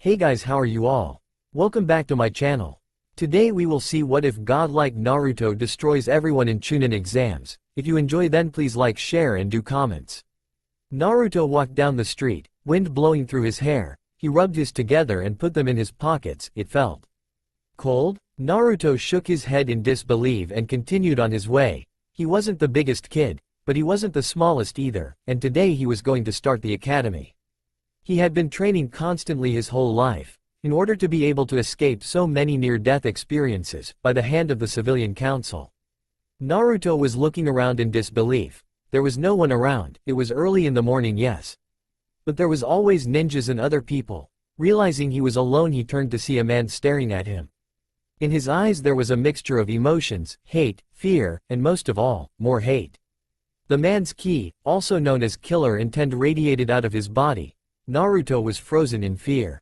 Hey guys, how are you all? Welcome back to my channel. Today we will see what if Godlike Naruto destroys everyone in Chunin exams. If you enjoy, then please like, share and do comments. Naruto walked down the street, wind blowing through his hair. He rubbed his together and put them in his pockets. It felt cold. Naruto shook his head in disbelief and continued on his way. He wasn't the biggest kid, but he wasn't the smallest either, and today he was going to start the academy. He had been training constantly his whole life, in order to be able to escape so many near-death experiences, by the hand of the civilian council. Naruto was looking around in disbelief. There was no one around. It was early in the morning, yes. But there was always ninjas and other people. Realizing he was alone, he turned to see a man staring at him. In his eyes there was a mixture of emotions, hate, fear, and most of all, more hate. The man's ki, also known as killer intent, radiated out of his body. Naruto was frozen in fear.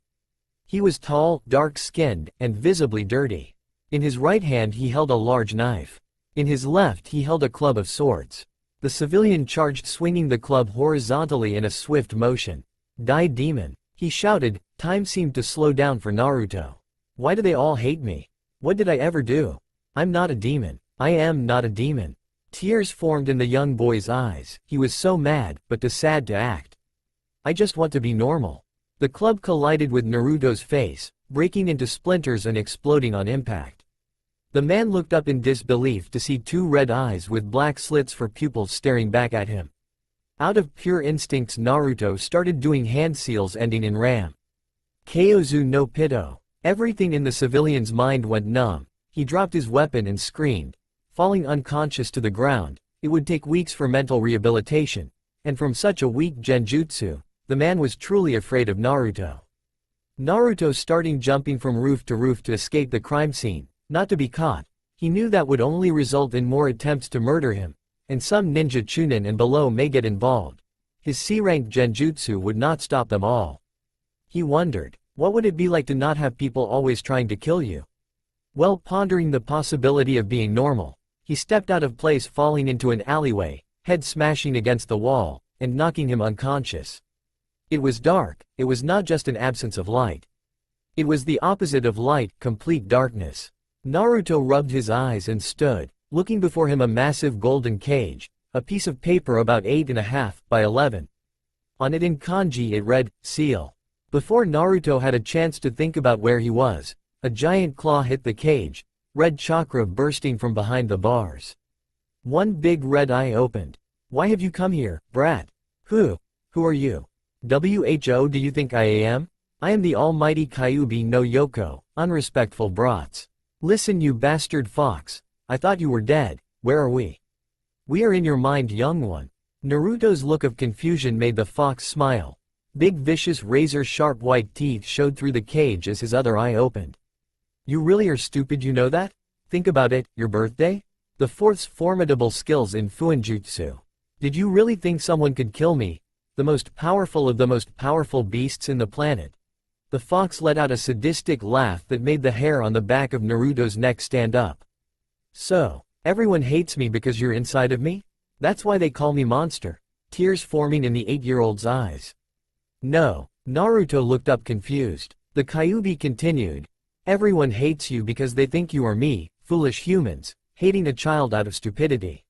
He was tall, dark-skinned, and visibly dirty. In his right hand he held a large knife. In his left he held a club of swords. The civilian charged, swinging the club horizontally in a swift motion. Die, demon! He shouted. Time seemed to slow down for Naruto. Why do they all hate me? What did I ever do? I'm not a demon. I am not a demon. Tears formed in the young boy's eyes. He was so mad, but too sad to act. I just want to be normal. The club collided with Naruto's face, breaking into splinters and exploding on impact. The man looked up in disbelief to see two red eyes with black slits for pupils staring back at him. Out of pure instincts, Naruto started doing hand seals ending in ram. Kyozu no Pito. Everything in the civilian's mind went numb. He dropped his weapon and screamed, falling unconscious to the ground. It would take weeks for mental rehabilitation, and from such a weak genjutsu, the man was truly afraid of Naruto. Naruto started jumping from roof to roof to escape the crime scene, not to be caught. He knew that would only result in more attempts to murder him, and some ninja Chunin and below may get involved. His C-rank genjutsu would not stop them all. He wondered, what would it be like to not have people always trying to kill you? While pondering the possibility of being normal, he stepped out of place, falling into an alleyway, head smashing against the wall, and knocking him unconscious. It was dark. It was not just an absence of light. It was the opposite of light, complete darkness. Naruto rubbed his eyes and stood, looking before him, a massive golden cage, a piece of paper about 8.5 by 11. On it in kanji it read, seal. Before Naruto had a chance to think about where he was, a giant claw hit the cage, red chakra bursting from behind the bars. One big red eye opened. Why have you come here, brat? Who are you? Who do you think I am? I am the almighty Kyuubi no Yoko, unrespectful brats. Listen, you bastard fox. I thought you were dead. Where are we? We are in your mind, young one. Naruto's look of confusion made the fox smile. Big vicious razor-sharp white teeth showed through the cage as his other eye opened. You really are stupid, you know that? Think about it, your birthday? The fourth's formidable skills in Fuinjutsu. Did you really think someone could kill me? The most powerful of the most powerful beasts in the planet. The fox let out a sadistic laugh that made the hair on the back of Naruto's neck stand up. So, everyone hates me because you're inside of me? That's why they call me monster. Tears forming in the 8-year-old's eyes. No. Naruto looked up confused. The Kyuubi continued. Everyone hates you because they think you are me, foolish humans, hating a child out of stupidity.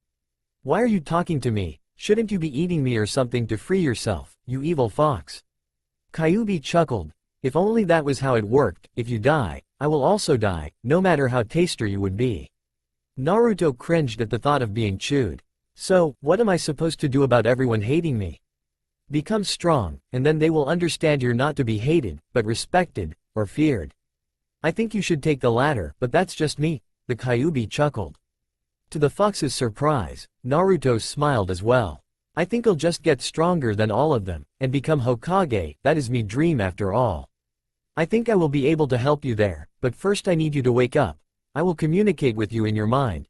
Why are you talking to me? Shouldn't you be eating me or something to free yourself, you evil fox? Kyuubi chuckled. If only that was how it worked. If you die, I will also die, no matter how tasty you would be. Naruto cringed at the thought of being chewed. So, what am I supposed to do about everyone hating me? Become strong, and then they will understand you're not to be hated, but respected, or feared. I think you should take the latter, but that's just me, the Kyuubi chuckled. To the fox's surprise, Naruto smiled as well. I think I'll just get stronger than all of them, and become Hokage. That is my dream after all. I think I will be able to help you there, but first I need you to wake up. I will communicate with you in your mind.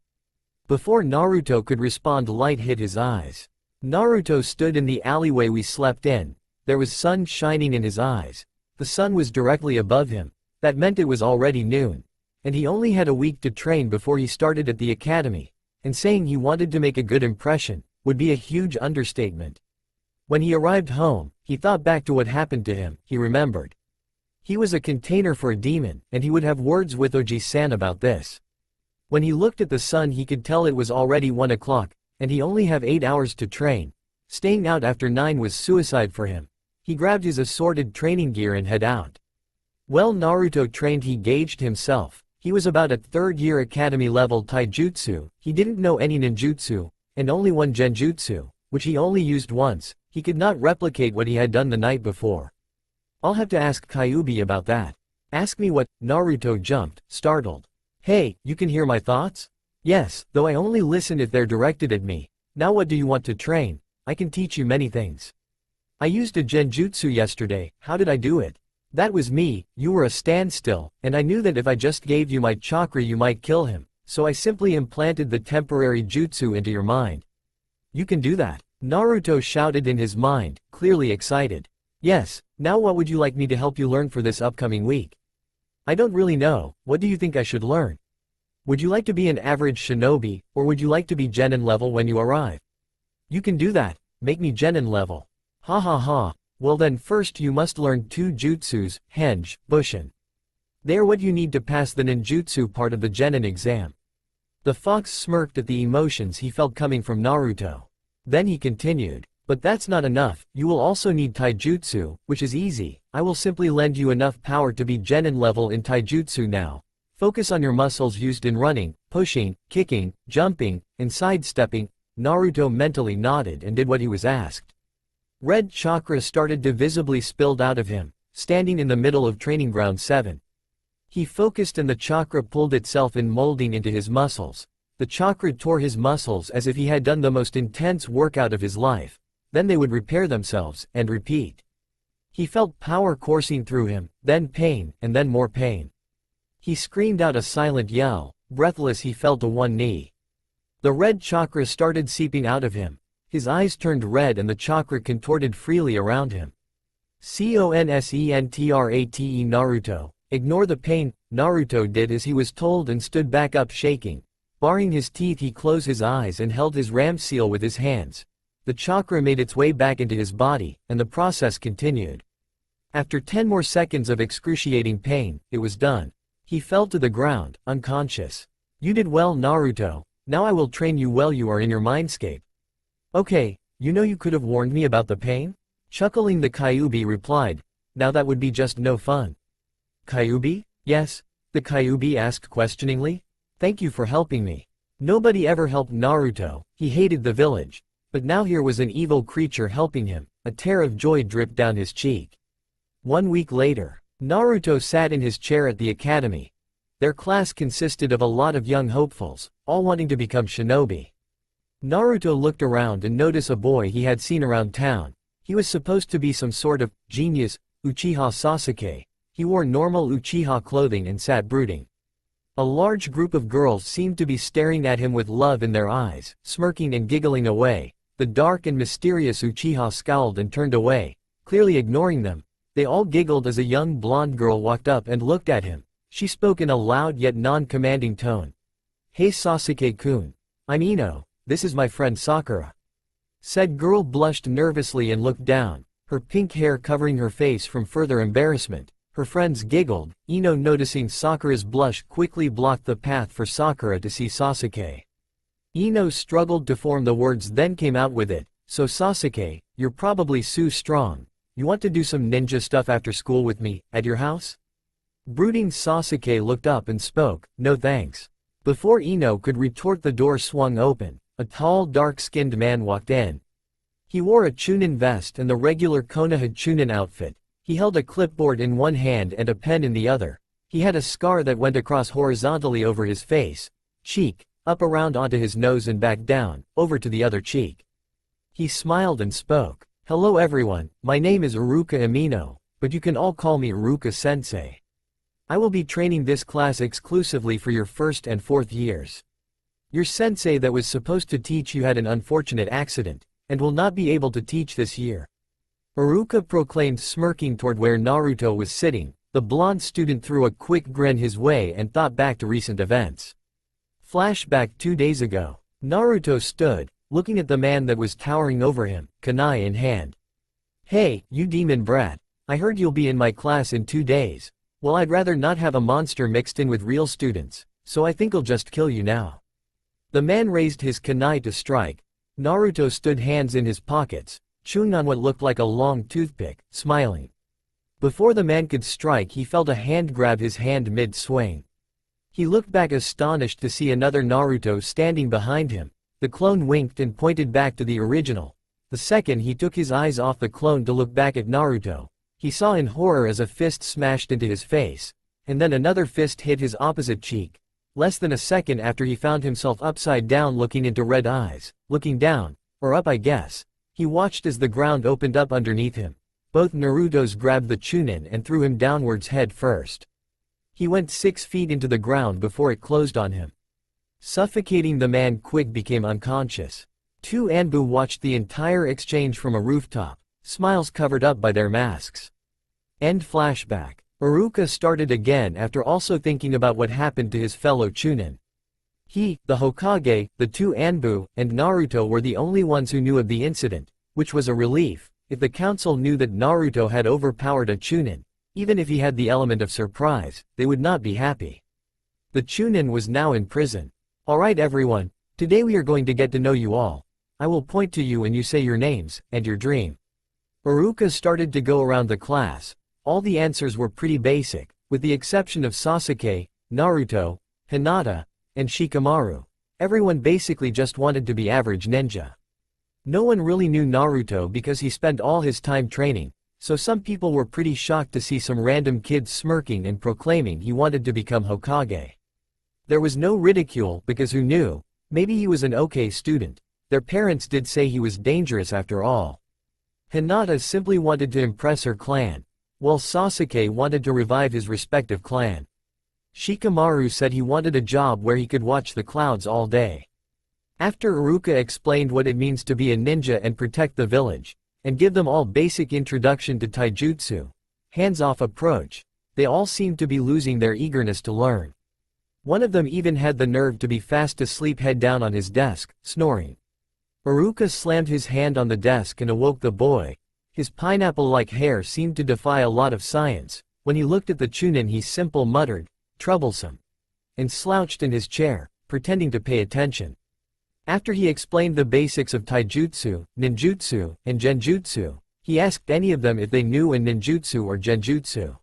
Before Naruto could respond, light hit his eyes. Naruto stood in the alleyway we slept in. There was sun shining in his eyes. The sun was directly above him. That meant it was already noon. And he only had a week to train before he started at the academy, and saying he wanted to make a good impression would be a huge understatement. When he arrived home, he thought back to what happened to him. He remembered. He was a container for a demon, and he would have words with Oji-san about this. When he looked at the sun he could tell it was already 1 o'clock, and he only have 8 hours to train. Staying out after 9 was suicide for him. He grabbed his assorted training gear and head out. Well, Naruto trained, he gauged himself. He was about at 3rd year academy level taijutsu, he didn't know any ninjutsu, and only one genjutsu, which he only used once. He could not replicate what he had done the night before. I'll have to ask Kyuubi about that. Ask me what? Naruto jumped, startled. Hey, you can hear my thoughts? Yes, though I only listen if they're directed at me. Now what do you want to train? I can teach you many things. I used a genjutsu yesterday, how did I do it? That was me, you were a standstill, and I knew that if I just gave you my chakra you might kill him, so I simply implanted the temporary jutsu into your mind. You can do that? Naruto shouted in his mind, clearly excited. Yes, now what would you like me to help you learn for this upcoming week? I don't really know, what do you think I should learn? Would you like to be an average shinobi, or would you like to be genin level when you arrive? You can do that, make me genin level. Ha ha ha, well then first you must learn 2 jutsus, henge, bushin. They are what you need to pass the ninjutsu part of the genin exam. The fox smirked at the emotions he felt coming from Naruto. Then he continued, but that's not enough, you will also need taijutsu, which is easy. I will simply lend you enough power to be genin level in taijutsu now. Focus on your muscles used in running, pushing, kicking, jumping, and sidestepping. Naruto mentally nodded and did what he was asked. Red chakra started to visibly spilled out of him, standing in the middle of training ground 7. He focused and the chakra pulled itself in, molding into his muscles. The chakra tore his muscles as if he had done the most intense workout of his life. Then they would repair themselves, and repeat. He felt power coursing through him, then pain, and then more pain. He screamed out a silent yell, breathless he fell to one knee. The red chakra started seeping out of him. His eyes turned red and the chakra contorted freely around him. Concentrate Naruto. Ignore the pain. Naruto did as he was told and stood back up shaking. Baring his teeth he closed his eyes and held his ram seal with his hands. The chakra made its way back into his body, and the process continued. After 10 more seconds of excruciating pain, it was done. He fell to the ground, unconscious. You did well, Naruto. Now I will train you well. You are in your mindscape. Okay, you know you could have warned me about the pain? Chuckling, the Kyuubi replied. Now that would be just no fun. Kyuubi? Yes? The Kyuubi asked questioningly. Thank you for helping me. Nobody ever helped Naruto, he hated the village. But now here was an evil creature helping him. A tear of joy dripped down his cheek. 1 week later, Naruto sat in his chair at the academy. Their class consisted of a lot of young hopefuls, all wanting to become shinobi. Naruto looked around and noticed a boy he had seen around town. He was supposed to be some sort of genius, Uchiha Sasuke. He wore normal Uchiha clothing and sat brooding. A large group of girls seemed to be staring at him with love in their eyes, smirking and giggling away. The dark and mysterious Uchiha scowled and turned away, clearly ignoring them. They all giggled as a young blonde girl walked up and looked at him. She spoke in a loud yet non-commanding tone. Hey Sasuke-kun. I'm Ino, this is my friend Sakura. Said girl blushed nervously and looked down, her pink hair covering her face from further embarrassment. Her friends giggled. Ino, noticing Sakura's blush, quickly blocked the path for Sakura to see Sasuke. Ino struggled to form the words, then came out with it. So Sasuke, you're probably so strong. You want to do some ninja stuff after school with me, at your house? Brooding Sasuke looked up and spoke, no thanks. Before Ino could retort, the door swung open. A tall, dark-skinned man walked in. He wore a Chunin vest and the regular Konoha Chunin outfit. He held a clipboard in one hand and a pen in the other. He had a scar that went across horizontally over his face, cheek, up around onto his nose and back down, over to the other cheek. He smiled and spoke. Hello everyone, my name is Iruka Amino, but you can all call me Iruka-sensei. I will be training this class exclusively for your 1st and 4th years. Your sensei that was supposed to teach you had an unfortunate accident, and will not be able to teach this year. Iruka proclaimed, smirking toward where Naruto was sitting. The blonde student threw a quick grin his way and thought back to recent events. Flashback 2 days ago. Naruto stood, looking at the man that was towering over him, kunai in hand. Hey, you demon brat. I heard you'll be in my class in 2 days. Well, I'd rather not have a monster mixed in with real students, so I think I'll just kill you now. The man raised his kunai to strike. Naruto stood hands in his pockets, chewing on what looked like a long toothpick, smiling. Before the man could strike, he felt a hand grab his hand mid-swing. He looked back astonished to see another Naruto standing behind him. The clone winked and pointed back to the original. The second he took his eyes off the clone to look back at Naruto, he saw in horror as a fist smashed into his face, and then another fist hit his opposite cheek. Less than a second after, he found himself upside down looking into red eyes, looking down, or up I guess. He watched as the ground opened up underneath him. Both Narutos grabbed the Chunin and threw him downwards head first. He went 6 feet into the ground before it closed on him. Suffocating the man quick became unconscious. 2 Anbu watched the entire exchange from a rooftop, smiles covered up by their masks. End flashback. Iruka started again after also thinking about what happened to his fellow Chunin. He, the Hokage, the 2 Anbu, and Naruto were the only ones who knew of the incident, which was a relief. If the council knew that Naruto had overpowered a Chunin, even if he had the element of surprise, they would not be happy. The Chunin was now in prison. Alright everyone, today we are going to get to know you all. I will point to you and you say your names, and your dream. Iruka started to go around the class. All the answers were pretty basic, with the exception of Sasuke, Naruto, Hinata, and Shikamaru. Everyone basically just wanted to be average ninja. No one really knew Naruto because he spent all his time training, so some people were pretty shocked to see some random kid smirking and proclaiming he wanted to become Hokage. There was no ridicule because who knew, maybe he was an okay student. Their parents did say he was dangerous after all. Hinata simply wanted to impress her clan, while Sasuke wanted to revive his respective clan. Shikamaru said he wanted a job where he could watch the clouds all day. After Iruka explained what it means to be a ninja and protect the village, and give them all basic introduction to taijutsu, hands-off approach, they all seemed to be losing their eagerness to learn. One of them even had the nerve to be fast asleep head down on his desk, snoring. Iruka slammed his hand on the desk and awoke the boy. His pineapple-like hair seemed to defy a lot of science. When he looked at the Chunin, he simply muttered, "Troublesome," and slouched in his chair, pretending to pay attention. After he explained the basics of taijutsu, ninjutsu, and genjutsu, he asked any of them if they knew a ninjutsu or genjutsu.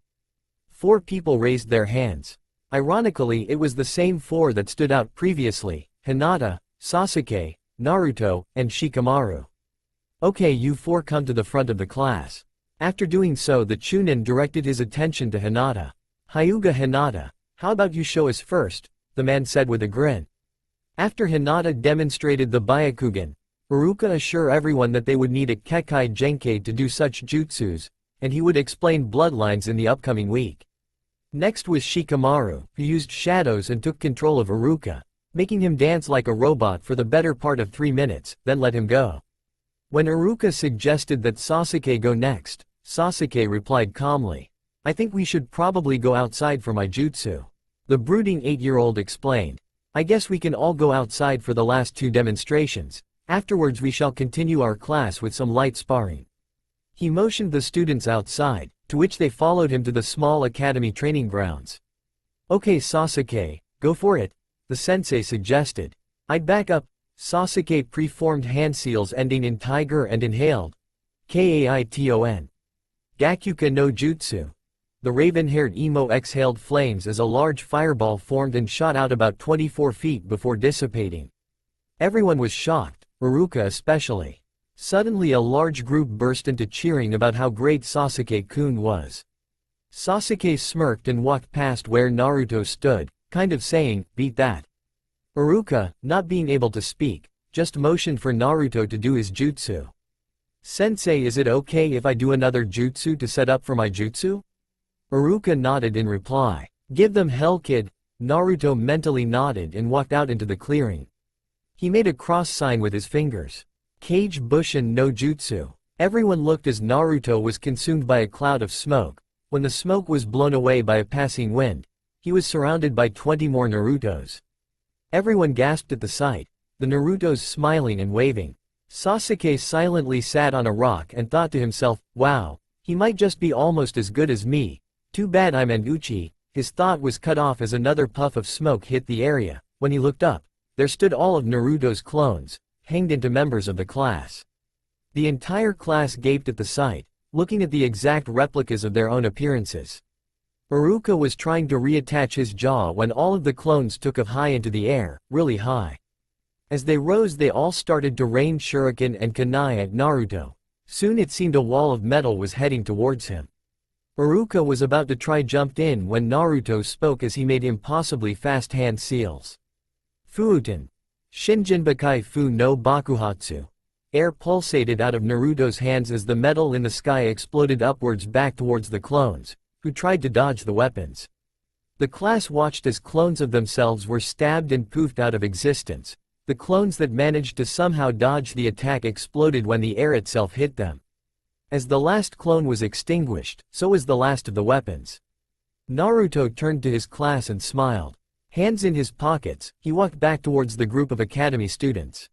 4 people raised their hands. Ironically, it was the same 4 that stood out previously: Hinata, Sasuke, Naruto, and Shikamaru. Okay, you 4 come to the front of the class. After doing so, the Chunin directed his attention to Hinata. Hyuga Hinata, how about you show us first, the man said with a grin. After Hinata demonstrated the Byakugan, Iruka assured everyone that they would need a Kekkei Genkai to do such jutsus, and he would explain bloodlines in the upcoming week. Next was Shikamaru, who used shadows and took control of Iruka, making him dance like a robot for the better part of 3 minutes, then let him go. When Iruka suggested that Sasuke go next, Sasuke replied calmly, "I think we should probably go outside for my jutsu." The brooding 8-year-old explained, "I guess we can all go outside for the last 2 demonstrations. Afterwards we shall continue our class with some light sparring." He motioned the students outside, to which they followed him to the small academy training grounds. "Okay Sasuke, go for it," the sensei suggested. "I'd back up." Sasuke preformed hand seals ending in tiger and inhaled. Kaiton. Gakuka no Jutsu. The raven-haired emo exhaled flames as a large fireball formed and shot out about 24 feet before dissipating. Everyone was shocked, Iruka especially. Suddenly a large group burst into cheering about how great Sasuke-kun was. Sasuke smirked and walked past where Naruto stood, kind of saying, "Beat that." Iruka, not being able to speak, just motioned for Naruto to do his jutsu. "Sensei, is it okay if I do another jutsu to set up for my jutsu?" Iruka nodded in reply. "Give them hell, kid." Naruto mentally nodded and walked out into the clearing. He made a cross sign with his fingers. Kage Bushin no Jutsu. Everyone looked as Naruto was consumed by a cloud of smoke. When the smoke was blown away by a passing wind, he was surrounded by 20 more Narutos. Everyone gasped at the sight, the Narutos smiling and waving. Sasuke silently sat on a rock and thought to himself, "Wow, He might just be almost as good as me. Too bad I'm an uchi. His thought was cut off as another puff of smoke hit the area. When he looked up, there stood all of Naruto's clones, hanged into members of the class. The entire class gaped at the sight, looking at the exact replicas of their own appearances. Iruka was trying to reattach his jaw when all of the clones took off high into the air, really high. As they rose they all started to rain shuriken and kunai at Naruto. Soon it seemed a wall of metal was heading towards him. Iruka was about to try jumped in when Naruto spoke as he made impossibly fast hand seals. Fuuten. Shinjin Bakai Fu no Bakuhatsu. Air pulsated out of Naruto's hands as the metal in the sky exploded upwards back towards the clones, who tried to dodge the weapons. The class watched as clones of themselves were stabbed and poofed out of existence. The clones that managed to somehow dodge the attack exploded when the air itself hit them. As the last clone was extinguished, so was the last of the weapons. Naruto turned to his class and smiled. Hands in his pockets, he walked back towards the group of academy students.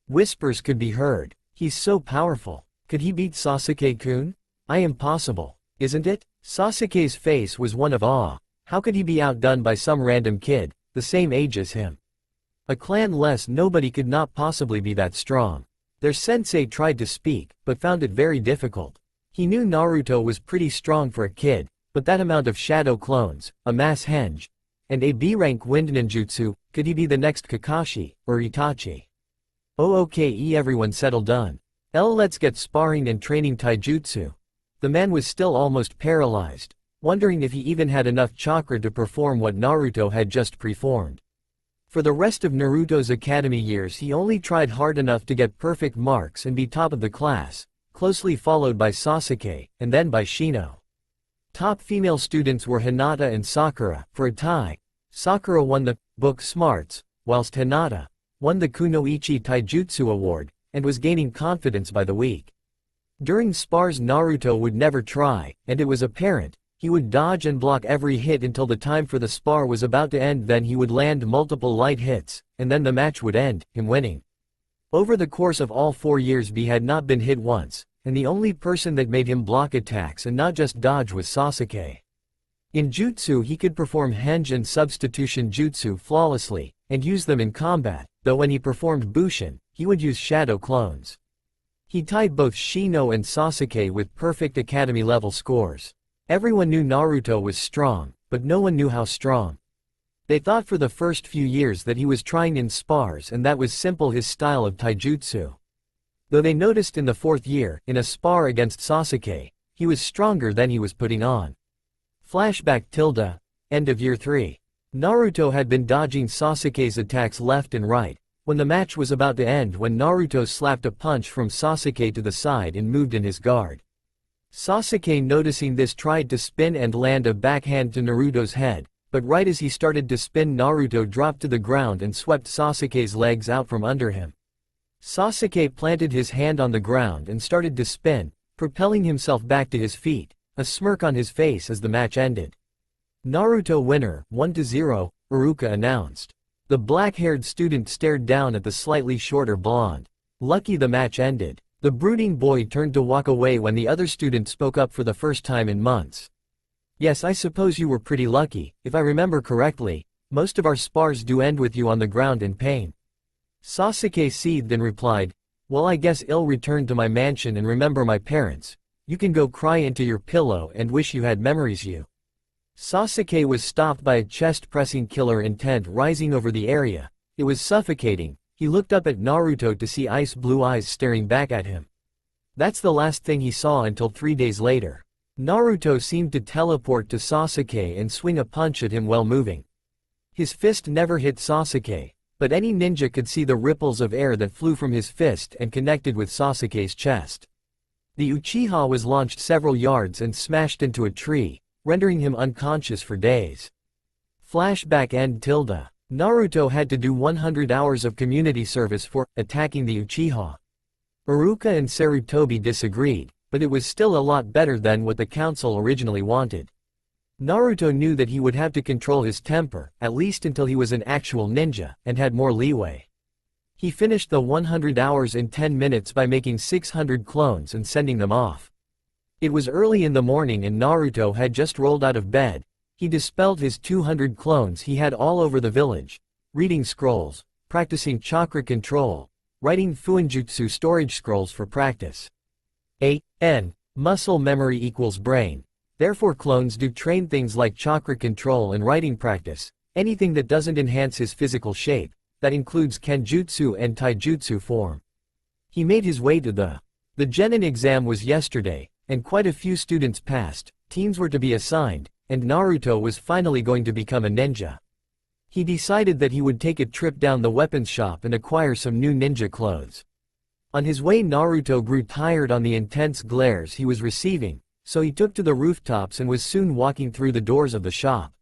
Whispers could be heard. He's so powerful. Could he beat Sasuke-kun? Impossible, isn't it? Sasuke's face was one of awe. How could he be outdone by some random kid, the same age as him? A clan less nobody could not possibly be that strong. Their sensei tried to speak, but found it very difficult. He knew Naruto was pretty strong for a kid, but that amount of shadow clones, a mass henge, and a B-rank wind ninjutsu, could he be the next Kakashi, or Itachi? Okay, everyone settle down. Let's get sparring and training taijutsu. The man was still almost paralyzed, wondering if he even had enough chakra to perform what Naruto had just performed. For the rest of Naruto's academy years he only tried hard enough to get perfect marks and be top of the class, closely followed by Sasuke, and then by Shino. Top female students were Hinata and Sakura. For a tie, Sakura won the book smarts, whilst Hinata won the Kunoichi Taijutsu award, and was gaining confidence by the week. During spars Naruto would never try, and it was apparent. He would dodge and block every hit until the time for the spar was about to end, then he would land multiple light hits, and then the match would end, him winning. Over the course of all 4 years B had not been hit once, and the only person that made him block attacks and not just dodge was Sasuke. In jutsu he could perform henge and substitution jutsu flawlessly, and use them in combat, though when he performed Bushin, he would use shadow clones. He tied both Shino and Sasuke with perfect academy level scores. Everyone knew Naruto was strong, but no one knew how strong. They thought for the first few years that he was trying in spars and that was simple his style of taijutsu. Though they noticed in the 4th year, in a spar against Sasuke, he was stronger than he was putting on. Flashback tilde, end of year 3. Naruto had been dodging Sasuke's attacks left and right, when the match was about to end when Naruto slapped a punch from Sasuke to the side and moved in his guard. Sasuke noticing this tried to spin and land a backhand to Naruto's head, but right as he started to spin Naruto dropped to the ground and swept Sasuke's legs out from under him. Sasuke planted his hand on the ground and started to spin, propelling himself back to his feet, a smirk on his face as the match ended. Naruto winner, 1-0, Iruka announced. The black-haired student stared down at the slightly shorter blonde. Lucky the match ended. The brooding boy turned to walk away when the other student spoke up for the first time in months. Yes, I suppose you were pretty lucky. If I remember correctly, most of our spars do end with you on the ground in pain. Sasuke seethed and replied, well, I guess I'll return to my mansion and remember my parents. You can go cry into your pillow and wish you had memories you. Sasuke was stopped by a chest-pressing killer intent rising over the area. It was suffocating. He looked up at Naruto to see ice blue eyes staring back at him. That's the last thing he saw until 3 days later. Naruto seemed to teleport to Sasuke and swing a punch at him while moving. His fist never hit Sasuke, but any ninja could see the ripples of air that flew from his fist and connected with Sasuke's chest. The Uchiha was launched several yards and smashed into a tree, rendering him unconscious for days. Flashback end tilde. Naruto had to do 100 hours of community service for attacking the Uchiha. Iruka and Sarutobi disagreed, but it was still a lot better than what the council originally wanted. Naruto knew that he would have to control his temper, at least until he was an actual ninja, and had more leeway. He finished the 100 hours in 10 minutes by making 600 clones and sending them off. It was early in the morning and Naruto had just rolled out of bed. He dispelled his 200 clones he had all over the village, reading scrolls, practicing chakra control, writing fuinjutsu storage scrolls for practice. N. Muscle memory equals brain. Therefore clones do train things like chakra control and writing practice, anything that doesn't enhance his physical shape, that includes kenjutsu and taijutsu form. He made his way to the Genin exam was yesterday, and quite a few students passed, teams were to be assigned, and Naruto was finally going to become a ninja. He decided that he would take a trip down the weapons shop and acquire some new ninja clothes. On his way Naruto grew tired on the intense glares he was receiving, so he took to the rooftops and was soon walking through the doors of the shop.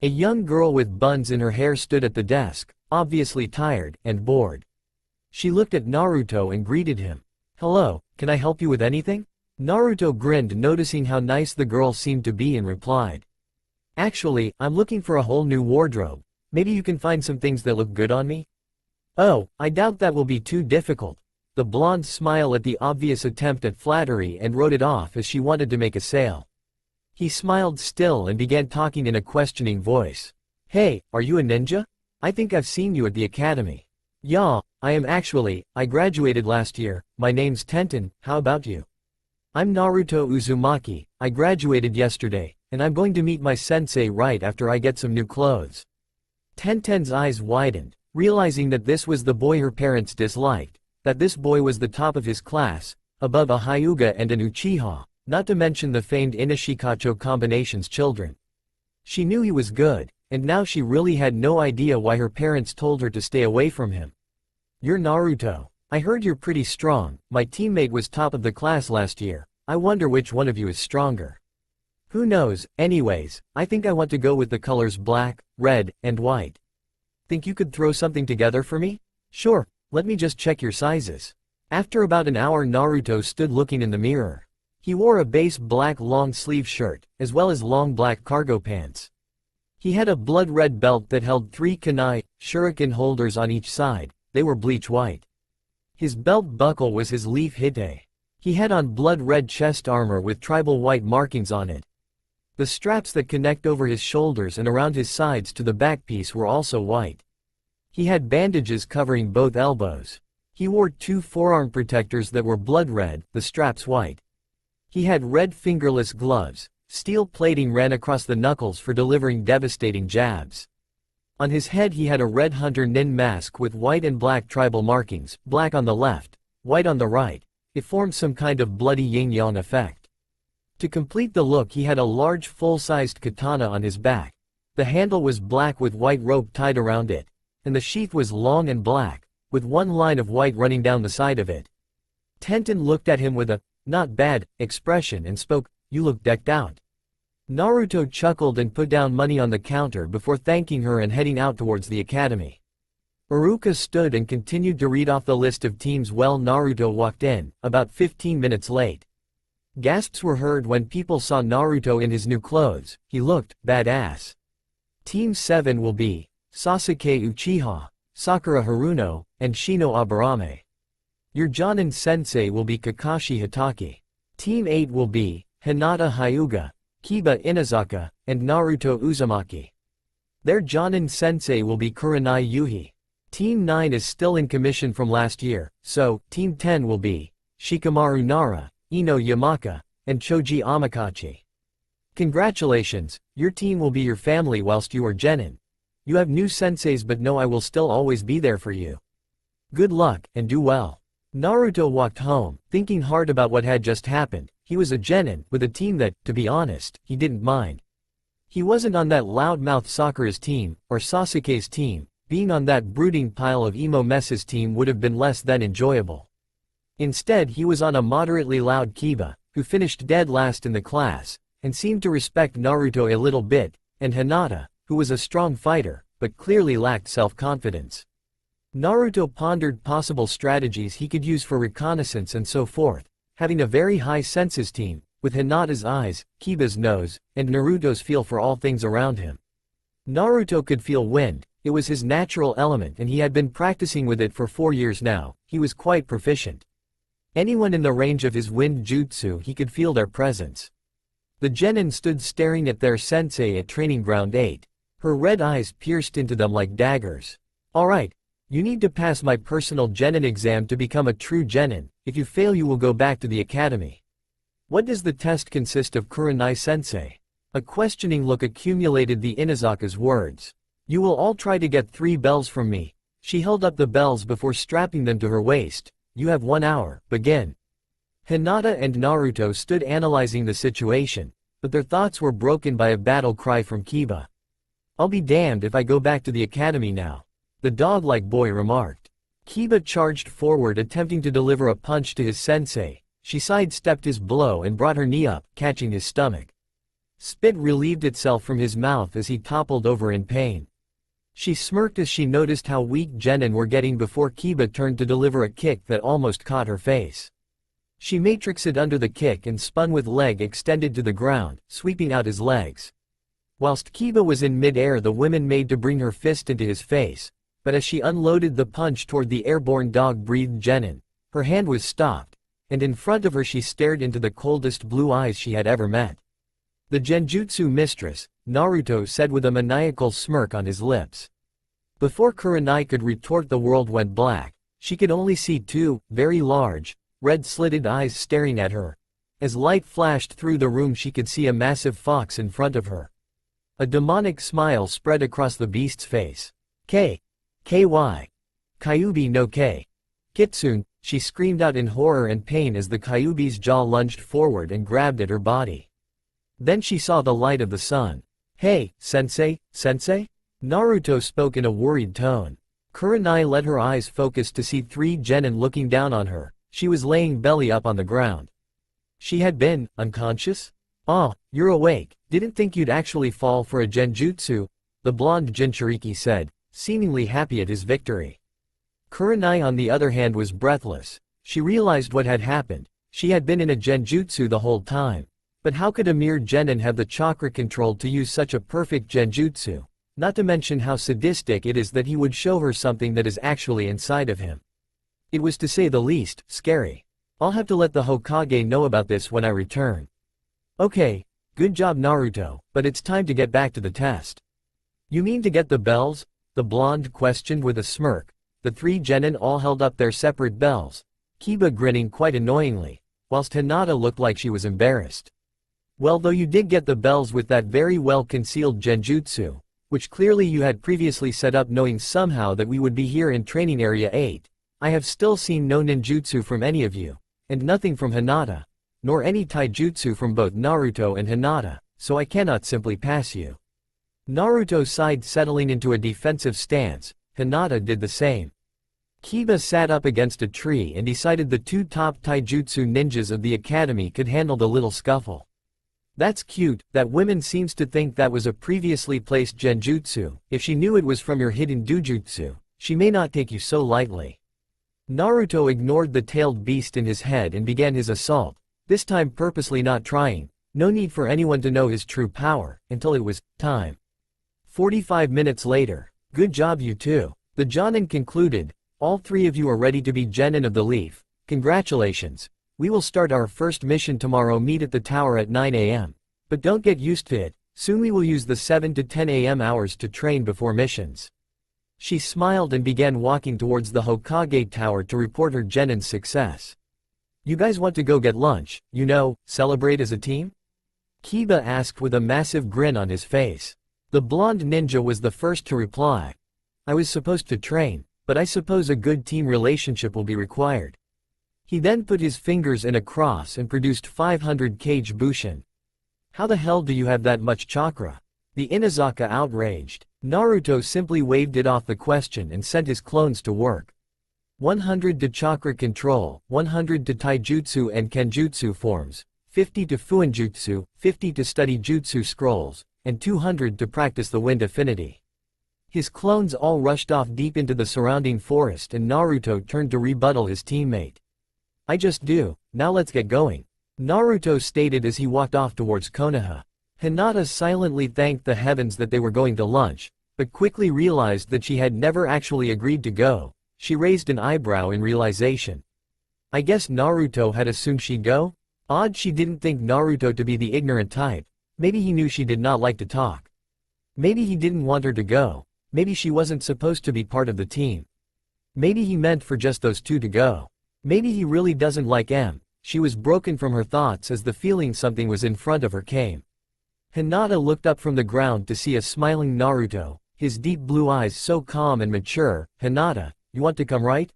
A young girl with buns in her hair stood at the desk, obviously tired and bored. She looked at Naruto and greeted him. "Hello, can I help you with anything?" Naruto grinned, noticing how nice the girl seemed to be, and replied, "Actually, I'm looking for a whole new wardrobe. Maybe you can find some things that look good on me?" "Oh, I doubt that will be too difficult." The blonde smiled at the obvious attempt at flattery and wrote it off as she wanted to make a sale. He smiled still and began talking in a questioning voice. "Hey, are you a ninja? I think I've seen you at the academy." "Yeah, I am actually. I graduated last year. My name's Tenten, how about you?" "I'm Naruto Uzumaki. I graduated yesterday, and I'm going to meet my sensei right after I get some new clothes." Tenten's eyes widened, realizing that this was the boy her parents disliked, that this boy was the top of his class, above a Hyuga and an Uchiha, not to mention the famed Inishikacho combination's children. She knew he was good, and now she really had no idea why her parents told her to stay away from him. "You're Naruto. I heard you're pretty strong. My teammate was top of the class last year. I wonder which one of you is stronger." "Who knows, anyways, I think I want to go with the colors black, red, and white. Think you could throw something together for me?" "Sure, let me just check your sizes." After about an hour Naruto stood looking in the mirror. He wore a base black long-sleeve shirt, as well as long black cargo pants. He had a blood-red belt that held 3 kunai, shuriken holders on each side, they were bleach white. His belt buckle was his leaf hite. He had on blood-red chest armor with tribal white markings on it. The straps that connect over his shoulders and around his sides to the back piece were also white. He had bandages covering both elbows. He wore 2 forearm protectors that were blood red, the straps white. He had red fingerless gloves. Steel plating ran across the knuckles for delivering devastating jabs. On his head he had a red hunter nin mask with white and black tribal markings, black on the left, white on the right. It formed some kind of bloody yin-yang effect. To complete the look he had a large full-sized katana on his back. The handle was black with white rope tied around it, and the sheath was long and black, with one line of white running down the side of it. Tenten looked at him with a, "not bad," expression and spoke, "You look decked out." Naruto chuckled and put down money on the counter before thanking her and heading out towards the academy. Iruka stood and continued to read off the list of teams while Naruto walked in, about 15 minutes late. Gasps were heard when people saw Naruto in his new clothes. He looked badass. Team 7 will be Sasuke Uchiha, Sakura Haruno, and Shino Aburame. Your Jonin sensei will be Kakashi Hatake. Team 8 will be Hinata Hyuga, Kiba Inazaka, and Naruto Uzumaki. Their Jonin sensei will be Kurenai Yuhi. Team 9 is still in commission from last year, so Team 10 will be Shikamaru Nara, Ino Yamaka, and Choji Amakachi. Congratulations, your team will be your family whilst you are Genin. You have new senseis, but know I will still always be there for you. Good luck, and do well. Naruto walked home, thinking hard about what had just happened. He was a Genin, with a team that, to be honest, he didn't mind. He wasn't on that loudmouth Sakura's team, or Sasuke's team. Being on that brooding pile of emo messes team would have been less than enjoyable. Instead he was on a moderately loud Kiba, who finished dead last in the class, and seemed to respect Naruto a little bit, and Hinata, who was a strong fighter, but clearly lacked self-confidence. Naruto pondered possible strategies he could use for reconnaissance and so forth, having a very high senses team, with Hinata's eyes, Kiba's nose, and Naruto's feel for all things around him. Naruto could feel wind. It was his natural element and he had been practicing with it for 4 years now. He was quite proficient. Anyone in the range of his wind jutsu, he could feel their presence. The genin stood staring at their sensei at Training Ground 8. Her red eyes pierced into them like daggers. Alright, you need to pass my personal genin exam to become a true genin. If you fail you will go back to the academy. What does the test consist of, Kurenai-sensei? A questioning look accumulated the Inazaka's words. You will all try to get 3 bells from me. She held up the bells before strapping them to her waist. You have 1 hour, begin. Hinata and Naruto stood analyzing the situation, but their thoughts were broken by a battle cry from Kiba. I'll be damned if I go back to the academy now, the dog-like boy remarked. Kiba charged forward attempting to deliver a punch to his sensei. She sidestepped his blow and brought her knee up, catching his stomach. Spit relieved itself from his mouth as he toppled over in pain. She smirked as she noticed how weak genin were getting before Kiba turned to deliver a kick that almost caught her face. She matrixed under the kick and spun with leg extended to the ground, sweeping out his legs. Whilst Kiba was in mid-air, the woman made to bring her fist into his face, but as she unloaded the punch toward the airborne dog-breathed genin, her hand was stopped, and in front of her she stared into the coldest blue eyes she had ever met. The genjutsu mistress, Naruto said with a maniacal smirk on his lips. Before Kurenai could retort, the world went black. She could only see 2, very large, red-slitted eyes staring at her. As light flashed through the room she could see a massive fox in front of her. A demonic smile spread across the beast's face. K. K.Y. Kyuubi no K. Kitsune, she screamed out in horror and pain as the Kyuubi's jaw lunged forward and grabbed at her body. Then she saw the light of the sun. Hey, sensei, sensei? Naruto spoke in a worried tone. Kurenai let her eyes focus to see 3 genin looking down on her. She was laying belly up on the ground. She had been unconscious? Ah, you're awake. Didn't think you'd actually fall for a genjutsu, the blonde Jinchuriki said, seemingly happy at his victory. Kurenai on the other hand was breathless. She realized what had happened. She had been in a genjutsu the whole time. But how could a mere genin have the chakra control to use such a perfect genjutsu? Not to mention how sadistic it is that he would show her something that is actually inside of him. It was, to say the least, scary. I'll have to let the Hokage know about this when I return. Okay, good job Naruto, but it's time to get back to the test. You mean to get the bells? The blonde questioned with a smirk. The 3 genin all held up their separate bells, Kiba grinning quite annoyingly, whilst Hinata looked like she was embarrassed. Well, though you did get the bells with that very well concealed genjutsu, which clearly you had previously set up knowing somehow that we would be here in Training Area 8, I have still seen no ninjutsu from any of you, and nothing from Hinata, nor any taijutsu from both Naruto and Hinata, so I cannot simply pass you. Naruto sighed, settling into a defensive stance. Hinata did the same. Kiba sat up against a tree and decided the 2 top taijutsu ninjas of the academy could handle the little scuffle. That's cute, that woman seems to think that was a previously placed genjutsu. If she knew it was from your hidden dojutsu, she may not take you so lightly. Naruto ignored the tailed beast in his head and began his assault, this time purposely not trying. No need for anyone to know his true power, until it was time. 45 minutes later. Good job you two. The jonin concluded. All 3 of you are ready to be genin of the leaf. Congratulations. We will start our first mission tomorrow. Meet at the tower at 9 AM. But don't get used to it. Soon we will use the 7 to 10 AM hours to train before missions. She smiled and began walking towards the Hokage tower to report her genin's success. You guys want to go get lunch, celebrate as a team? Kiba asked with a massive grin on his face. The blonde ninja was the first to reply. I was supposed to train, but I suppose a good team relationship will be required. He then put his fingers in a cross and produced 500 kage bushin. How the hell do you have that much chakra? The Inazaka outraged. Naruto simply waved it off the question and sent his clones to work. 100 to chakra control, 100 to taijutsu and kenjutsu forms, 50 to fuinjutsu, 50 to study jutsu scrolls, and 200 to practice the wind affinity. His clones all rushed off deep into the surrounding forest and Naruto turned to rebuttal his teammate. I just do, now let's get going. Naruto stated as he walked off towards Konoha. Hinata silently thanked the heavens that they were going to lunch, but quickly realized that she had never actually agreed to go. She raised an eyebrow in realization. I guess Naruto had assumed she'd go? Odd she didn't think Naruto to be the ignorant type. Maybe he knew she did not like to talk. Maybe he didn't want her to go. Maybe she wasn't supposed to be part of the team. Maybe he meant for just those two to go. Maybe he really doesn't like M. She was broken from her thoughts as the feeling something was in front of her came. Hinata looked up from the ground to see a smiling Naruto, his deep blue eyes so calm and mature. Hinata, you want to come right?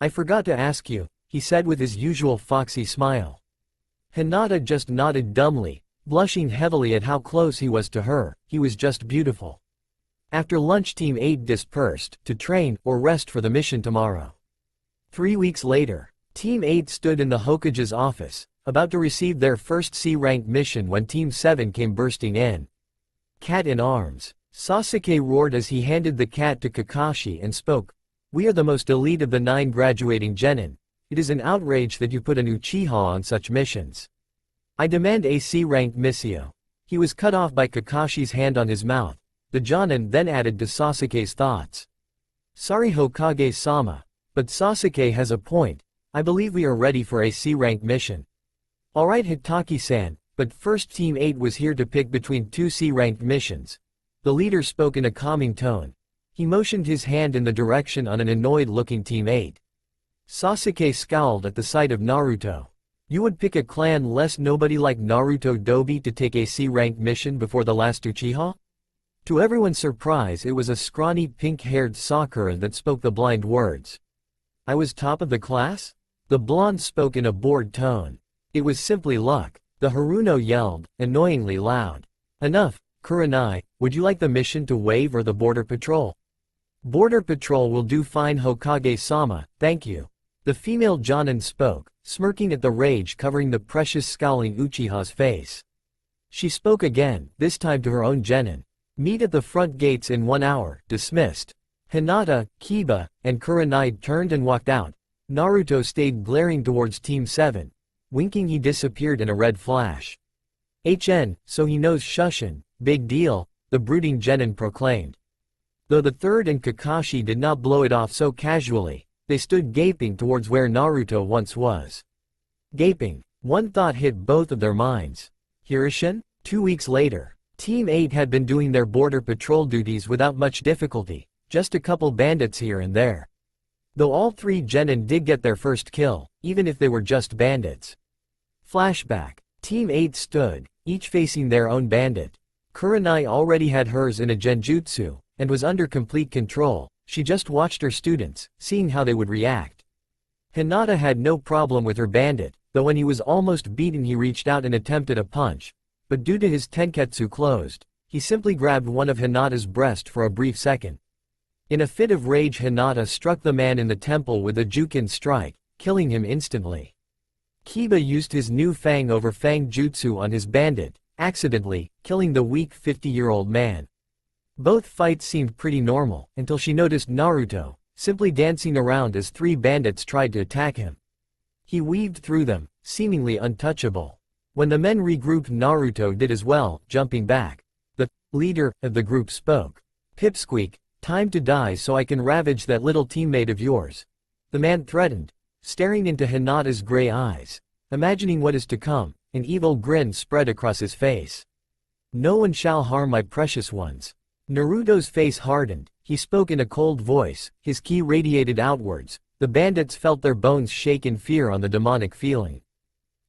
I forgot to ask you, he said with his usual foxy smile. Hinata just nodded dumbly, blushing heavily at how close he was to her. He was just beautiful. After lunch Team 8 dispersed, to train or rest for the mission tomorrow. 3 weeks later, Team 8 stood in the Hokage's office, about to receive their first C-rank mission when Team 7 came bursting in. Cat in arms. Sasuke roared as he handed the cat to Kakashi and spoke. We are the most elite of the 9 graduating genin. It is an outrage that you put an Uchiha on such missions. I demand a C-rank missio. He was cut off by Kakashi's hand on his mouth. The jonin then added to Sasuke's thoughts. Sorry Hokage-sama, but Sasuke has a point. I believe we are ready for a C-rank mission. Alright Hitaki-san, but first Team 8 was here to pick between 2 C-ranked missions. The leader spoke in a calming tone. He motioned his hand in the direction on an annoyed-looking Team 8. Sasuke scowled at the sight of Naruto. You would pick a clan less nobody like Naruto Dobi to take a C-rank mission before the last Uchiha? To everyone's surprise it was a scrawny pink-haired Sakura that spoke the blind words. I was top of the class? The blonde spoke in a bored tone. It was simply luck. The Haruno yelled, annoyingly loud. Enough, Kurenai, would you like the mission to wave or the border patrol? Border patrol will do fine Hokage-sama, thank you. The female jonin spoke, smirking at the rage covering the precious scowling Uchiha's face. She spoke again, this time to her own genin. Meet at the front gates in 1 hour, dismissed. Hinata, Kiba, and Kurenai turned and walked out. Naruto stayed glaring towards Team 7. Winking he disappeared in a red flash. So he knows Shushin, big deal, the brooding genin proclaimed. Though the third and Kakashi did not blow it off so casually, they stood gaping towards where Naruto once was. Gaping, one thought hit both of their minds. Hirishin? 2 weeks later. Team 8 had been doing their border patrol duties without much difficulty, just a couple bandits here and there. Though all 3 genin did get their first kill, even if they were just bandits. Flashback. Team 8 stood, each facing their own bandit. Kurenai already had hers in a genjutsu, and was under complete control. She just watched her students, seeing how they would react. Hinata had no problem with her bandit, though when he was almost beaten he reached out and attempted a punch. But due to his tenketsu closed, he simply grabbed one of Hinata's breast for a brief second. In a fit of rage Hinata struck the man in the temple with a Jukin strike, killing him instantly. Kiba used his new fang over fang jutsu on his bandit, accidentally, killing the weak 50-year-old man. Both fights seemed pretty normal, until she noticed Naruto, simply dancing around as 3 bandits tried to attack him. He weaved through them, seemingly untouchable. When the men regrouped Naruto did as well, jumping back. The leader of the group spoke. Pipsqueak, time to die so I can ravage that little teammate of yours. The man threatened, staring into Hinata's gray eyes. Imagining what is to come, an evil grin spread across his face. No one shall harm my precious ones. Naruto's face hardened, he spoke in a cold voice, his ki radiated outwards. The bandits felt their bones shake in fear on the demonic feeling.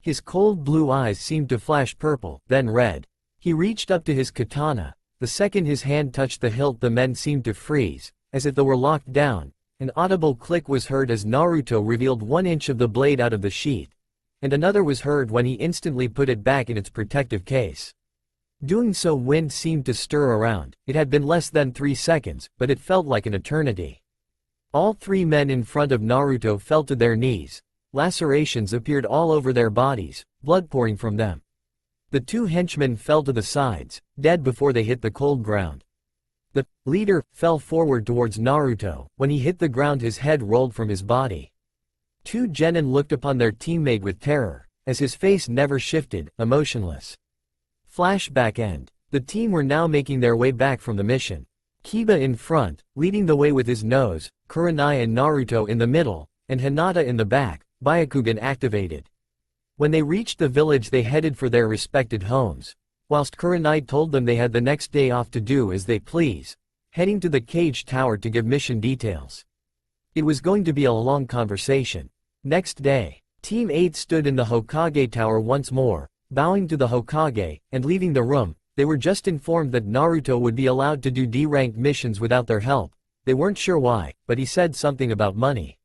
His cold blue eyes seemed to flash purple, then red. He reached up to his katana. The second his hand touched the hilt the men seemed to freeze, as if they were locked down. An audible click was heard as Naruto revealed 1 inch of the blade out of the sheath. And another was heard when he instantly put it back in its protective case. Doing so wind seemed to stir around. It had been less than 3 seconds, but it felt like an eternity. All 3 men in front of Naruto fell to their knees. Lacerations appeared all over their bodies, blood pouring from them. The 2 henchmen fell to the sides, dead before they hit the cold ground. The leader fell forward towards Naruto. When he hit the ground his head rolled from his body. 2 genin looked upon their teammate with terror, as his face never shifted, emotionless. Flashback end. The team were now making their way back from the mission. Kiba in front, leading the way with his nose, Kurenai and Naruto in the middle, and Hinata in the back, Byakugan activated. When they reached the village they headed for their respected homes. Whilst Kurenai told them they had the next day off to do as they please, heading to the cage tower to give mission details. It was going to be a long conversation. Next day, Team 8 stood in the Hokage tower once more, bowing to the Hokage, and leaving the room. They were just informed that Naruto would be allowed to do D-rank missions without their help. They weren't sure why, but he said something about money.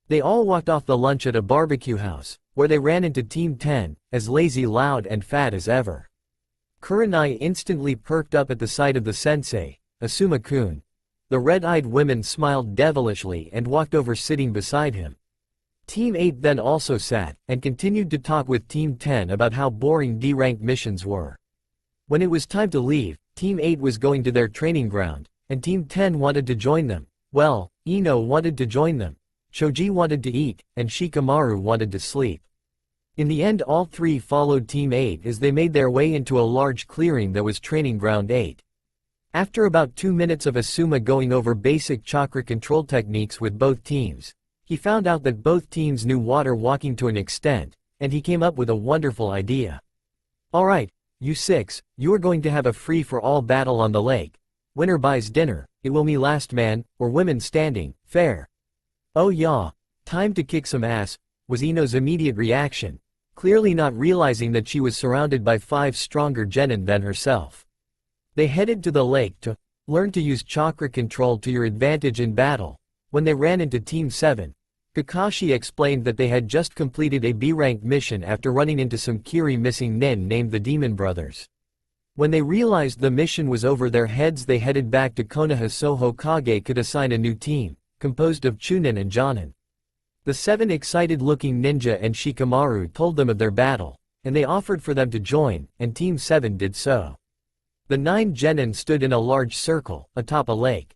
They all walked off the lunch at a barbecue house, where they ran into Team 10, as lazy, loud and fat as ever. Kurenai instantly perked up at the sight of the sensei, Asuma-kun. The red-eyed women smiled devilishly and walked over sitting beside him. Team 8 then also sat, and continued to talk with Team 10 about how boring D-rank missions were. When it was time to leave, Team 8 was going to their training ground, and Team 10 wanted to join them. Well, Ino wanted to join them, Choji wanted to eat, and Shikamaru wanted to sleep. In the end all three followed Team 8 as they made their way into a large clearing that was Training Ground 8. After about 2 minutes of Asuma going over basic chakra control techniques with both teams, he found out that both teams knew water walking to an extent, and he came up with a wonderful idea. Alright, you six, you are going to have a free-for-all battle on the lake. Winner buys dinner, it will be last man, or women standing, fair. Oh yeah, time to kick some ass, was Ino's immediate reaction, clearly not realizing that she was surrounded by 5 stronger genin than herself. They headed to the lake to learn to use chakra control to your advantage in battle. When they ran into Team 7, Kakashi explained that they had just completed a B-rank mission after running into some Kiri missing nin named the Demon Brothers. When they realized the mission was over their heads they headed back to Konoha so Hokage could assign a new team, composed of Chunin and jonin. The 7 excited-looking ninja and Shikamaru told them of their battle, and they offered for them to join, and Team 7 did so. The 9 genin stood in a large circle, atop a lake.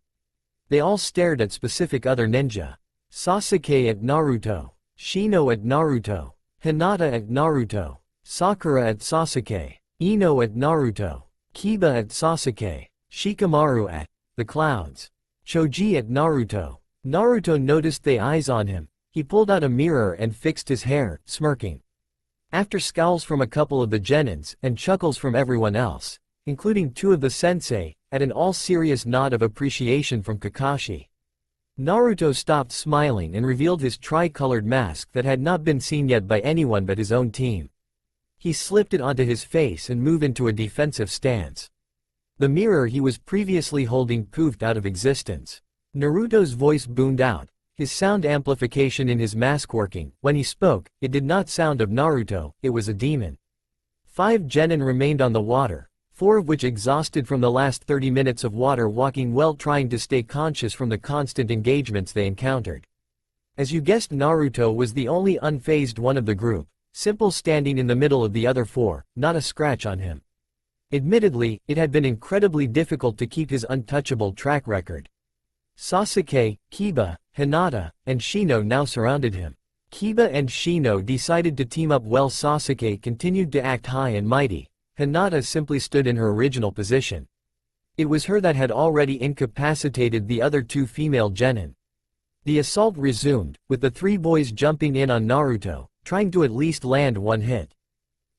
They all stared at specific other ninja. Sasuke at Naruto, Shino at Naruto, Hinata at Naruto, Sakura at Sasuke, Ino at Naruto, Kiba at Sasuke, Shikamaru at the clouds, Choji at Naruto. Naruto noticed the eyes on him. He pulled out a mirror and fixed his hair, smirking. After scowls from a couple of the genins and chuckles from everyone else, including 2 of the sensei, at an all-serious nod of appreciation from Kakashi, Naruto stopped smiling and revealed his tri-colored mask that had not been seen yet by anyone but his own team. He slipped it onto his face and moved into a defensive stance. The mirror he was previously holding poofed out of existence. Naruto's voice boomed out, his sound amplification in his mask working. When he spoke, it did not sound of Naruto, it was a demon. 5 genin remained on the water, 4 of which exhausted from the last 30 minutes of water walking well trying to stay conscious from the constant engagements they encountered. As you guessed, Naruto was the only unfazed one of the group, simple standing in the middle of the other 4, not a scratch on him. Admittedly, it had been incredibly difficult to keep his untouchable track record. Sasuke, Kiba, Hinata, and Shino now surrounded him. Kiba and Shino decided to team up while Sasuke continued to act high and mighty. Hinata simply stood in her original position. It was her that had already incapacitated the other 2 female genin. The assault resumed, with the 3 boys jumping in on Naruto, trying to at least land one hit.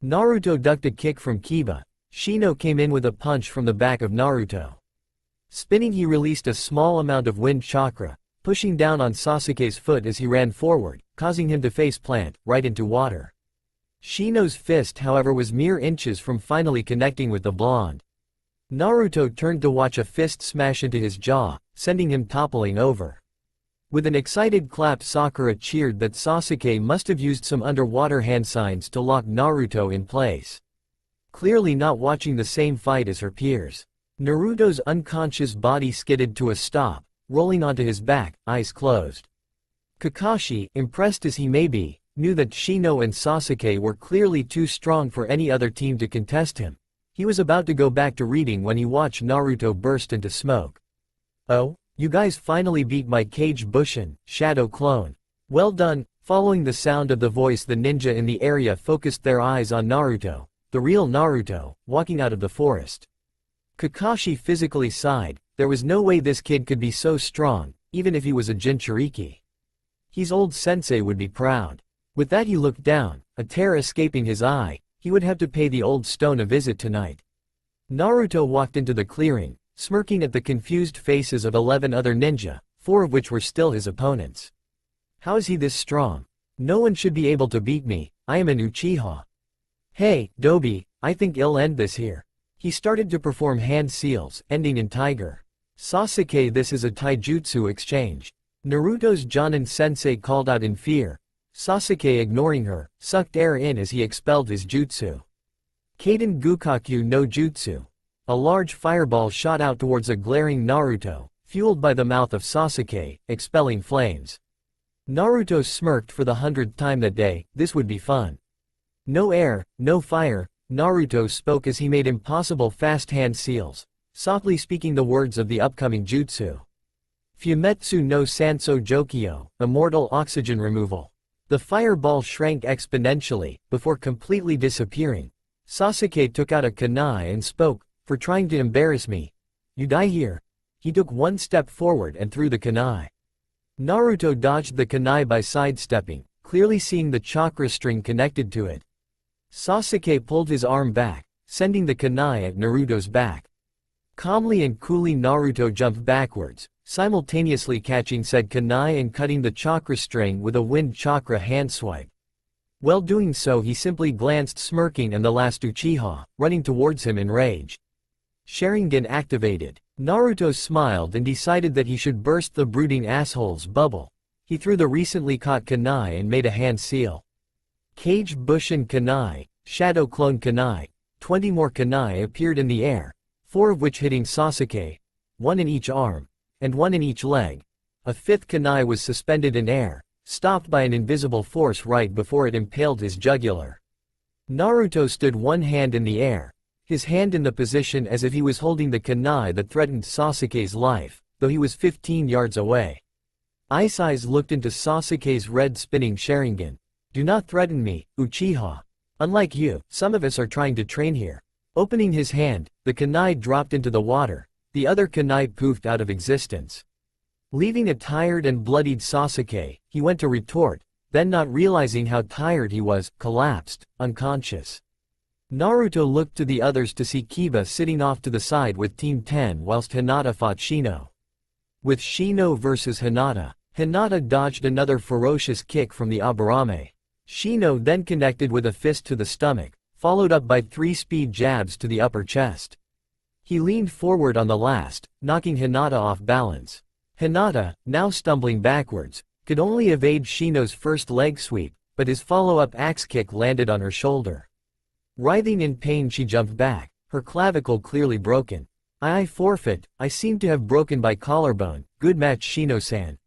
Naruto ducked a kick from Kiba. Shino came in with a punch from the back of Naruto. Spinning, he released a small amount of wind chakra, pushing down on Sasuke's foot as he ran forward, causing him to face plant right into water. Shino's fist, however, was mere inches from finally connecting with the blonde. Naruto turned to watch a fist smash into his jaw, sending him toppling over. With an excited clap, Sakura cheered that Sasuke must have used some underwater hand signs to lock Naruto in place. Clearly not watching the same fight as her peers. Naruto's unconscious body skidded to a stop, rolling onto his back, eyes closed. Kakashi, impressed as he may be, knew that Shino and Sasuke were clearly too strong for any other team to contest him. He was about to go back to reading when he watched Naruto burst into smoke. Oh, you guys finally beat my Kage Bushin, Shadow Clone. Well done. Following the sound of the voice, the ninja in the area focused their eyes on Naruto, the real Naruto, walking out of the forest. Kakashi physically sighed. There was no way this kid could be so strong, even if he was a Jinchuriki. His old sensei would be proud. With that he looked down, a tear escaping his eye. He would have to pay the old stone a visit tonight. Naruto walked into the clearing, smirking at the confused faces of 11 other ninja, 4 of which were still his opponents. How is he this strong? No one should be able to beat me, I am an Uchiha. Hey, Dobi, I think I'll end this here. He started to perform hand seals, ending in tiger. Sasuke, this is a taijutsu exchange. Naruto's Jonin sensei called out in fear. Sasuke, ignoring her, sucked air in as he expelled his jutsu. Kaden Gukaku no Jutsu. A large fireball shot out towards a glaring Naruto, fueled by the mouth of Sasuke, expelling flames. Naruto smirked for the 100th time that day. This would be fun. No air, no fire, Naruto spoke as he made impossible fast hand seals, softly speaking the words of the upcoming jutsu. Fumetsu no Sanso Jokyo, immortal oxygen removal. The fireball shrank exponentially, before completely disappearing. Sasuke took out a kunai and spoke, for trying to embarrass me. You die here. He took one step forward and threw the kunai. Naruto dodged the kunai by sidestepping, clearly seeing the chakra string connected to it. Sasuke pulled his arm back, sending the kunai at Naruto's back. Calmly and coolly Naruto jumped backwards, simultaneously catching said kunai and cutting the chakra string with a wind chakra hand swipe. While doing so he simply glanced smirking and the last Uchiha, running towards him in rage. Sharingan activated. Naruto smiled and decided that he should burst the brooding asshole's bubble. He threw the recently caught kunai and made a hand seal. Cage Bushin kunai, Shadow Clone kunai. 20 more kunai appeared in the air, 4 of which hitting Sasuke, 1 in each arm, and 1 in each leg. A 5th kunai was suspended in air, stopped by an invisible force right before it impaled his jugular. Naruto stood one hand in the air, his hand in the position as if he was holding the kunai that threatened Sasuke's life, though he was 15 yards away. Ice Eyes looked into Sasuke's red spinning Sharingan. Do not threaten me, Uchiha. Unlike you, some of us are trying to train here. Opening his hand, the kunai dropped into the water, the other kunai poofed out of existence. Leaving a tired and bloodied Sasuke, he went to retort, then not realizing how tired he was, collapsed, unconscious. Naruto looked to the others to see Kiba sitting off to the side with Team 10 whilst Hinata fought Shino. With Shino versus Hinata, Hinata dodged another ferocious kick from the Aburame. Shino then connected with a fist to the stomach, followed up by 3 speed jabs to the upper chest. He leaned forward on the last, knocking Hinata off balance. Hinata, now stumbling backwards, could only evade Shino's first leg sweep, but his follow-up axe kick landed on her shoulder. Writhing in pain she jumped back, her clavicle clearly broken. I forfeit, I seem to have broken my collarbone. Good match Shino-san.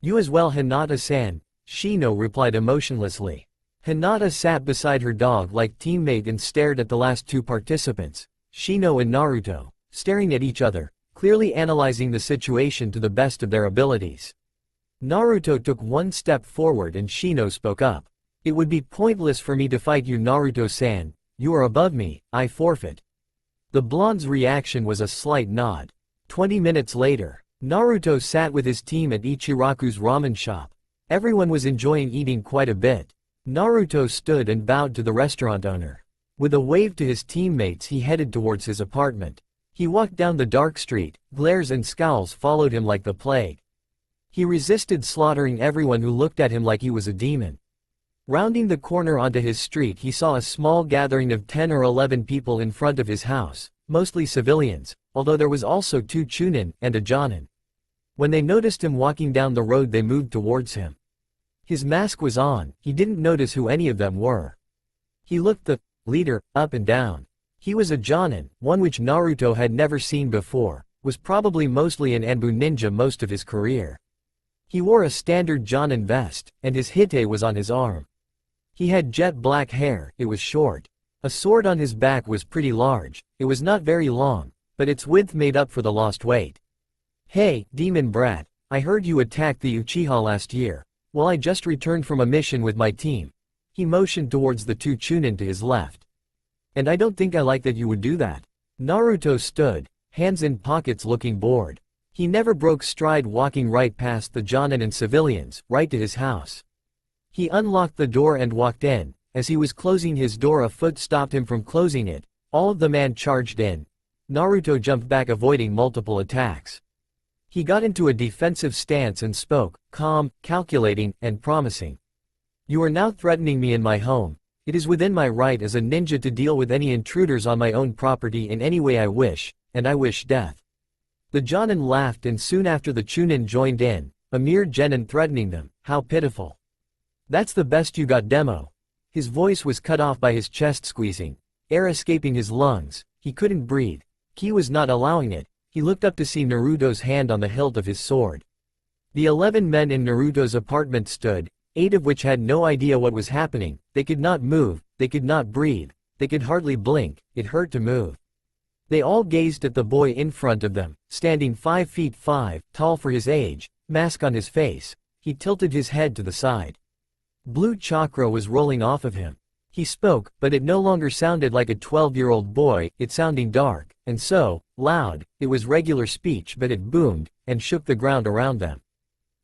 You as well Hinata-san, Shino replied emotionlessly. Hinata sat beside her dog-like teammate and stared at the last 2 participants, Shino and Naruto, staring at each other, clearly analyzing the situation to the best of their abilities. Naruto took one step forward and Shino spoke up. It would be pointless for me to fight you Naruto-san, you are above me, I forfeit. The blonde's reaction was a slight nod. 20 minutes later, Naruto sat with his team at Ichiraku's ramen shop. Everyone was enjoying eating quite a bit. Naruto stood and bowed to the restaurant owner. With a wave to his teammates he headed towards his apartment. He walked down the dark street, glares and scowls followed him like the plague. He resisted slaughtering everyone who looked at him like he was a demon. Rounding the corner onto his street he saw a small gathering of 10 or 11 people in front of his house, mostly civilians, although there was also 2 Chunin and a jonin. When they noticed him walking down the road they moved towards him. His mask was on, he didn't notice who any of them were. He looked the leader up and down. He was a jonin, one which Naruto had never seen before, was probably mostly an Anbu ninja most of his career. He wore a standard jonin vest, and his hite was on his arm. He had jet black hair, it was short. A sword on his back was pretty large, it was not very long, but its width made up for the lost weight. Hey, demon brat, I heard you attacked the Uchiha last year. Well, I just returned from a mission with my team. He motioned towards the 2 Chunin to his left. And I don't think I like that you would do that. Naruto stood, hands in pockets looking bored. He never broke stride walking right past the jonin and civilians, right to his house. He unlocked the door and walked in. As he was closing his door, a foot stopped him from closing it. All of the man charged in. Naruto jumped back, avoiding multiple attacks. He got into a defensive stance and spoke, calm, calculating, and promising. You are now threatening me in my home. It is within my right as a ninja to deal with any intruders on my own property in any way I wish, and I wish death. The jonin laughed, and soon after the chunin joined in, a mere genin threatening them. How pitiful. That's the best you got, demo. His voice was cut off by his chest squeezing, air escaping his lungs. He couldn't breathe. Ki was not allowing it. He looked up to see Naruto's hand on the hilt of his sword. The 11 men in Naruto's apartment stood, 8 of which had no idea what was happening. They could not move, they could not breathe, they could hardly blink. It hurt to move. They all gazed at the boy in front of them, standing 5 feet 5, tall for his age, mask on his face. He tilted his head to the side. Blue chakra was rolling off of him. He spoke, but it no longer sounded like a 12-year-old boy, it sounding dark, and so, loud. It was regular speech, but it boomed, and shook the ground around them.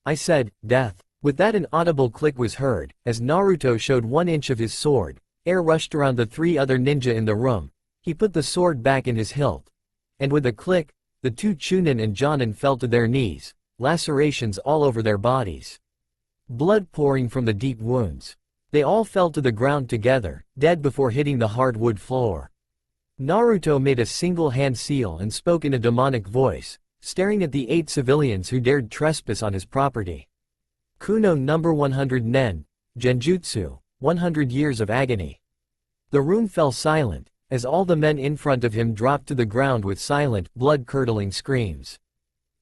I said, death. With that, an audible click was heard, as Naruto showed 1 inch of his sword. Air rushed around the 3 other ninja in the room. He put the sword back in his hilt. And with a click, the 2 chunin and jonin fell to their knees, lacerations all over their bodies. Blood pouring from the deep wounds. They all fell to the ground together, dead before hitting the hardwood floor. Naruto made a single hand seal and spoke in a demonic voice, staring at the 8 civilians who dared trespass on his property. Kuno number 100 Nen, Genjutsu, 100 years of agony. The room fell silent, as all the men in front of him dropped to the ground with silent, blood-curdling screams.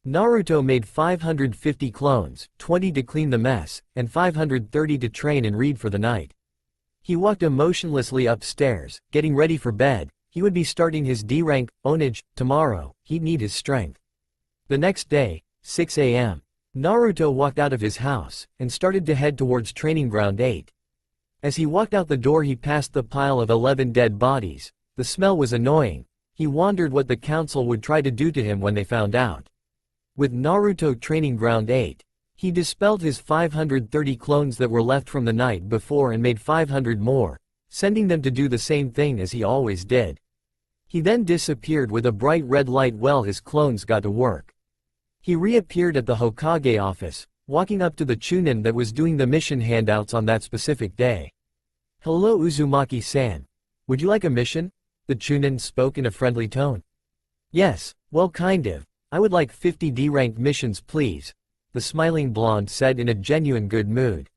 Naruto made 550 clones, 20 to clean the mess, and 530 to train and read for the night. He walked emotionlessly upstairs, getting ready for bed. He would be starting his D-rank, onage, tomorrow. He'd need his strength. The next day, 6 a.m., Naruto walked out of his house, and started to head towards Training Ground 8. As he walked out the door, he passed the pile of 11 dead bodies. The smell was annoying. He wondered what the council would try to do to him when they found out. With Naruto Training Ground 8, he dispelled his 530 clones that were left from the night before and made 500 more, sending them to do the same thing as he always did. He then disappeared with a bright red light while his clones got to work. He reappeared at the Hokage office, walking up to the Chunin that was doing the mission handouts on that specific day. Hello Uzumaki-san. Would you like a mission? The Chunin spoke in a friendly tone. Yes, well kind of. I would like 50 D-rank missions please, the smiling blonde said in a genuine good mood.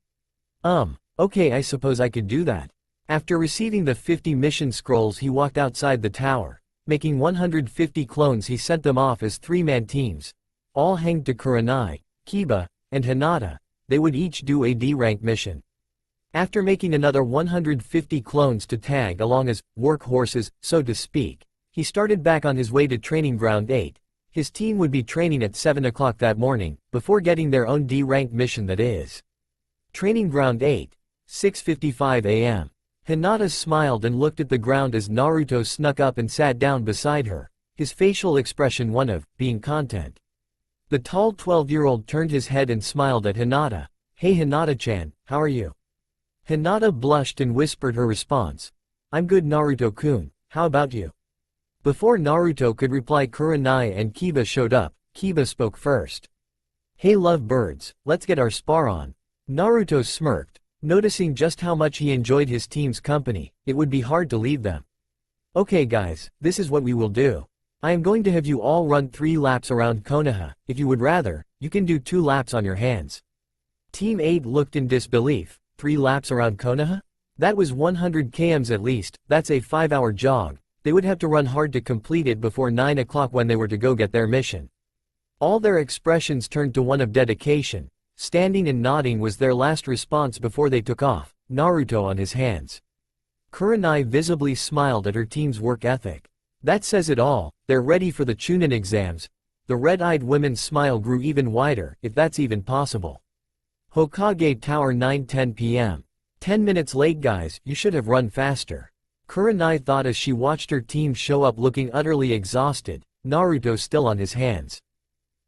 Okay, I suppose I could do that. After receiving the 50 mission scrolls, he walked outside the tower. Making 150 clones, he sent them off as 3-man teams, all hanged to Kurenai, Kiba, and Hinata. They would each do a D-rank mission. After making another 150 clones to tag along as workhorses, so to speak, he started back on his way to Training Ground 8. His team would be training at 7 o'clock that morning, before getting their own D-rank mission, that is. Training Ground 8, 6:55 a.m. Hinata smiled and looked at the ground as Naruto snuck up and sat down beside her, his facial expression one of being content. The tall 12-year-old turned his head and smiled at Hinata. Hey Hinata-chan, how are you? Hinata blushed and whispered her response. I'm good Naruto-kun, how about you? Before Naruto could reply, Kurenai and Kiba showed up. Kiba spoke first. Hey lovebirds, let's get our spar on. Naruto smirked, noticing just how much he enjoyed his team's company. It would be hard to leave them. Okay guys, this is what we will do. I am going to have you all run 3 laps around Konoha. If you would rather, you can do 2 laps on your hands. Team 8 looked in disbelief. 3 laps around Konoha? That was 100 kms at least. That's a 5-hour jog. They would have to run hard to complete it before 9 o'clock when they were to go get their mission. All their expressions turned to one of dedication. Standing and nodding was their last response before they took off, Naruto on his hands. Kurenai visibly smiled at her team's work ethic. That says it all. They're ready for the Chunin exams. The red-eyed woman's smile grew even wider, if that's even possible. Hokage Tower 9:10 p.m. 10 minutes late guys, you should have run faster. Kurenai thought as she watched her team show up looking utterly exhausted, Naruto still on his hands.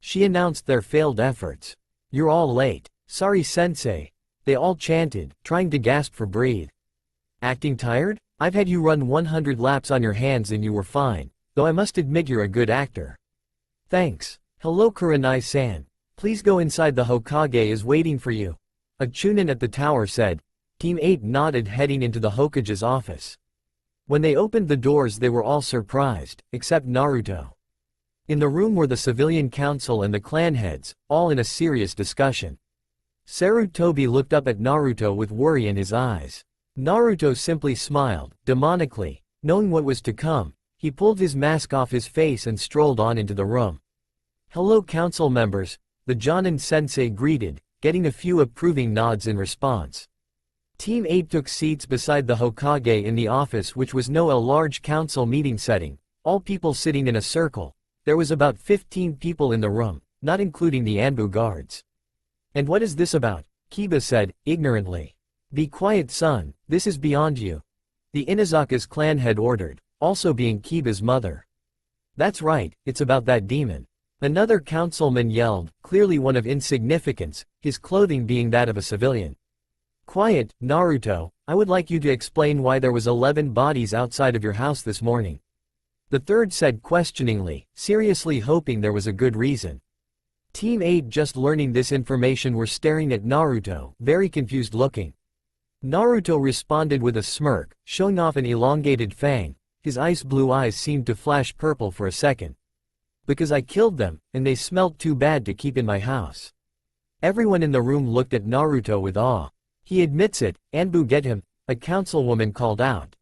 She announced their failed efforts. You're all late. Sorry sensei. they all chanted, trying to gasp for breath. Acting tired? I've had you run 100 laps on your hands and you were fine, though I must admit you're a good actor. Thanks. Hello Kurenai-san. Please go inside, the Hokage is waiting for you. A Chunin at the tower said. Team 8 nodded, heading into the Hokage's office. When they opened the doors they were all surprised, except Naruto. In the room were the civilian council and the clan heads, all in a serious discussion. Sarutobi looked up at Naruto with worry in his eyes. Naruto simply smiled, demonically. Knowing what was to come, he pulled his mask off his face and strolled on into the room. Hello council members, the Jonin sensei greeted, getting a few approving nods in response. Team 8 took seats beside the Hokage in the office, which was now a large council meeting setting, all people sitting in a circle. There was about 15 people in the room, not including the Anbu guards. And what is this about? Kiba said, ignorantly. Be quiet son, this is beyond you. The Inazaka's clan head ordered, also being Kiba's mother. That's right, it's about that demon. Another councilman yelled, clearly one of insignificance, his clothing being that of a civilian. Quiet, Naruto, I would like you to explain why there was 11 bodies outside of your house this morning. The third said questioningly, seriously hoping there was a good reason. Team 8 just learning this information were staring at Naruto, very confused looking. Naruto responded with a smirk, showing off an elongated fang. His ice blue eyes seemed to flash purple for a second. Because I killed them, and they smelled too bad to keep in my house. Everyone in the room looked at Naruto with awe. He admits it, Anbu get him, a councilwoman called out.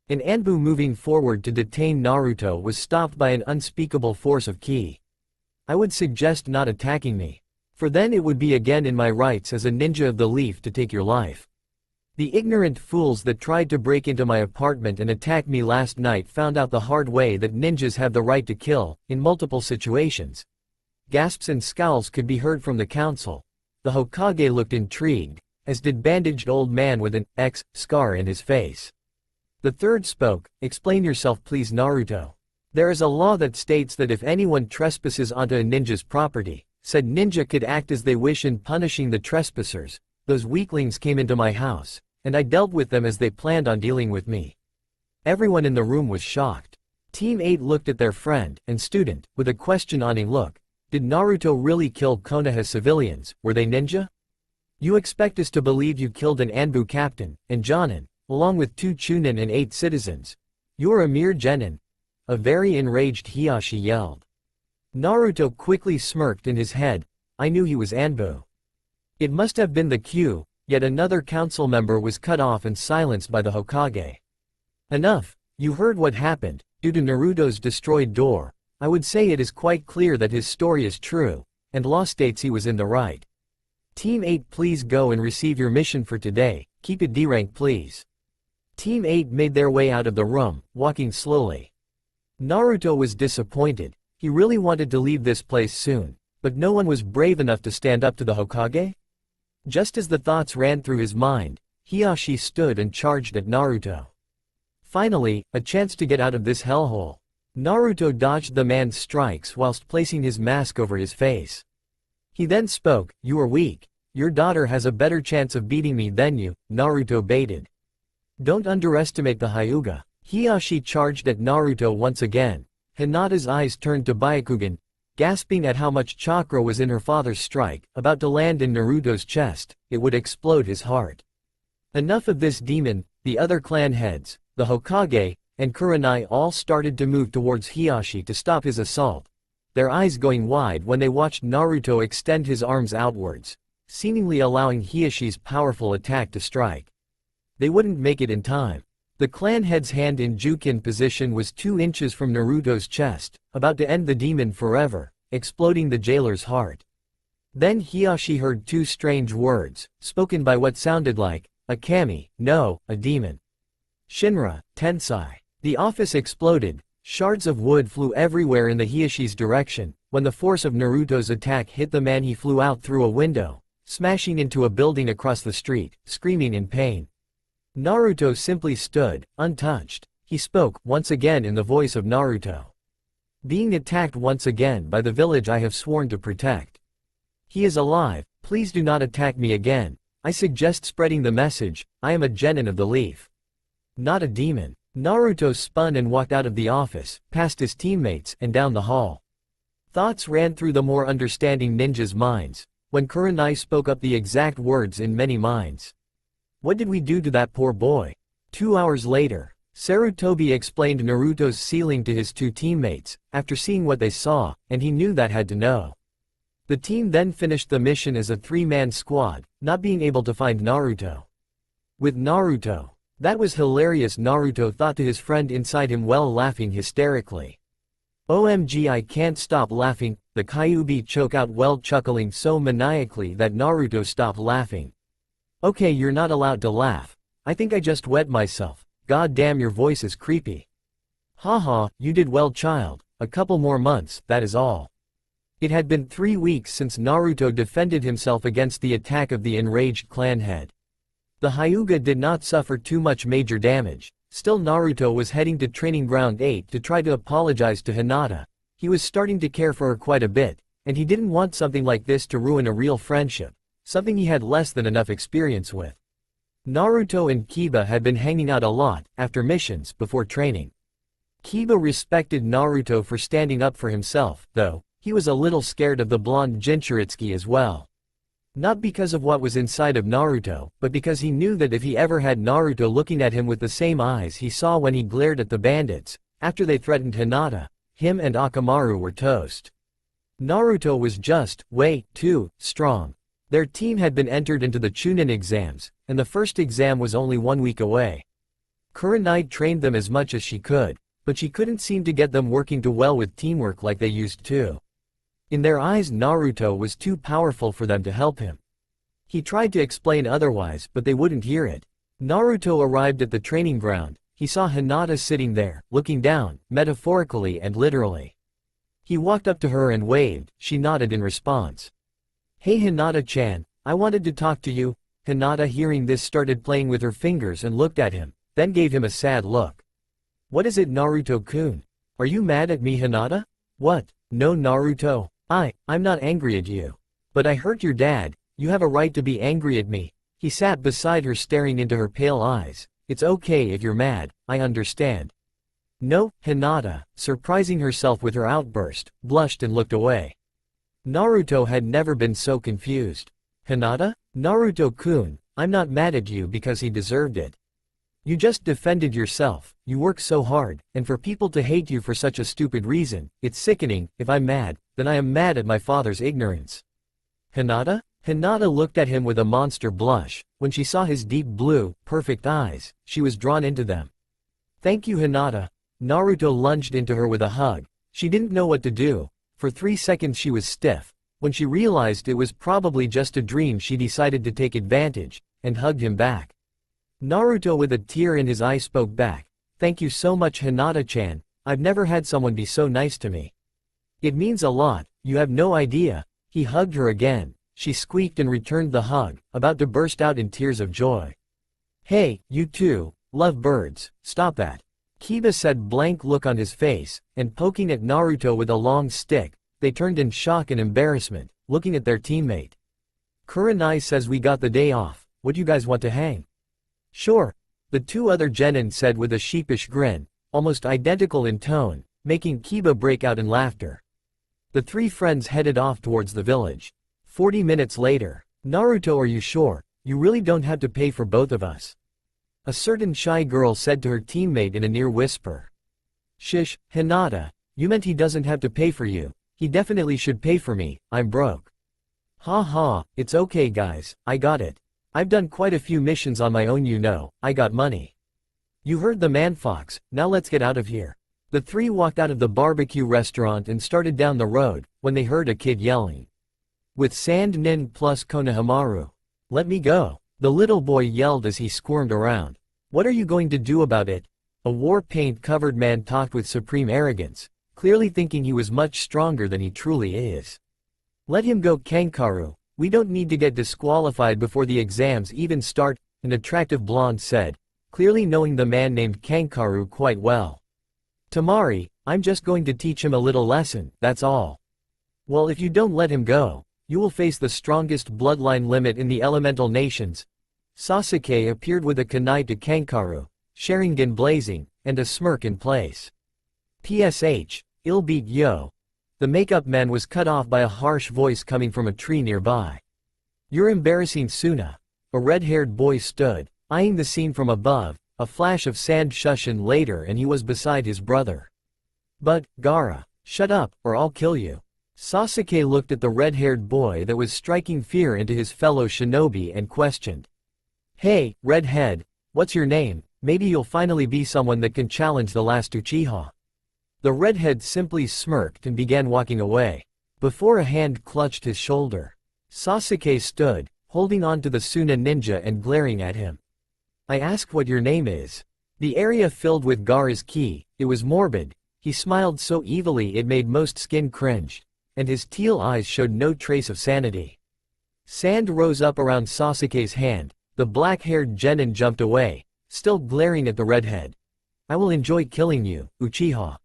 An Anbu moving forward to detain Naruto was stopped by an unspeakable force of ki. I would suggest not attacking me. For then it would be again in my rights as a ninja of the leaf to take your life. The ignorant fools that tried to break into my apartment and attack me last night found out the hard way that ninjas have the right to kill, in multiple situations. Gasps and scowls could be heard from the council. The Hokage looked intrigued, as did bandaged old man with an X scar in his face. The third spoke, explain yourself please Naruto. There is a law that states that if anyone trespasses onto a ninja's property, said ninja could act as they wish in punishing the trespassers. Those weaklings came into my house, and I dealt with them as they planned on dealing with me. Everyone in the room was shocked. Team 8 looked at their friend and student with a questioning look. Did Naruto really kill Konoha civilians? Were they ninja? You expect us to believe you killed an Anbu captain, and Jonin, along with 2 Chunin and 8 citizens. You're a mere genin. A very enraged Hiashi yelled. Naruto quickly smirked in his head. I knew he was Anbu. It must have been the Q. Yet another council member was cut off and silenced by the Hokage. Enough, you heard what happened. Due to Naruto's destroyed door, I would say it is quite clear that his story is true, and law states he was in the right. Team 8 please go and receive your mission for today, keep it D-rank please. Team 8 made their way out of the room, walking slowly. Naruto was disappointed, he really wanted to leave this place soon, but no one was brave enough to stand up to the Hokage? Just as the thoughts ran through his mind, Hiashi stood and charged at Naruto. Finally, a chance to get out of this hellhole. Naruto dodged the man's strikes whilst placing his mask over his face. He then spoke, you are weak. Your daughter has a better chance of beating me than you, Naruto baited. Don't underestimate the Hyuga. Hiashi charged at Naruto once again. Hinata's eyes turned to Byakugan, gasping at how much chakra was in her father's strike, about to land in Naruto's chest. It would explode his heart. Enough of this demon. The other clan heads, the Hokage, and Kurenai all started to move towards Hiashi to stop his assault, their eyes going wide when they watched Naruto extend his arms outwards, seemingly allowing Hiashi's powerful attack to strike. They wouldn't make it in time. The clan head's hand in Jukin position was 2 inches from Naruto's chest, about to end the demon forever, exploding the jailer's heart. Then Hiashi heard 2 strange words, spoken by what sounded like a kami, no, a demon. Shinra, Tensai. The office exploded, shards of wood flew everywhere in the Hiashi's direction. When the force of Naruto's attack hit the man, he flew out through a window, smashing into a building across the street, screaming in pain. Naruto simply stood, untouched. He spoke, once again in the voice of Naruto. Being attacked once again by the village I have sworn to protect. He is alive, please do not attack me again. I suggest spreading the message, I am a genin of the leaf. Not a demon. Naruto spun and walked out of the office, past his teammates, and down the hall. Thoughts ran through the more understanding ninjas' minds, when Kurenai spoke up the exact words in many minds. What did we do to that poor boy? 2 hours later, Sarutobi explained Naruto's ceiling to his two teammates, after seeing what they saw, and he knew that had to know. The team then finished the mission as a 3-man squad, not being able to find Naruto. With Naruto. That was hilarious, Naruto thought to his friend inside him while laughing hysterically. OMG, I can't stop laughing, the Kyuubi choke out while chuckling so maniacally that Naruto stopped laughing. Okay, you're not allowed to laugh. I think I just wet myself. God damn, your voice is creepy. Haha, you did well, child. A couple more months, that is all. It had been 3 weeks since Naruto defended himself against the attack of the enraged clan head. The Hyuga did not suffer too much major damage. Still, Naruto was heading to Training Ground 8 to try to apologize to Hinata. He was starting to care for her quite a bit, and he didn't want something like this to ruin a real friendship, something he had less than enough experience with. Naruto and Kiba had been hanging out a lot, after missions, before training. Kiba respected Naruto for standing up for himself, though, he was a little scared of the blonde Jinchuritsuki as well. Not because of what was inside of Naruto, but because he knew that if he ever had Naruto looking at him with the same eyes he saw when he glared at the bandits, after they threatened Hinata, him and Akamaru were toast. Naruto was just, way, too, strong. Their team had been entered into the Chunin exams, and the first exam was only 1 week away. Kurenai trained them as much as she could, but she couldn't seem to get them working too well with teamwork like they used to. In their eyes, Naruto was too powerful for them to help him. He tried to explain otherwise, but they wouldn't hear it. Naruto arrived at the training ground. He saw Hinata sitting there, looking down, metaphorically and literally. He walked up to her and waved. She nodded in response. Hey Hinata-chan, I wanted to talk to you. Hinata, hearing this, started playing with her fingers and looked at him, then gave him a sad look. What is it, Naruto-kun? Are you mad at me, Hinata? What? No, Naruto. I'm not angry at you. But I hurt your dad. You have a right to be angry at me. He sat beside her staring into her pale eyes. It's okay if you're mad, I understand. No, Hinata, surprising herself with her outburst, blushed and looked away. Naruto had never been so confused. Hinata? Naruto-kun, I'm not mad at you because he deserved it. You just defended yourself, you work so hard, and for people to hate you for such a stupid reason, it's sickening. If I'm mad, then I am mad at my father's ignorance. Hinata? Hinata looked at him with a monster blush. When she saw his deep blue, perfect eyes, she was drawn into them. Thank you, Hinata. Naruto lunged into her with a hug. She didn't know what to do. For 3 seconds she was stiff. When she realized it was probably just a dream, she decided to take advantage, and hugged him back. Naruto, with a tear in his eye, spoke back. Thank you so much, Hinata-chan. I've never had someone be so nice to me. It means a lot, you have no idea. He hugged her again. She squeaked and returned the hug, about to burst out in tears of joy. Hey, you two, love birds, stop that. Kiba said, blank look on his face, and poking at Naruto with a long stick. They turned in shock and embarrassment, looking at their teammate. Kurenai says, we got the day off, what do you guys want to hang? Sure, the two other genin said with a sheepish grin, almost identical in tone, making Kiba break out in laughter. The 3 friends headed off towards the village. 40 minutes later. Naruto, are you sure? You really don't have to pay for both of us. A certain shy girl said to her teammate in a near whisper. Shish, Hinata, you meant he doesn't have to pay for you. He definitely should pay for me, I'm broke. Ha ha, it's okay guys, I got it. I've done quite a few missions on my own, you know, I got money. You heard the man fox, now let's get out of here. The 3 walked out of the barbecue restaurant and started down the road, when they heard a kid yelling. With Sand Nin plus Konohamaru. Let me go. The little boy yelled as he squirmed around. What are you going to do about it? A war paint-covered man talked with supreme arrogance, clearly thinking he was much stronger than he truly is. Let him go, Kankaru. We don't need to get disqualified before the exams even start, an attractive blonde said, clearly knowing the man named Kankaru quite well. Tamari, I'm just going to teach him a little lesson, that's all. Well, if you don't let him go, You will face the strongest bloodline limit in the elemental nations. Sasuke appeared with a kunai to Kankaru, Sharingan blazing, and a smirk in place. PSH, ill beat yo. The makeup man was cut off by a harsh voice coming from a tree nearby. You're embarrassing Suna. A red-haired boy stood, eyeing the scene from above, a flash of sand shushin later and he was beside his brother. But, Gaara, shut up, or I'll kill you. Sasuke looked at the red-haired boy that was striking fear into his fellow shinobi and questioned. Hey, redhead, what's your name? Maybe you'll finally be someone that can challenge the last Uchiha. The redhead simply smirked and began walking away, before a hand clutched his shoulder. Sasuke stood, holding on to the Suna ninja and glaring at him. I asked what your name is. The area filled with Gaara's ki, it was morbid. He smiled so evilly it made most skin cringe, and his teal eyes showed no trace of sanity. Sand rose up around Sasuke's hand, the black-haired genin jumped away, still glaring at the redhead. I will enjoy killing you, Uchiha.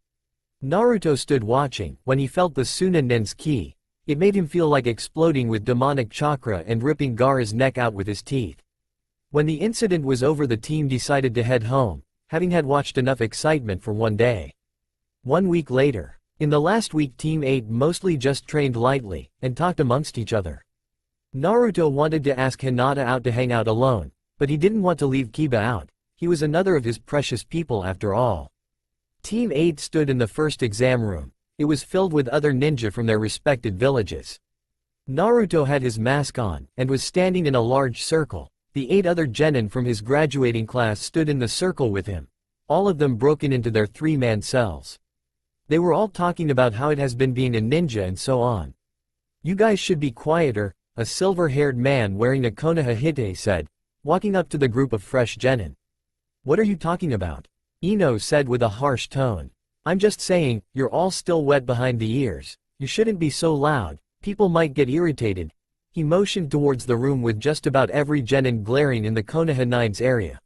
Naruto stood watching. When he felt the Suna nin's ki, it made him feel like exploding with demonic chakra and ripping Gaara's neck out with his teeth. When the incident was over, the team decided to head home, having had watched enough excitement for one day. 1 week later. In the last week, Team 8 mostly just trained lightly, and talked amongst each other. Naruto wanted to ask Hinata out to hang out alone, but he didn't want to leave Kiba out. He was another of his precious people after all. Team 8 stood in the first exam room. It was filled with other ninja from their respected villages. Naruto had his mask on, and was standing in a large circle. The 8 other genin from his graduating class stood in the circle with him, all of them broken into their 3-man cells. They were all talking about how it has been being a ninja and so on. You guys should be quieter, a silver-haired man wearing a Konoha hite said, walking up to the group of fresh genin. What are you talking about? Ino said with a harsh tone. I'm just saying, you're all still wet behind the ears. You shouldn't be so loud, people might get irritated. He motioned towards the room with just about every genin glaring in the Konoha 9's area.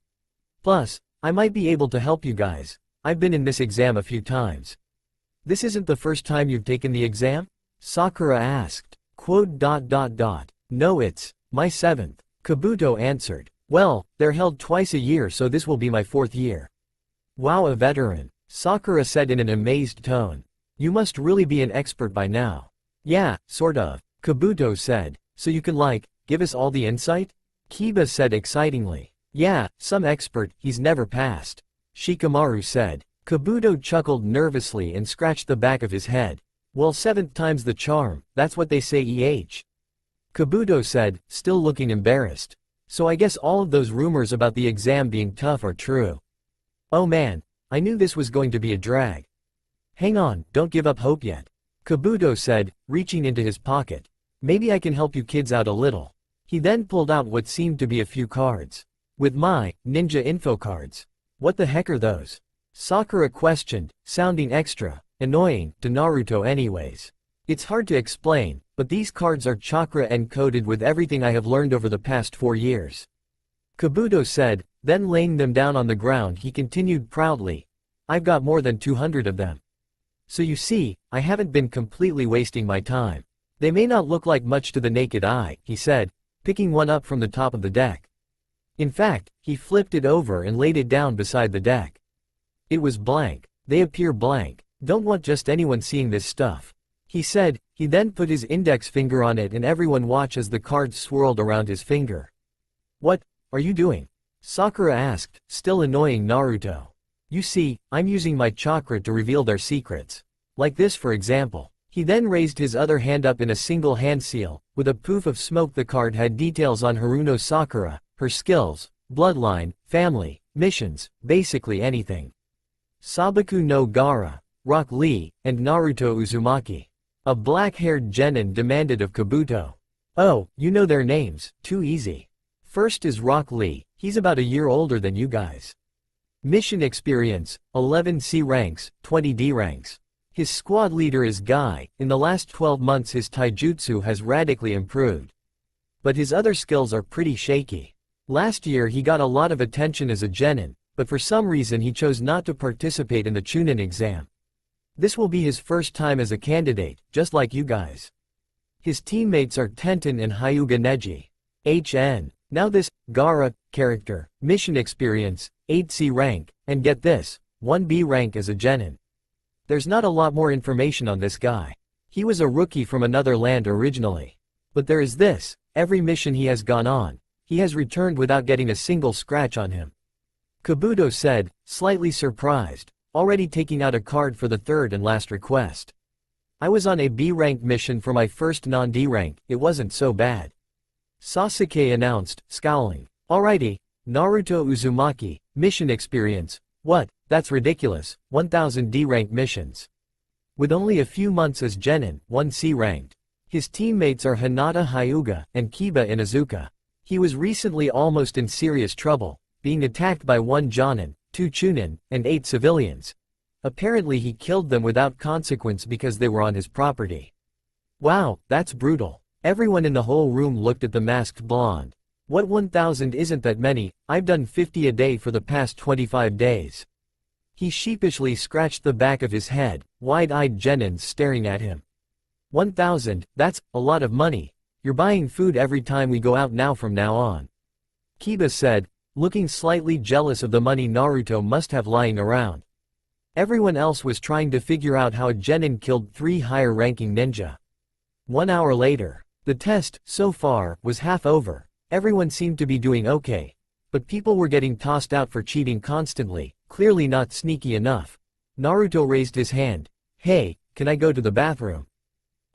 Plus, I might be able to help you guys. I've been in this exam a few times. This isn't the first time you've taken the exam? Sakura asked. No, it's my 7th. Kabuto answered. Well, they're held twice a year, so this will be my 4th year. Wow, a veteran. Sakura said in an amazed tone. You must really be an expert by now. Yeah, sort of. Kabuto said. So you can give us all the insight? Kiba said excitingly. Yeah, some expert, he's never passed. Shikamaru said. Kabuto chuckled nervously and scratched the back of his head. Well, 7th time's the charm, that's what they say Kabuto said, still looking embarrassed. So I guess all of those rumors about the exam being tough are true. Oh man, I knew this was going to be a drag. Hang on, don't give up hope yet. Kabuto said, reaching into his pocket. Maybe I can help you kids out a little. He then pulled out what seemed to be a few cards. With my ninja info cards. What the heck are those? Sakura questioned, sounding extra annoying to Naruto anyways. It's hard to explain, but these cards are chakra encoded with everything I have learned over the past 4 years. Kabuto said, then laying them down on the ground he continued proudly. I've got more than 200 of them. So you see, I haven't been completely wasting my time. They may not look like much to the naked eye, he said, picking one up from the top of the deck. In fact, he flipped it over and laid it down beside the deck. It was blank. They appear blank. Don't want just anyone seeing this stuff. He said. He then put his index finger on it and everyone watched as the cards swirled around his finger. What are you doing? Sakura asked, still annoying Naruto. You see, I'm using my chakra to reveal their secrets. Like this for example. He then raised his other hand up in a single hand seal. With a poof of smoke the card had details on Haruno Sakura, her skills, bloodline, family, missions, basically anything. Sabaku no Gaara, Rock Lee, and Naruto Uzumaki. A black-haired genin demanded of Kabuto. Oh, you know their names, too easy. First is Rock Lee, he's about a year older than you guys. Mission experience, 11 C ranks, 20 D ranks. His squad leader is Guy. In the last 12 months his taijutsu has radically improved. But his other skills are pretty shaky. Last year he got a lot of attention as a genin, but for some reason he chose not to participate in the Chunin exam. This will be his first time as a candidate, just like you guys. His teammates are Tenten and Hyuga Neji. HN. Now this, Gaara, character, mission experience, 8C rank, and get this, 1B rank as a genin. There's not a lot more information on this guy. He was a rookie from another land originally. But there is this, every mission he has gone on, he has returned without getting a single scratch on him. Kabuto said, slightly surprised, already taking out a card for the third and last request. I was on a B-rank mission for my first non-D rank, it wasn't so bad. Sasuke announced, scowling. Alrighty, Naruto Uzumaki, mission experience. What, that's ridiculous, 1000 D-rank missions. With only a few months as genin, 1C ranked. His teammates are Hinata Hyuga and Kiba Inuzuka. He was recently almost in serious trouble, being attacked by 1 jonin, 2 chunin, and 8 civilians. Apparently he killed them without consequence because they were on his property. Wow, that's brutal. Everyone in the whole room looked at the masked blonde. What 1000 isn't that many, I've done 50 a day for the past 25 days. He sheepishly scratched the back of his head, wide-eyed genins staring at him. 1000, that's a lot of money. You're buying food every time we go out now from now on. Kiba said, looking slightly jealous of the money Naruto must have lying around. Everyone else was trying to figure out how a genin killed 3 higher-ranking ninja. 1 hour later. The test, so far, was half over. Everyone seemed to be doing okay. But people were getting tossed out for cheating constantly, clearly not sneaky enough. Naruto raised his hand. Hey, can I go to the bathroom?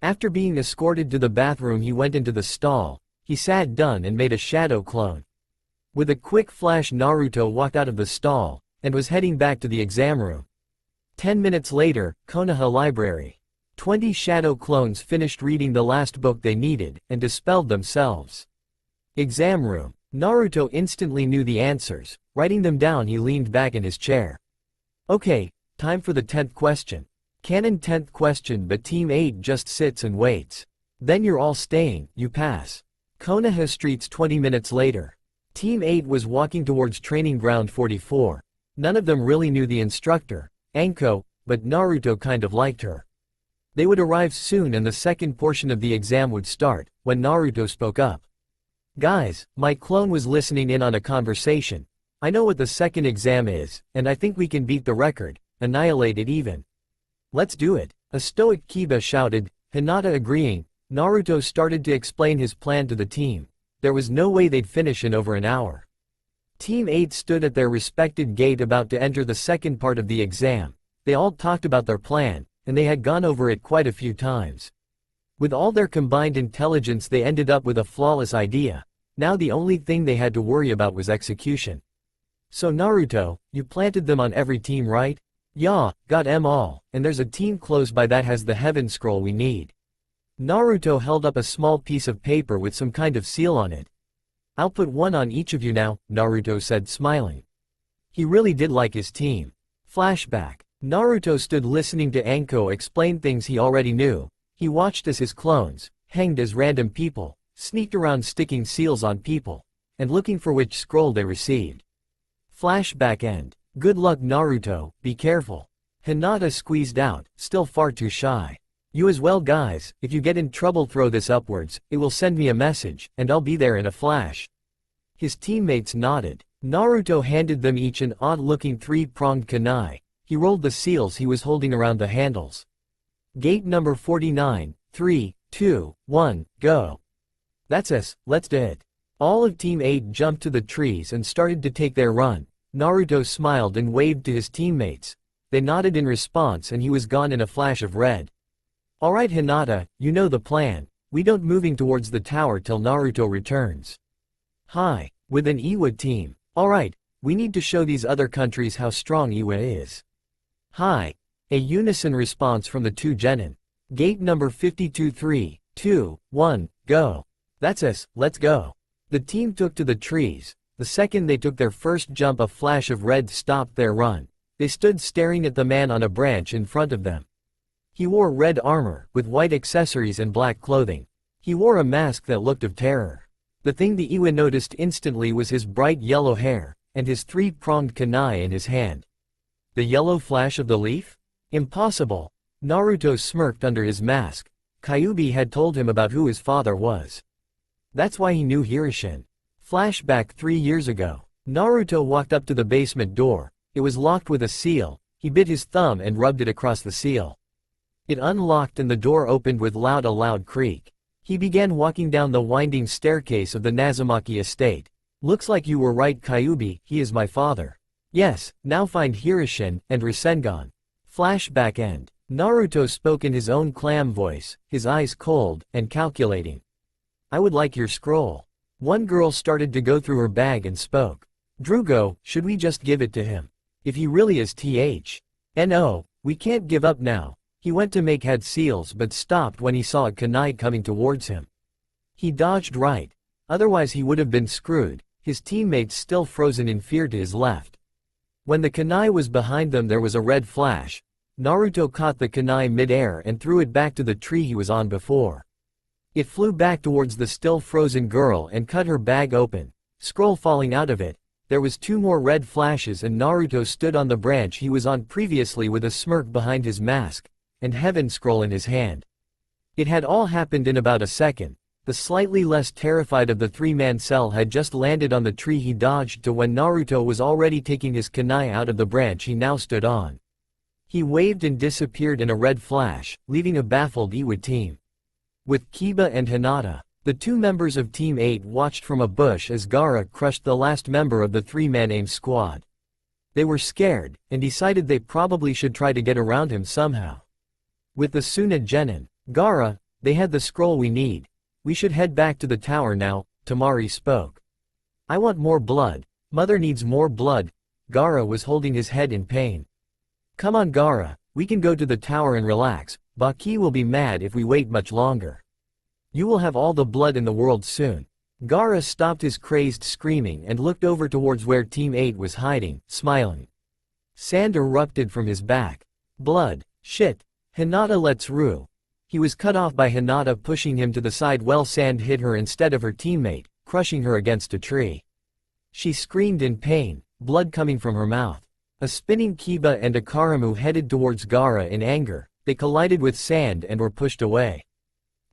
After being escorted to the bathroom he went into the stall. He sat down and made a shadow clone. With a quick flash Naruto walked out of the stall, and was heading back to the exam room. 10 minutes later, Konoha Library. 20 shadow clones finished reading the last book they needed, and dispelled themselves. Exam room. Naruto instantly knew the answers. Writing them down he leaned back in his chair. Okay, time for the 10th question. Canon 10th question but Team 8 just sits and waits. Then you're all staying, you pass. Konoha streets 20 minutes later. Team 8 was walking towards training ground 44. None of them really knew the instructor, Anko, but Naruto kind of liked her. They would arrive soon and the second portion of the exam would start, when Naruto spoke up. Guys, my clone was listening in on a conversation. I know what the second exam is, and I think we can beat the record, annihilate it even. Let's do it. A stoic Kiba shouted, Hinata agreeing. Naruto started to explain his plan to the team. There was no way they'd finish in over an hour. Team 8 stood at their respected gate about to enter the second part of the exam. They all talked about their plan, and they had gone over it quite a few times. With all their combined intelligence they ended up with a flawless idea. Now the only thing they had to worry about was execution. So Naruto, you planted them on every team right? Yeah, got 'em all, and there's a team close by that has the heaven scroll we need. Naruto held up a small piece of paper with some kind of seal on it. I'll put one on each of you now, Naruto said smiling. He really did like his team. Flashback. Naruto stood listening to Anko explain things he already knew. He watched as his clones, hanged as random people, sneaked around sticking seals on people, and looking for which scroll they received. Flashback end. Good luck Naruto, be careful. Hinata squeezed out, still far too shy. You as well guys, if you get in trouble throw this upwards, it will send me a message, and I'll be there in a flash. His teammates nodded. Naruto handed them each an odd-looking 3-pronged kunai. He rolled the seals he was holding around the handles. Gate number 49, 3, 2, 1, go. That's us, let's do it. All of Team 8 jumped to the trees and started to take their run. Naruto smiled and waved to his teammates. They nodded in response and he was gone in a flash of red. Alright Hinata, you know the plan. We don't moving towards the tower till Naruto returns. Hi, with an Iwa team. Alright, we need to show these other countries how strong Iwa is. Hi. A unison response from the 2 genin. Gate number 52 3, 2, 1, go. That's us, let's go. The team took to the trees. The second they took their first jump a flash of red stopped their run. They stood staring at the man on a branch in front of them. He wore red armor, with white accessories and black clothing. He wore a mask that looked of terror. The thing the Iwa noticed instantly was his bright yellow hair, and his 3-pronged kunai in his hand. The yellow flash of the leaf? Impossible. Naruto smirked under his mask. Kyuubi had told him about who his father was. That's why he knew Hirishin. Flashback 3 years ago. Naruto walked up to the basement door. It was locked with a seal. He bit his thumb and rubbed it across the seal. It unlocked and the door opened with a loud creak. He began walking down the winding staircase of the Nazumaki estate. Looks like you were right, Kyuubi, he is my father. Yes, now find Hirishin and Rasengan. Flashback end. Naruto spoke in his own clam voice, his eyes cold and calculating. I would like your scroll. One girl started to go through her bag and spoke. Drugo, should we just give it to him? If he really is No, we can't give up now. He went to make head seals but stopped when he saw a kunai coming towards him. He dodged right. Otherwise he would have been screwed, his teammates still frozen in fear to his left. When the kunai was behind them there was a red flash. Naruto caught the kunai mid-air and threw it back to the tree he was on before. It flew back towards the still frozen girl and cut her bag open, scroll falling out of it. There was 2 more red flashes and Naruto stood on the branch he was on previously with a smirk behind his mask, and heaven scroll in his hand. It had all happened in about a second. The slightly less terrified of the 3-man cell had just landed on the tree he dodged to when Naruto was already taking his kunai out of the branch he now stood on. He waved and disappeared in a red flash, leaving a baffled Iwa team. With Kiba and Hinata, the 2 members of Team 8 watched from a bush as Gaara crushed the last member of the 3-man aim squad. They were scared, and decided they probably should try to get around him somehow. With the Suna Genin, Gaara, they had the scroll we need. We should head back to the tower now, Tamari spoke. I want more blood. Mother needs more blood. Gaara was holding his head in pain. Come on Gaara, we can go to the tower and relax. Baki will be mad if we wait much longer. You will have all the blood in the world soon. Gaara stopped his crazed screaming and looked over towards where Team 8 was hiding, smiling. Sand erupted from his back. Blood. Shit. Hinata lets Ru. He was cut off by Hinata pushing him to the side while Sand hit her instead of her teammate, crushing her against a tree. She screamed in pain, blood coming from her mouth. A spinning Kiba and a Karamu headed towards Gaara in anger. They collided with Sand and were pushed away.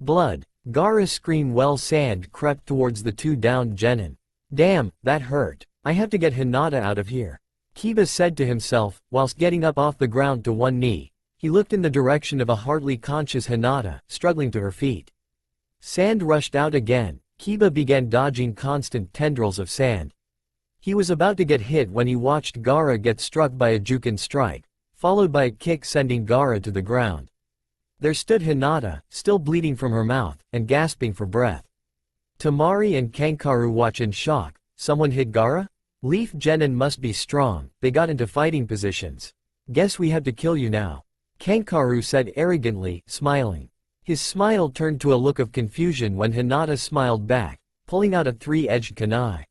Blood. Gaara screamed while Sand crept towards the 2 downed Genin. Damn, that hurt. I have to get Hinata out of here. Kiba said to himself, whilst getting up off the ground to one knee. He looked in the direction of a hardly conscious Hinata, struggling to her feet. Sand rushed out again. Kiba began dodging constant tendrils of sand. He was about to get hit when he watched Gaara get struck by a Jukin strike, followed by a kick sending Gaara to the ground. There stood Hinata, still bleeding from her mouth, and gasping for breath. Tamari and Kankaru watch in shock. Someone hit Gaara? Leaf Genin must be strong. They got into fighting positions. Guess we have to kill you now. Kankaru said arrogantly, smiling. His smile turned to a look of confusion when Hinata smiled back, pulling out a 3-edged kunai.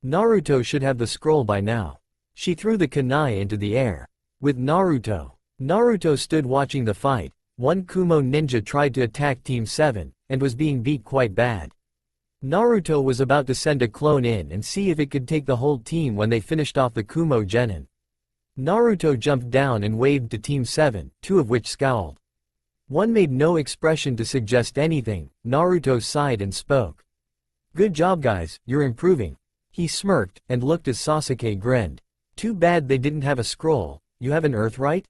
Naruto should have the scroll by now. She threw the kunai into the air. With Naruto. Naruto stood watching the fight. One Kumo ninja tried to attack Team 7, and was being beat quite bad. Naruto was about to send a clone in and see if it could take the whole team when they finished off the Kumo Genin. Naruto jumped down and waved to Team 7, 2 of which scowled. One made no expression to suggest anything. Naruto sighed and spoke. Good job guys, you're improving. He smirked, and looked as Sasuke grinned. Too bad they didn't have a scroll. You have an Earthright?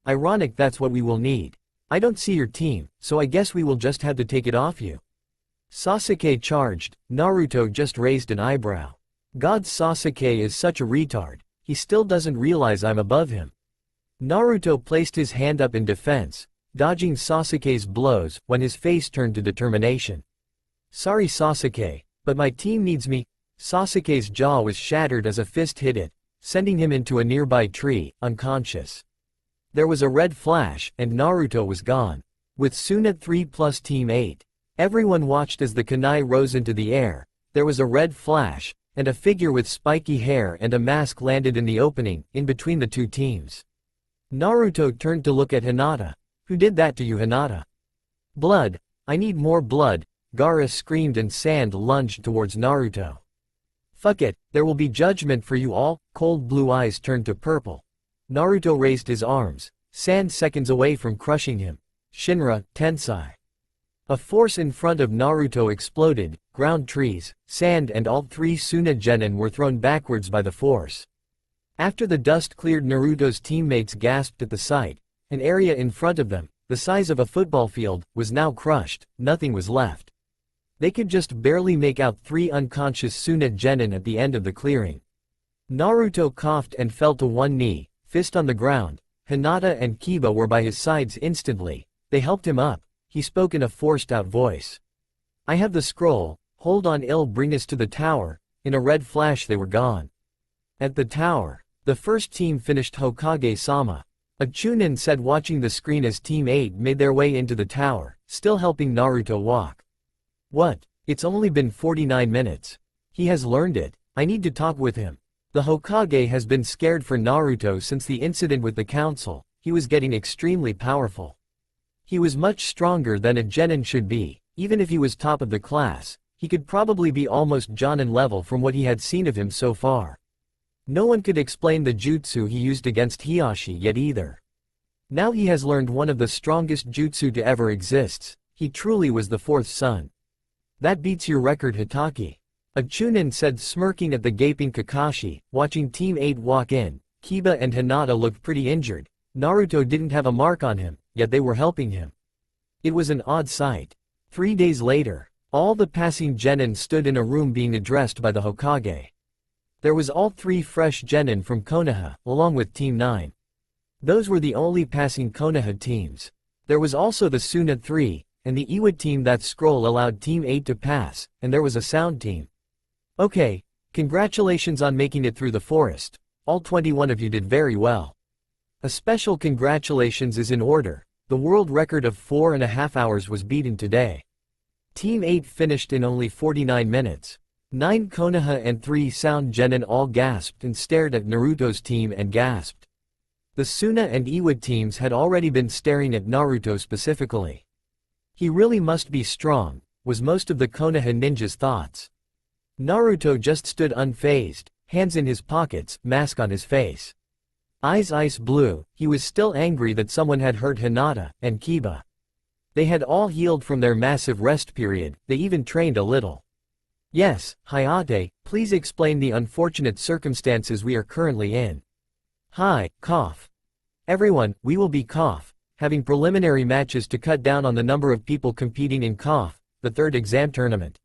Ironic, that's what we will need. I don't see your team, so I guess we will just have to take it off you. Sasuke charged. Naruto just raised an eyebrow. God, Sasuke is such a retard. He still doesn't realize I'm above him. Naruto placed his hand up in defense, dodging Sasuke's blows when his face turned to determination. Sorry Sasuke, but my team needs me. Sasuke's jaw was shattered as a fist hit it, sending him into a nearby tree, unconscious. There was a red flash, and Naruto was gone. With Suna 3 plus Team 8. Everyone watched as the kunai rose into the air. There was a red flash, and a figure with spiky hair and a mask landed in the opening, in between the 2 teams. Naruto turned to look at Hinata. Who did that to you, Hinata? Blood. I need more blood. Gaara screamed and Sand lunged towards Naruto. Fuck it, there will be judgment for you all. Cold blue eyes turned to purple. Naruto raised his arms. Sand seconds away from crushing him. Shinra, Tensai. A force in front of Naruto exploded, ground trees, sand and all three Suna genin were thrown backwards by the force. After the dust cleared, Naruto's teammates gasped at the sight. An area in front of them, the size of a football field, was now crushed, nothing was left. They could just barely make out three unconscious Suna genin at the end of the clearing. Naruto coughed and fell to one knee, fist on the ground. Hinata and Kiba were by his sides instantly. They helped him up. He spoke in a forced-out voice. "I have the scroll, hold on, it'll bring us to the tower." In a red flash they were gone. At the tower, the first team finished Hokage-sama. A Chunin said, watching the screen as Team 8 made their way into the tower, still helping Naruto walk. "What? It's only been 49 minutes. He has learned it. I need to talk with him." The Hokage has been scared for Naruto since the incident with the council. He was getting extremely powerful. He was much stronger than a genin should be. Even if he was top of the class, he could probably be almost jonin level from what he had seen of him so far. No one could explain the jutsu he used against Hiashi yet either. Now he has learned one of the strongest jutsu to ever exist. He truly was the fourth son. "That beats your record, Hitaki," a Chunin said, smirking at the gaping Kakashi. Watching Team 8 walk in, Kiba and Hinata looked pretty injured. Naruto didn't have a mark on him, yet they were helping him. It was an odd sight. 3 days later, all the passing genin stood in a room being addressed by the Hokage. There was all three fresh genin from Konoha, along with Team 9. Those were the only passing Konoha teams. There was also the Suna 3, and the Iwa team. That scroll allowed Team 8 to pass, and there was a sound team. "Okay, congratulations on making it through the forest. All 21 of you did very well. A special congratulations is in order. The world record of 4.5 hours was beaten today. Team 8 finished in only 49 minutes. 9 Konoha and 3 sound genin all gasped and stared at Naruto's team and gasped. The Suna and Iwa teams had already been staring at Naruto specifically. He really must be strong, was most of the Konoha ninjas' thoughts. Naruto just stood unfazed, hands in his pockets, mask on his face. Eyes ice blue. He was still angry that someone had hurt Hinata and Kiba. They had all healed from their massive rest period. They even trained a little. "Yes, Hayate, please explain the unfortunate circumstances we are currently in." "Hi, cough. Everyone, we will be cough, having preliminary matches to cut down on the number of people competing in cough, the third exam tournament."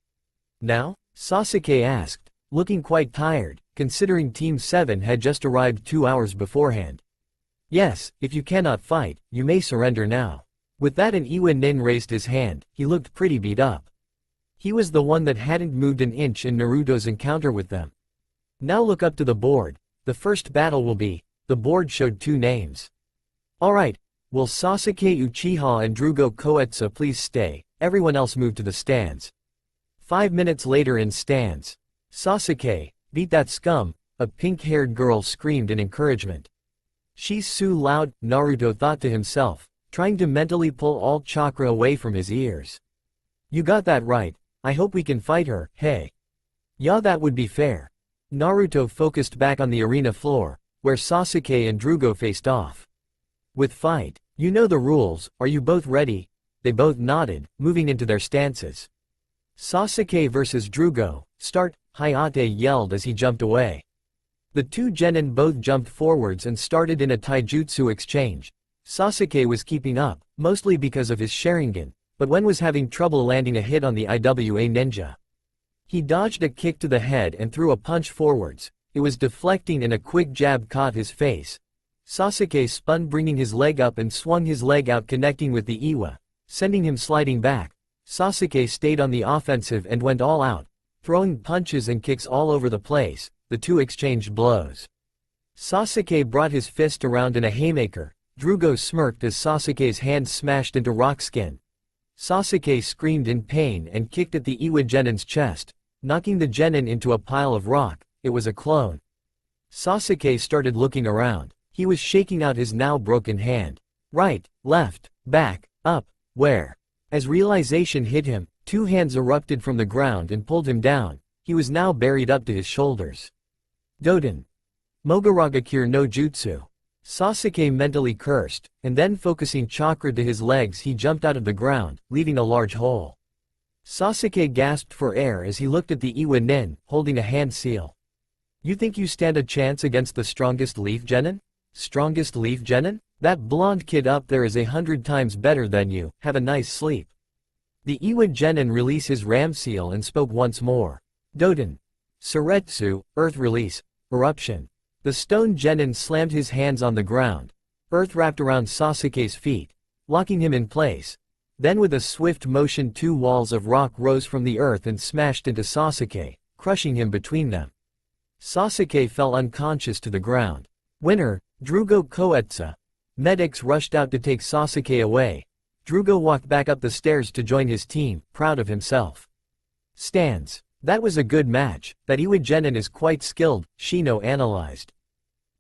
"Now?" Sasuke asked, looking quite tired, considering Team 7 had just arrived 2 hours beforehand. "Yes, if you cannot fight, you may surrender now." With that, an Iwa nin raised his hand. He looked pretty beat up. He was the one that hadn't moved an inch in Naruto's encounter with them. "Now look up to the board. The first battle will be..." The board showed 2 names. "Alright, will Sasuke Uchiha and Drugo Koetsu please stay? Everyone else move to the stands." 5 minutes later in stands. "Sasuke, beat that scum," a pink-haired girl screamed in encouragement. "She's so loud," Naruto thought to himself, trying to mentally pull all chakra away from his ears. "You got that right. I hope we can fight her, hey." "Yeah, that would be fair." Naruto focused back on the arena floor, where Sasuke and Drugo faced off. "With fight. You know the rules, are you both ready?" They both nodded, moving into their stances. "Sasuke vs Drugo, start," Hayate yelled as he jumped away. The 2 genin both jumped forwards and started in a taijutsu exchange. Sasuke was keeping up, mostly because of his Sharingan, but Wen was having trouble landing a hit on the IWA ninja. He dodged a kick to the head and threw a punch forwards. It was deflecting and a quick jab caught his face. Sasuke spun, bringing his leg up and swung his leg out, connecting with the Iwa, sending him sliding back. Sasuke stayed on the offensive and went all out, throwing punches and kicks all over the place. The 2 exchanged blows. Sasuke brought his fist around in a haymaker. Drugo smirked as Sasuke's hand smashed into rock skin. Sasuke screamed in pain and kicked at the Iwa genin's chest, knocking the genin into a pile of rock. It was a clone. Sasuke started looking around. He was shaking out his now broken hand. Right, left, back, up, where? As realization hit him, 2 hands erupted from the ground and pulled him down. He was now buried up to his shoulders. Doden. Mogaragakure no Jutsu. Sasuke mentally cursed, and then focusing chakra to his legs he jumped out of the ground, leaving a large hole. Sasuke gasped for air as he looked at the Iwa Nin, holding a hand seal. You think you stand a chance against the strongest leaf genin? Strongest leaf genin? That blonde kid up there is 100 times better than you, have a nice sleep. The Iwa genin released his ram seal and spoke once more. Doden. Suretsu, earth release, eruption. The stone genin slammed his hands on the ground. Earth wrapped around Sasuke's feet, locking him in place. Then with a swift motion 2 walls of rock rose from the earth and smashed into Sasuke, crushing him between them. Sasuke fell unconscious to the ground. Winner, Drugo Koetsu. Medics rushed out to take Sasuke away. Drugo walked back up the stairs to join his team, proud of himself. Stands. That was a good match, that Iwa genin is quite skilled, Shino analyzed.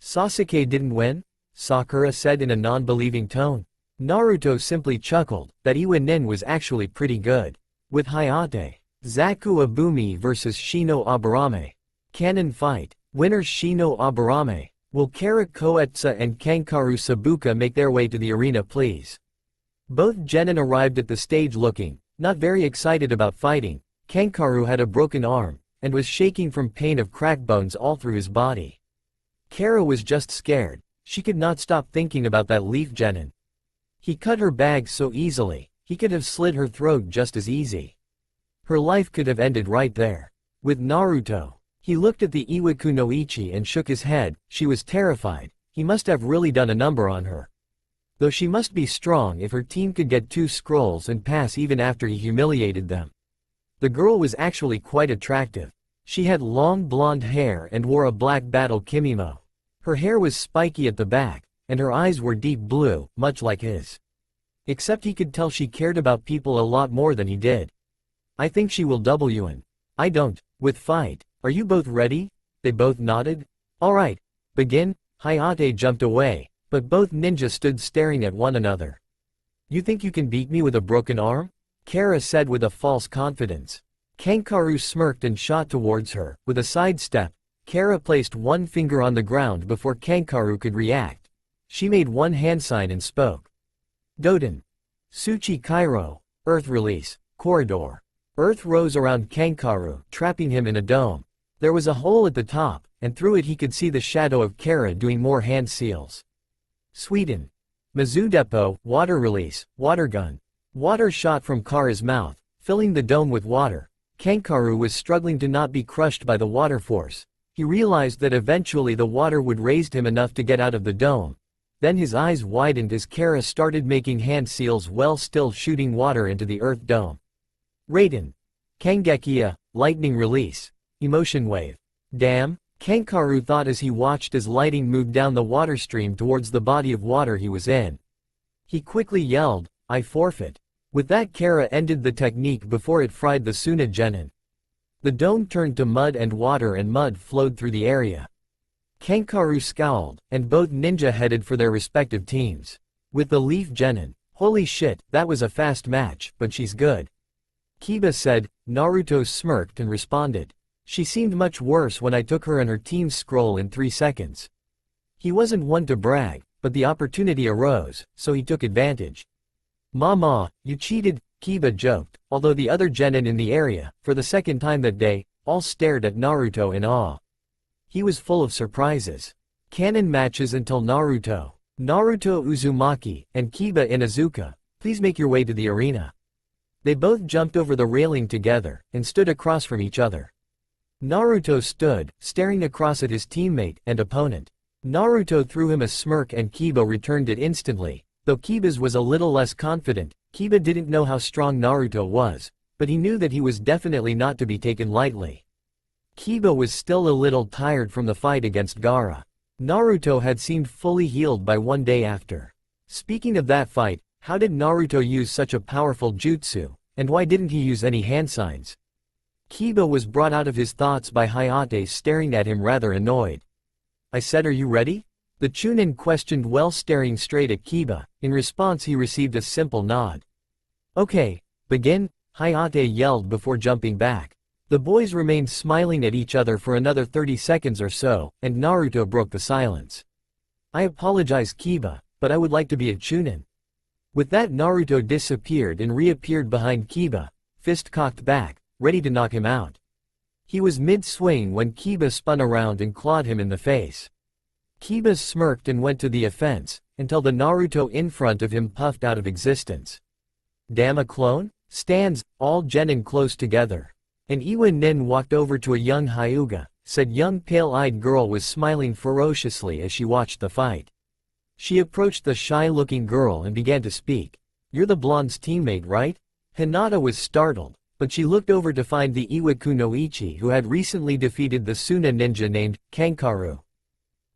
Sasuke didn't win? Sakura said in a non-believing tone. Naruto simply chuckled, that Iwa Nin was actually pretty good. With Hayate. Zaku Abumi vs Shino Aburame. Canon fight. Winners Shino Aburame. Will Kara Koetsu and Kankaru Sabuka make their way to the arena please? Both genin arrived at the stage looking, not very excited about fighting. Kankaru had a broken arm, and was shaking from pain of crack bones all through his body. Kara was just scared, she could not stop thinking about that leaf genin. He cut her bag so easily, he could have slit her throat just as easy. Her life could have ended right there. With Naruto. He looked at the Iwaku no Ichi and shook his head, she was terrified, he must have really done a number on her. Though she must be strong if her team could get 2 scrolls and pass even after he humiliated them. The girl was actually quite attractive. She had long blonde hair and wore a black battle kimono. Her hair was spiky at the back, and her eyes were deep blue, much like his. Except he could tell she cared about people a lot more than he did. I think she will win. I don't. With fight. Are you both ready? They both nodded. Alright. Begin. Hayate jumped away, but both ninjas stood staring at one another. You think you can beat me with a broken arm? Kara said with a false confidence. Kankaru smirked and shot towards her. With a sidestep, Kara placed one finger on the ground before Kankaru could react. She made one hand sign and spoke. Doden. Suchi Kairo. Earth release. Corridor. Earth rose around Kankaru, trapping him in a dome. There was a hole at the top, and through it he could see the shadow of Kara doing more hand seals. Sweden. Mizudepo. Water release. Water gun. Water shot from Kara's mouth, filling the dome with water. Kankaru was struggling to not be crushed by the water force. He realized that eventually the water would raise him enough to get out of the dome. Then his eyes widened as Kara started making hand seals while still shooting water into the earth dome. Raiden. Kangekia. Lightning release. Emotion wave. Damn, Kankaru thought as he watched as lighting moved down the water stream towards the body of water he was in. He quickly yelled, I forfeit. With that Kara ended the technique before it fried the Suna genin. The dome turned to mud and water and mud flowed through the area. Kankaru scowled, and both ninja headed for their respective teams. With the leaf genin, holy shit, that was a fast match, but she's good. Kiba said. Naruto smirked and responded. She seemed much worse when I took her and her team's scroll in 3 seconds. He wasn't one to brag, but the opportunity arose, so he took advantage. Mama, you cheated, Kiba joked, although the other genin in the area, for the second time that day, all stared at Naruto in awe. He was full of surprises. Canon matches until Naruto. Naruto Uzumaki, and Kiba Inuzuka, please make your way to the arena. They both jumped over the railing together, and stood across from each other. Naruto stood, staring across at his teammate and opponent. Naruto threw him a smirk and Kiba returned it instantly. Though Kiba's was a little less confident, Kiba didn't know how strong Naruto was, but he knew that he was definitely not to be taken lightly. Kiba was still a little tired from the fight against Gaara. Naruto had seemed fully healed by one day after. Speaking of that fight, how did Naruto use such a powerful jutsu, and why didn't he use any hand signs? Kiba was brought out of his thoughts by Hayate staring at him rather annoyed. I said, are you ready? The Chunin questioned while staring straight at Kiba. In response he received a simple nod. Okay, begin, Hayate yelled before jumping back. The boys remained smiling at each other for another 30 seconds or so, and Naruto broke the silence. I apologize Kiba, but I would like to be a Chunin. With that Naruto disappeared and reappeared behind Kiba, fist cocked back, ready to knock him out. He was mid-swing when Kiba spun around and clawed him in the face. Kiba smirked and went to the offense, until the Naruto in front of him puffed out of existence. Damn, a clone? Stands, all genin close together. An Iwa Nin walked over to a young Hyuga, said young pale-eyed girl was smiling ferociously as she watched the fight. She approached the shy-looking girl and began to speak. You're the blonde's teammate, right? Hinata was startled, but she looked over to find the Iwakunoichi who had recently defeated the Suna ninja named Kankaru.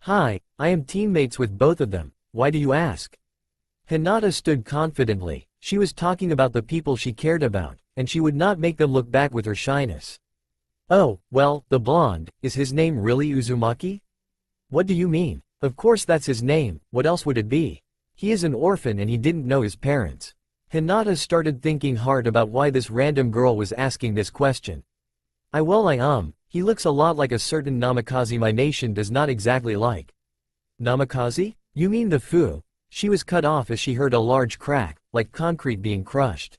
Hi, I am teammates with both of them, why do you ask? Hinata stood confidently, she was talking about the people she cared about, and she would not make them look back with her shyness. Oh, well, the blonde, is his name really Uzumaki? What do you mean? Of course that's his name, what else would it be? He is an orphan and he didn't know his parents. Hinata started thinking hard about why this random girl was asking this question. He looks a lot like a certain Namikaze my nation does not exactly like. Namikaze? You mean the Fu? She was cut off as she heard a large crack, like concrete being crushed.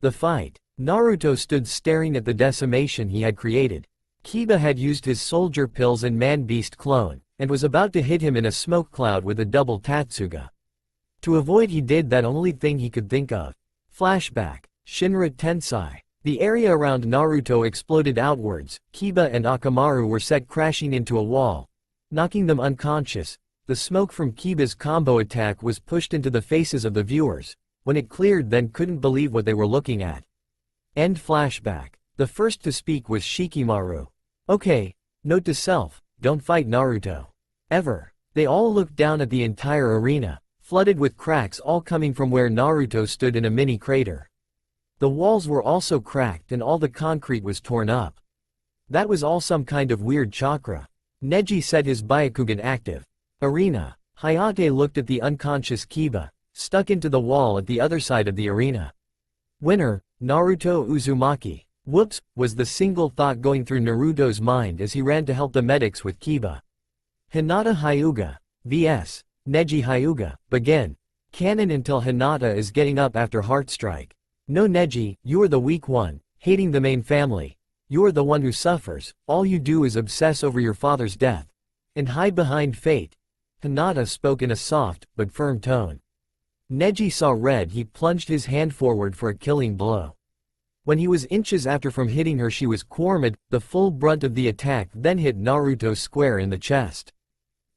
The fight. Naruto stood staring at the decimation he had created. Kiba had used his soldier pills and man-beast clone, and was about to hit him in a smoke cloud with a double Tatsuga. To avoid he did that only thing he could think of. Flashback. Shinra Tensei. The area around Naruto exploded outwards, Kiba and Akamaru were set crashing into a wall, knocking them unconscious. The smoke from Kiba's combo attack was pushed into the faces of the viewers, when it cleared then couldn't believe what they were looking at. End flashback. The first to speak was Shikimaru. Okay, note to self, don't fight Naruto. Ever. They all looked down at the entire arena, flooded with cracks all coming from where Naruto stood in a mini crater. The walls were also cracked and all the concrete was torn up. That was all some kind of weird chakra. Neji set his Byakugan active. Arena. Hayate looked at the unconscious Kiba, stuck into the wall at the other side of the arena. Winner, Naruto Uzumaki. Whoops, was the single thought going through Naruto's mind as he ran to help the medics with Kiba. Hinata Hyuga vs. Neji Hyuga, begin. Canon until Hinata is getting up after Heartstrike. No Neji, you are the weak one, hating the main family. You are the one who suffers, all you do is obsess over your father's death. And hide behind fate. Hinata spoke in a soft, but firm tone. Neji saw red, he plunged his hand forward for a killing blow. When he was inches after from hitting her she was cornered, the full brunt of the attack then hit Naruto square in the chest.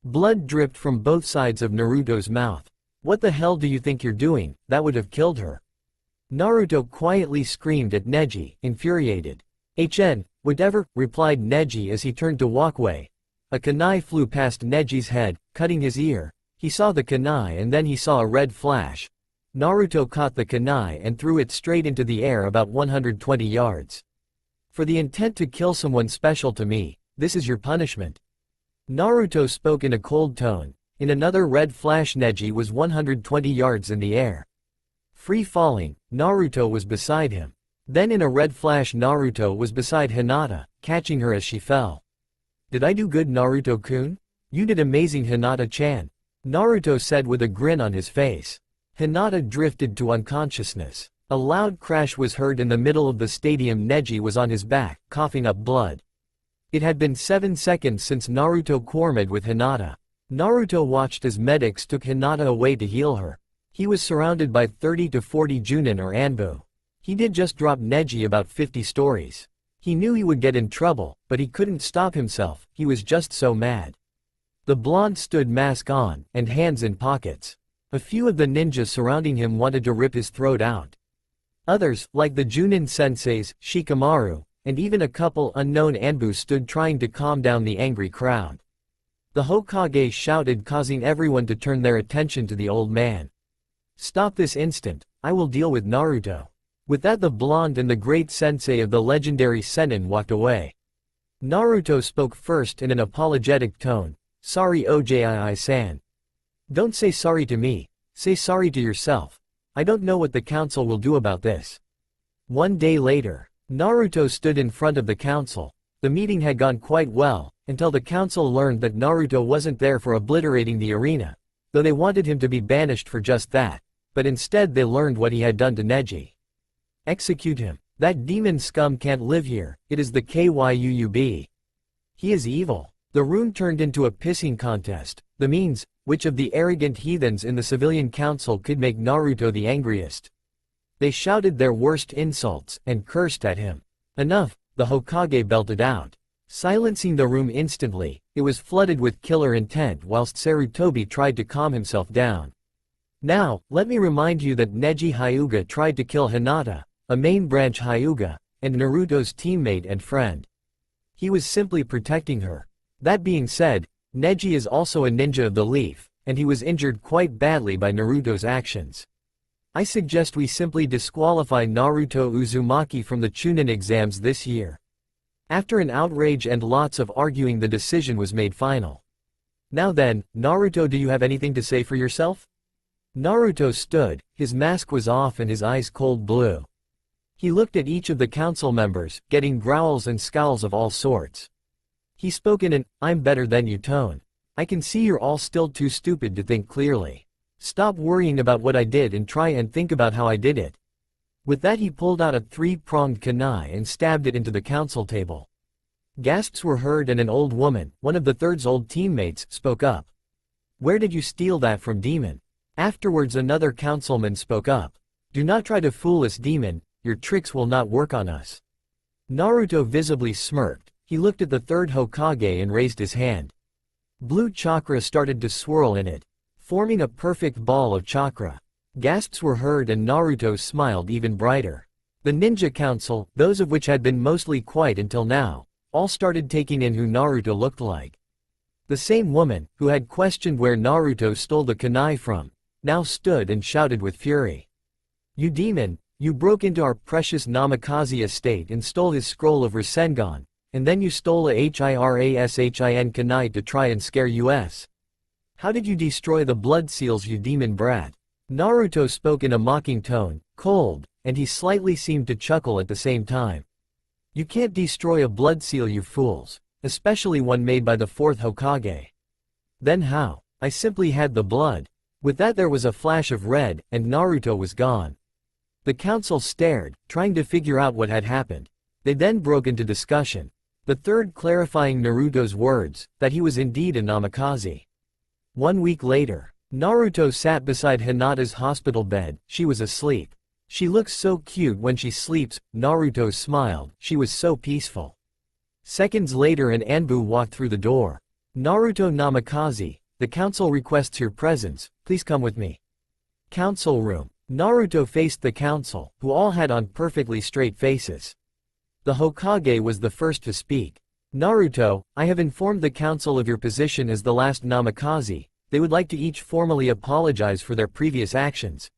Blood dripped from both sides of Naruto's mouth. What the hell do you think you're doing, that would have killed her. Naruto quietly screamed at Neji, infuriated. Whatever, replied Neji as he turned to walk away. A kunai flew past Neji's head, cutting his ear. He saw the kunai and then he saw a red flash. Naruto caught the kunai and threw it straight into the air about 120 yards. For the intent to kill someone special to me, this is your punishment. Naruto spoke in a cold tone. In another red flash Neji was 120 yards in the air. Free falling, Naruto was beside him. Then in a red flash Naruto was beside Hinata, catching her as she fell. Did I do good Naruto-kun? You did amazing Hinata-chan. Naruto said with a grin on his face. Hinata drifted to unconsciousness. A loud crash was heard in the middle of the stadium. Neji was on his back, coughing up blood. It had been 7 seconds since Naruto cornered with Hinata. Naruto watched as medics took Hinata away to heal her. He was surrounded by 30 to 40 Junin or Anbu. He did just drop Neji about 50 stories. He knew he would get in trouble, but he couldn't stop himself, he was just so mad. The blonde stood mask on, and hands in pockets. A few of the ninjas surrounding him wanted to rip his throat out. Others, like the Junin senseis, Shikamaru, and even a couple unknown Anbu stood trying to calm down the angry crowd. The Hokage shouted, causing everyone to turn their attention to the old man. Stop this instant, I will deal with Naruto. With that the blonde and the great sensei of the legendary Sennin walked away. Naruto spoke first in an apologetic tone. Sorry Ojii-san. Don't say sorry to me, say sorry to yourself. I don't know what the council will do about this. One day later, Naruto stood in front of the council. The meeting had gone quite well, until the council learned that Naruto wasn't there for obliterating the arena, though they wanted him to be banished for just that, but instead they learned what he had done to Neji. Execute him. That demon scum can't live here, it is the Kyuub. He is evil. The room turned into a pissing contest. The means, which of the arrogant heathens in the civilian council could make Naruto the angriest? They shouted their worst insults, and cursed at him. Enough, the Hokage belted out. Silencing the room instantly, it was flooded with killer intent whilst Sarutobi tried to calm himself down. Now, let me remind you that Neji Hyuga tried to kill Hinata, a main branch Hyuga, and Naruto's teammate and friend. He was simply protecting her. That being said, Neji is also a ninja of the leaf, and he was injured quite badly by Naruto's actions. I suggest we simply disqualify Naruto Uzumaki from the Chunin exams this year. After an outrage and lots of arguing, the decision was made final. Now then, Naruto, do you have anything to say for yourself? Naruto stood, his mask was off and his eyes cold blue. He looked at each of the council members, getting growls and scowls of all sorts. He spoke in an, "I'm better than you" tone. "I can see you're all still too stupid to think clearly. Stop worrying about what I did and try and think about how I did it." With that he pulled out a three-pronged kunai and stabbed it into the council table. Gasps were heard and an old woman, one of the third's old teammates, spoke up. "Where did you steal that from, demon?" Afterwards another councilman spoke up. "Do not try to fool us, demon, your tricks will not work on us." Naruto visibly smirked. He looked at the third Hokage and raised his hand. Blue chakra started to swirl in it, forming a perfect ball of chakra. Gasps were heard and Naruto smiled even brighter. The ninja council, those of which had been mostly quiet until now, all started taking in who Naruto looked like. The same woman, who had questioned where Naruto stole the kunai from, now stood and shouted with fury. "You demon, you broke into our precious Namikaze estate and stole his scroll of Rasengan, and then you stole a Hirashin kunai to try and scare us. How did you destroy the blood seals, you demon brat?" Naruto spoke in a mocking tone, cold, and he slightly seemed to chuckle at the same time. "You can't destroy a blood seal, you fools, especially one made by the fourth Hokage." "Then how?" "I simply had the blood." With that there was a flash of red, and Naruto was gone. The council stared, trying to figure out what had happened. They then broke into discussion. The third clarifying Naruto's words, that he was indeed a Namikaze. 1 week later, Naruto sat beside Hinata's hospital bed. She was asleep. "She looks so cute when she sleeps," Naruto smiled, "she was so peaceful." Seconds later an Anbu walked through the door. "Naruto Namikaze, the council requests your presence, please come with me." Council room. Naruto faced the council, who all had on perfectly straight faces. The Hokage was the first to speak. "Naruto, I have informed the council of your position as the last Namikaze. They would like to each formally apologize for their previous actions."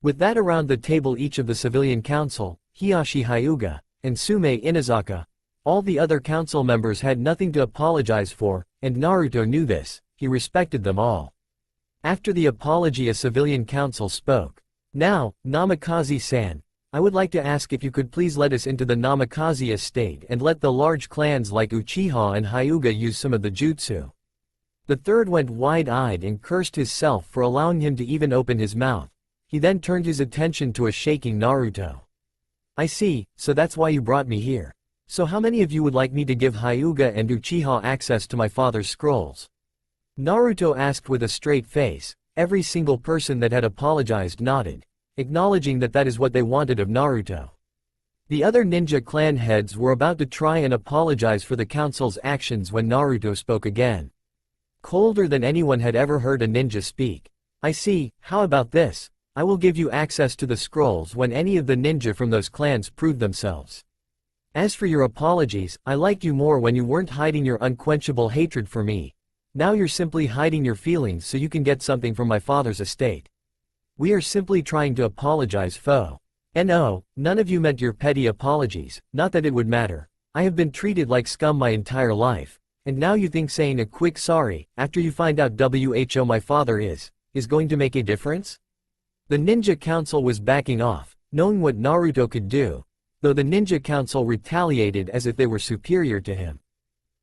With that around the table each of the civilian council, Hiyashi Hyuga, and Sume Inazaka, all the other council members had nothing to apologize for, and Naruto knew this. He respected them all. After the apology a civilian council spoke. "Now, Namikaze-san, I would like to ask if you could please let us into the Namikaze estate and let the large clans like Uchiha and Hyuga use some of the jutsu." The third went wide-eyed and cursed himself for allowing him to even open his mouth. He then turned his attention to a shaking Naruto. "I see, so that's why you brought me here. So how many of you would like me to give Hyuga and Uchiha access to my father's scrolls?" Naruto asked with a straight face. Every single person that had apologized nodded, acknowledging that that is what they wanted of Naruto. The other ninja clan heads were about to try and apologize for the council's actions when Naruto spoke again. Colder than anyone had ever heard a ninja speak. "I see, how about this? I will give you access to the scrolls when any of the ninja from those clans prove themselves. As for your apologies, I liked you more when you weren't hiding your unquenchable hatred for me. Now you're simply hiding your feelings so you can get something from my father's estate. We are simply trying to apologize, foe. No, none of you meant your petty apologies, not that it would matter. I have been treated like scum my entire life, and now you think saying a quick sorry, after you find out who my father is going to make a difference?" The ninja council was backing off, knowing what Naruto could do, though the ninja council retaliated as if they were superior to him.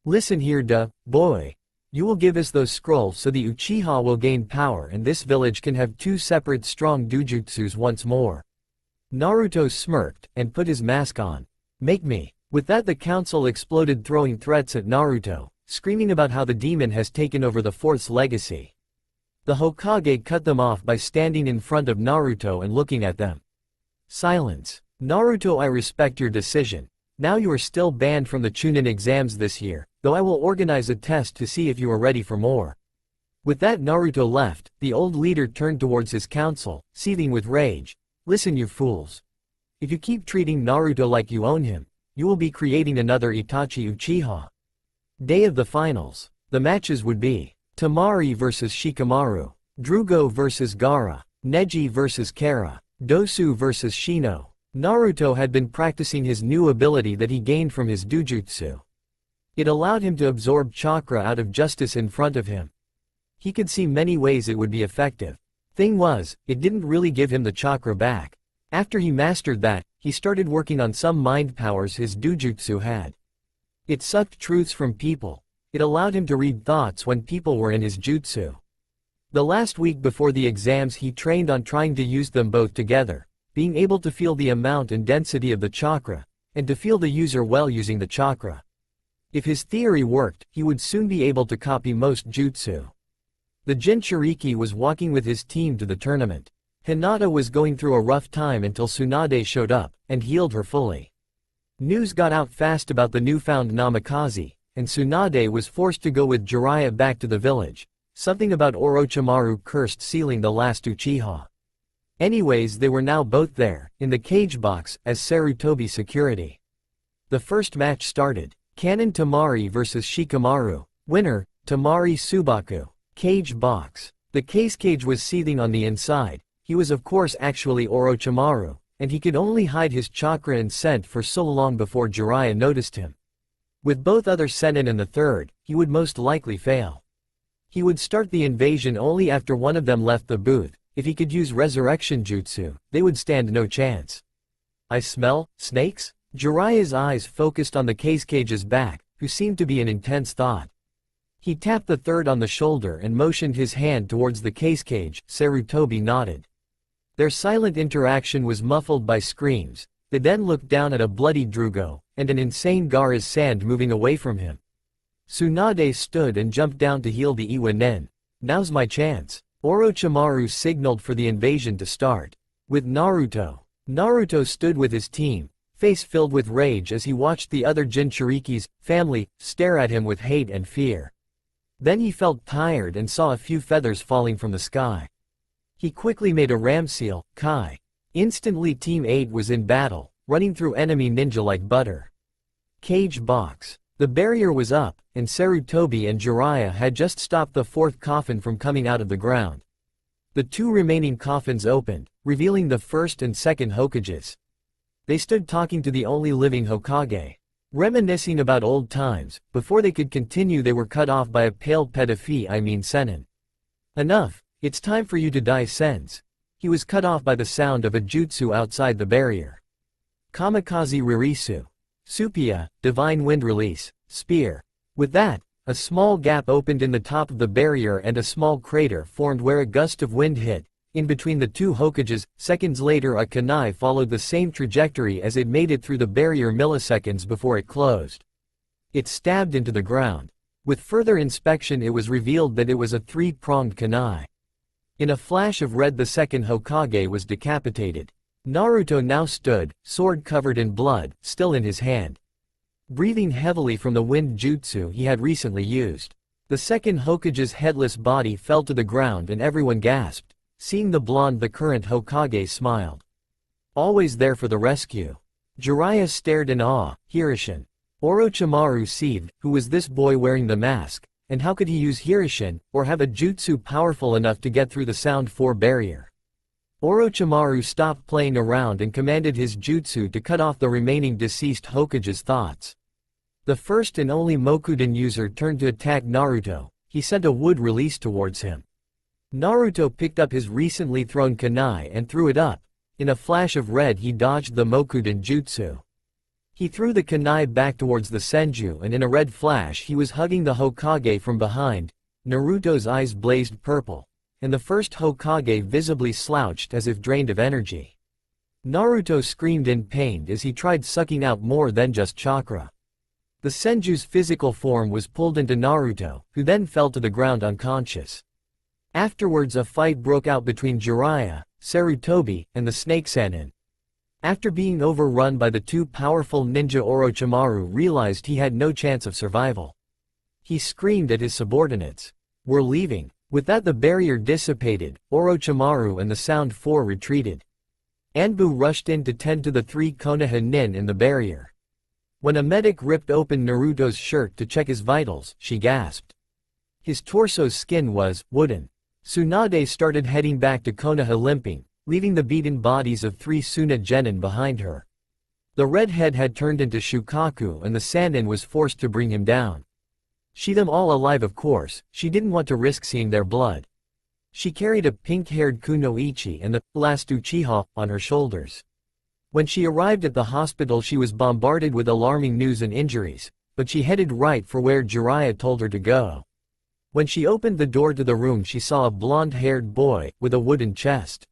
Listen here, boy. You will give us those scrolls so the Uchiha will gain power and this village can have two separate strong dojutsus once more. Naruto smirked and put his mask on. Make me. With that the council exploded throwing threats at Naruto, screaming about how the demon has taken over the fourth's legacy. The Hokage cut them off by standing in front of Naruto and looking at them. Silence. Naruto, I respect your decision. Now you are still banned from the Chunin exams this year, though I will organize a test to see if you are ready for more. With that Naruto left, the old leader turned towards his council, seething with rage. Listen you fools. If you keep treating Naruto like you own him, you will be creating another Itachi Uchiha. Day of the finals. The matches would be Temari vs Shikamaru, Drugo vs Gaara, Neji vs Kara, Dosu vs Shino. Naruto had been practicing his new ability that he gained from his dojutsu. It allowed him to absorb chakra out of justice in front of him. He could see many ways it would be effective. Thing was, it didn't really give him the chakra back. After he mastered that, he started working on some mind powers his dojutsu had. It sucked truths from people. It allowed him to read thoughts when people were in his jutsu. The last week before the exams he trained on trying to use them both together, being able to feel the amount and density of the chakra, and to feel the user well using the chakra. If his theory worked, he would soon be able to copy most jutsu. The Jinchuriki was walking with his team to the tournament. Hinata was going through a rough time until Tsunade showed up, and healed her fully. News got out fast about the newfound Namikaze, and Tsunade was forced to go with Jiraiya back to the village, something about Orochimaru cursed sealing the last Uchiha. Anyways, they were now both there, in the cage box, as Sarutobi security. The first match started. Kanon Temari vs Shikamaru. Winner, Temari Subaku. Cage box. The cage was seething on the inside. He was of course actually Orochimaru, and he could only hide his chakra and scent for so long before Jiraiya noticed him. With both other Sennin and the third, he would most likely fail. He would start the invasion only after one of them left the booth. If he could use resurrection jutsu, they would stand no chance. I smell snakes? Jiraiya's eyes focused on the cage's back, who seemed to be in intense thought. He tapped the third on the shoulder and motioned his hand towards the cage. Sarutobi nodded. Their silent interaction was muffled by screams. They then looked down at a bloody Drugo, and an insane Gaara's sand moving away from him. Tsunade stood and jumped down to heal the Iwa Nen. Now's my chance. Orochimaru signaled for the invasion to start. With Naruto. Naruto stood with his team, face filled with rage as he watched the other Jinchuriki's family stare at him with hate and fear. Then he felt tired and saw a few feathers falling from the sky. He quickly made a ram seal, Kai. Instantly Team 8 was in battle, running through enemy ninja like butter. Cage box. The barrier was up, and Sarutobi and Jiraiya had just stopped the fourth coffin from coming out of the ground. The two remaining coffins opened, revealing the first and second Hokages. They stood talking to the only living Hokage. Reminiscing about old times. Before they could continue they were cut off by a pale Sennin. Enough, it's time for you to die Sens. He was cut off by the sound of a jutsu outside the barrier. Kamikaze Ririsu. Supia, Divine Wind Release, Spear. With that, a small gap opened in the top of the barrier and a small crater formed where a gust of wind hit. In between the two Hokages, seconds later a kunai followed the same trajectory as it made it through the barrier milliseconds before it closed. It stabbed into the ground. With further inspection it was revealed that it was a three-pronged kunai. In a flash of red the second Hokage was decapitated. Naruto now stood, sword covered in blood, still in his hand. Breathing heavily from the wind jutsu he had recently used. The second Hokage's headless body fell to the ground and everyone gasped. Seeing the blonde the current Hokage smiled. Always there for the rescue. Jiraiya stared in awe. Hirishin. Orochimaru seethed, who was this boy wearing the mask, and how could he use Hirishin, or have a jutsu powerful enough to get through the Sound 4 barrier? Orochimaru stopped playing around and commanded his jutsu to cut off the remaining deceased Hokage's thoughts. The first and only Mokuden user turned to attack Naruto. He sent a wood release towards him. Naruto picked up his recently thrown kunai and threw it up. In a flash of red he dodged the Mokuden jutsu. He threw the kunai back towards the senju and in a red flash he was hugging the Hokage from behind. Naruto's eyes blazed purple, and the first Hokage visibly slouched as if drained of energy. Naruto screamed in pain as he tried sucking out more than just chakra. The senju's physical form was pulled into Naruto, who then fell to the ground unconscious. Afterwards a fight broke out between Jiraiya, Sarutobi, and the Snake Sannin. After being overrun by the two powerful ninja, Orochimaru realized he had no chance of survival. He screamed at his subordinates, "We're leaving." With that the barrier dissipated, Orochimaru and the Sound Four retreated. Anbu rushed in to tend to the three Konoha nin in the barrier. When a medic ripped open Naruto's shirt to check his vitals, she gasped. His torso's skin was wooden. Tsunade started heading back to Konoha limping, leaving the beaten bodies of three Suna genin behind her. The redhead had turned into Shukaku and the Sannin was forced to bring him down. She them all alive of course, she didn't want to risk seeing their blood. She carried a pink-haired Kunoichi and the last Uchiha on her shoulders. When she arrived at the hospital she was bombarded with alarming news and injuries, but she headed right for where Jiraiya told her to go. When she opened the door to the room she saw a blonde-haired boy, with a wooden chest.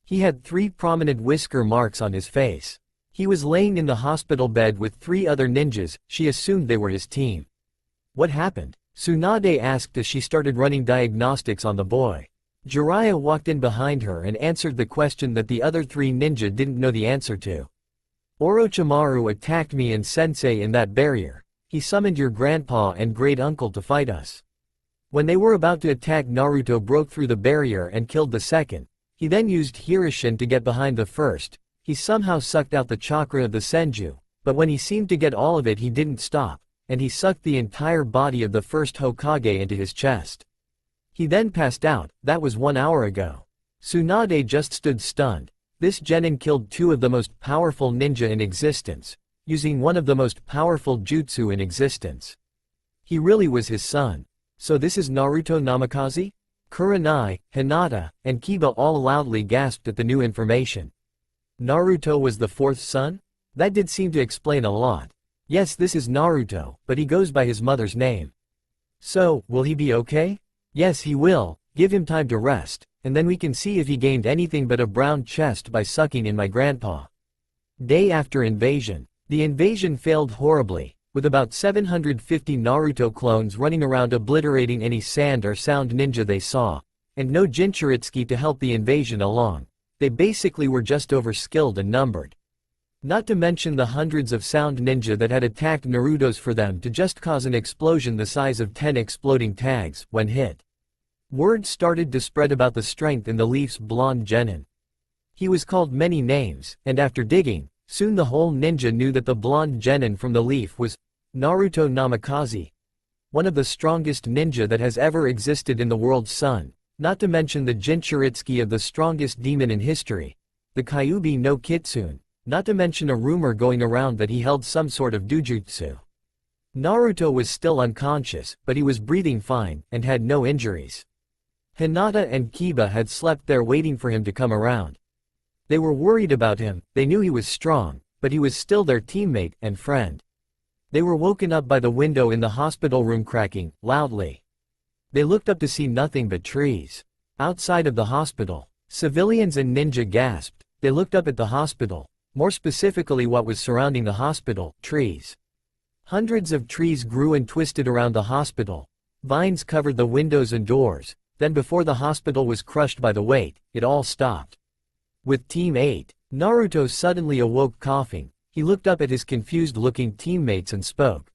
He had 3 prominent whisker marks on his face. He was laying in the hospital bed with 3 other ninjas, she assumed they were his team. What happened? Tsunade asked as she started running diagnostics on the boy. Jiraiya walked in behind her and answered the question that the other 3 ninja didn't know the answer to. Orochimaru attacked me and sensei in that barrier. He summoned your grandpa and great uncle to fight us. When they were about to attack, Naruto broke through the barrier and killed the second. He then used Hirishin to get behind the first. He somehow sucked out the chakra of the senju, but when he seemed to get all of it he didn't stop, and he sucked the entire body of the first Hokage into his chest. He then passed out. That was 1 hour ago. Tsunade just stood stunned. This genin killed 2 of the most powerful ninja in existence, using one of the most powerful jutsu in existence. He really was his son. So this is Naruto Namikaze? Kurenai, Hinata, and Kiba all loudly gasped at the new information. Naruto was the 4th son? That did seem to explain a lot. Yes, this is Naruto, but he goes by his mother's name. So, will he be okay? Yes, he will. Give him time to rest, and then we can see if he gained anything but a brown chest by sucking in my grandpa. Day after invasion. The invasion failed horribly, with about 750 Naruto clones running around obliterating any sand or sound ninja they saw, and no Jinchuritsuki to help the invasion along. They basically were just overskilled and numbered. Not to mention the hundreds of sound ninja that had attacked Naruto's for them to just cause an explosion the size of 10 exploding tags when hit. Word started to spread about the strength in the Leaf's blonde genin. He was called many names, and after digging, soon the whole ninja knew that the blonde genin from the Leaf was Naruto Namikaze, one of the strongest ninja that has ever existed in the world's sun, not to mention the Jinchuritsuki of the strongest demon in history, the Kyuubi no Kitsune, not to mention a rumor going around that he held some sort of dojutsu. Naruto was still unconscious, but he was breathing fine, and had no injuries. Hinata and Kiba had slept there waiting for him to come around. They were worried about him. They knew he was strong, but he was still their teammate and friend. They were woken up by the window in the hospital room cracking loudly. They looked up to see nothing but trees. Outside of the hospital, civilians and ninja gasped. They looked up at the hospital, more specifically what was surrounding the hospital, trees. Hundreds of trees grew and twisted around the hospital. Vines covered the windows and doors. Then before the hospital was crushed by the weight, it all stopped. With Team 8, Naruto suddenly awoke coughing. He looked up at his confused-looking teammates and spoke.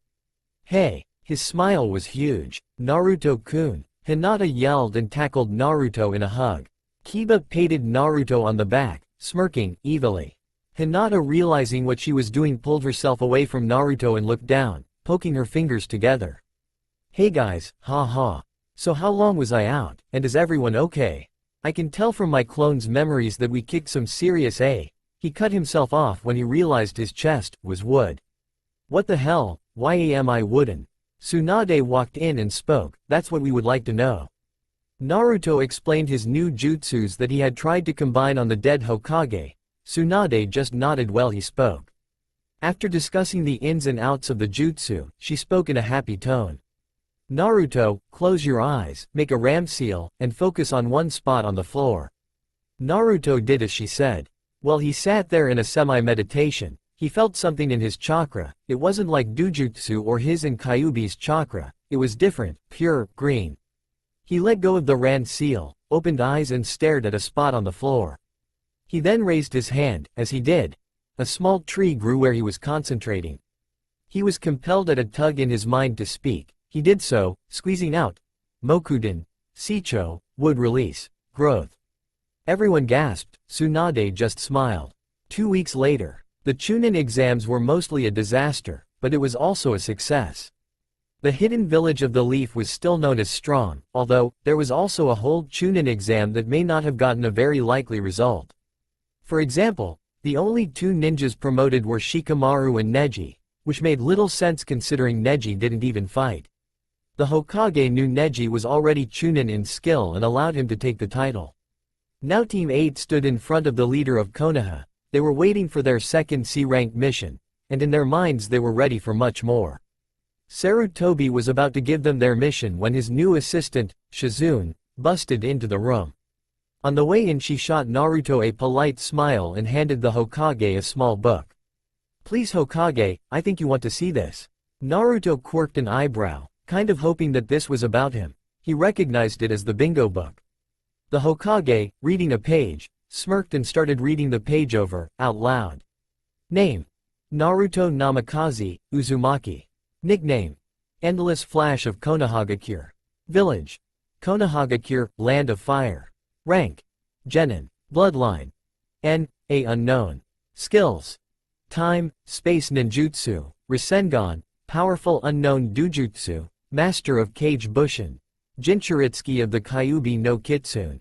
Hey! His smile was huge. Naruto-kun. Hinata yelled and tackled Naruto in a hug. Kiba patted Naruto on the back, smirking evilly. Hinata, realizing what she was doing, pulled herself away from Naruto and looked down, poking her fingers together. Hey guys, ha. So how long was I out, and is everyone okay? I can tell from my clone's memories that we kicked some serious A. He cut himself off when he realized his chest was wood. What the hell, why am I wooden? Tsunade walked in and spoke. That's what we would like to know. Naruto explained his new jutsus that he had tried to combine on the dead Hokage. Tsunade just nodded while he spoke. After discussing the ins and outs of the jutsu, she spoke in a happy tone. Naruto, close your eyes, make a ram seal, and focus on one spot on the floor. Naruto did as she said. While he sat there in a semi-meditation, he felt something in his chakra. It wasn't like Dujutsu or his and Kyuubi's chakra, it was different, pure, green. He let go of the ram seal, opened eyes and stared at a spot on the floor. He then raised his hand. As he did, a small tree grew where he was concentrating. He was compelled at a tug in his mind to speak. He did so, squeezing out, Mokuden, Shicho, would release, growth. Everyone gasped. Tsunade just smiled. 2 weeks later, the Chunin exams were mostly a disaster, but it was also a success. The hidden village of the leaf was still known as strong, although, there was also a whole Chunin exam that may not have gotten a very likely result. For example, the only 2 ninjas promoted were Shikamaru and Neji, which made little sense considering Neji didn't even fight. The Hokage knew Neji was already Chunin in skill and allowed him to take the title. Now Team 8 stood in front of the leader of Konoha. They were waiting for their second C-rank mission, and in their minds they were ready for much more. Sarutobi was about to give them their mission when his new assistant, Shizune, busted into the room. On the way in she shot Naruto a polite smile and handed the Hokage a small book. Please Hokage, I think you want to see this. Naruto quirked an eyebrow, kind of hoping that this was about him. He recognized it as the bingo book. The Hokage, reading a page, smirked and started reading the page over, out loud. Name: Naruto Namikaze, Uzumaki. Nickname: Endless Flash of Konohagakure. Village: Konohagakure, Land of Fire. Rank: Genin. Bloodline: N.A. unknown. Skills: Time, Space Ninjutsu, Rasengan, Powerful Unknown Dujutsu, Master of Kage Bushin. Jinchuritsuki of the Kyuubi no Kitsune.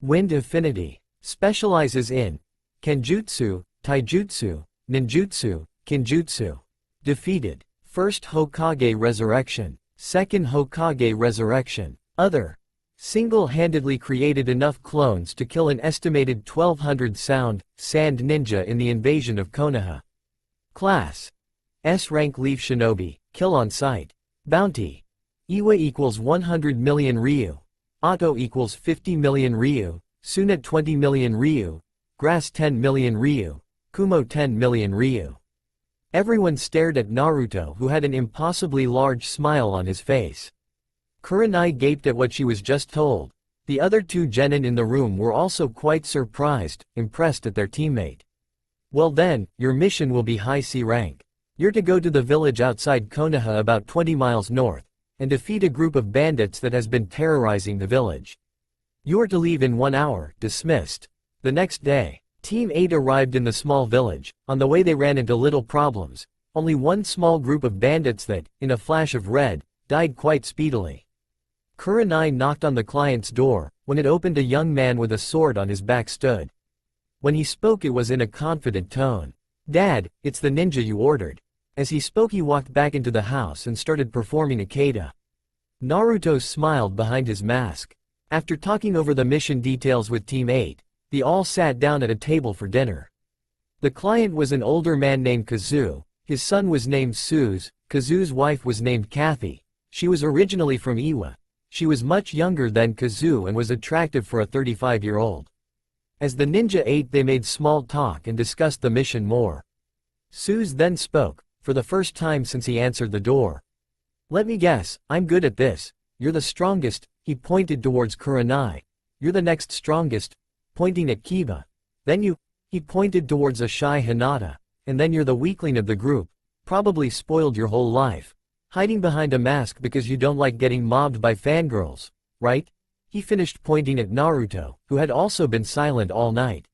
Wind Affinity. Specializes in Kenjutsu, Taijutsu, Ninjutsu, Kinjutsu. Defeated. First Hokage Resurrection. Second Hokage Resurrection. Other. Single-handedly created enough clones to kill an estimated 1,200 sand ninja in the invasion of Konoha. Class: S-rank Leaf Shinobi, kill on sight. Bounty: Iwa equals 100 million Ryu. Otto equals 50 million Ryu. Sunet 20 million Ryu. Grass 10 million Ryu. Kumo 10 million Ryu. Everyone stared at Naruto, who had an impossibly large smile on his face. Kurenai gaped at what she was just told. The other 2 genin in the room were also quite surprised, impressed at their teammate. Well then, your mission will be high C rank. You're to go to the village outside Konoha about 20 miles north, and defeat a group of bandits that has been terrorizing the village. You are to leave in 1 hour, dismissed. The next day, Team 8 arrived in the small village. On the way they ran into little problems. Only one small group of bandits that, in a flash of red, died quite speedily. Kurenai knocked on the client's door. When it opened, a young man with a sword on his back stood. When he spoke it was in a confident tone. Dad, it's the ninja you ordered. As he spoke he walked back into the house and started performing a kata. Naruto smiled behind his mask. After talking over the mission details with Team 8, they all sat down at a table for dinner. The client was an older man named Kazu. His son was named Suze. Kazu's wife was named Kathy. She was originally from Iwa. She was much younger than Kazu and was attractive for a 35-year-old. As the ninja ate they made small talk and discussed the mission more. Suze then spoke, for the first time since he answered the door. Let me guess, I'm good at this. You're the strongest. He pointed towards Kurenai. You're the next strongest, pointing at Kiba. Then you, he pointed towards a shy Hinata. And then you're the weakling of the group. Probably spoiled your whole life. Hiding behind a mask because you don't like getting mobbed by fangirls, right? He finished pointing at Naruto, who had also been silent all night.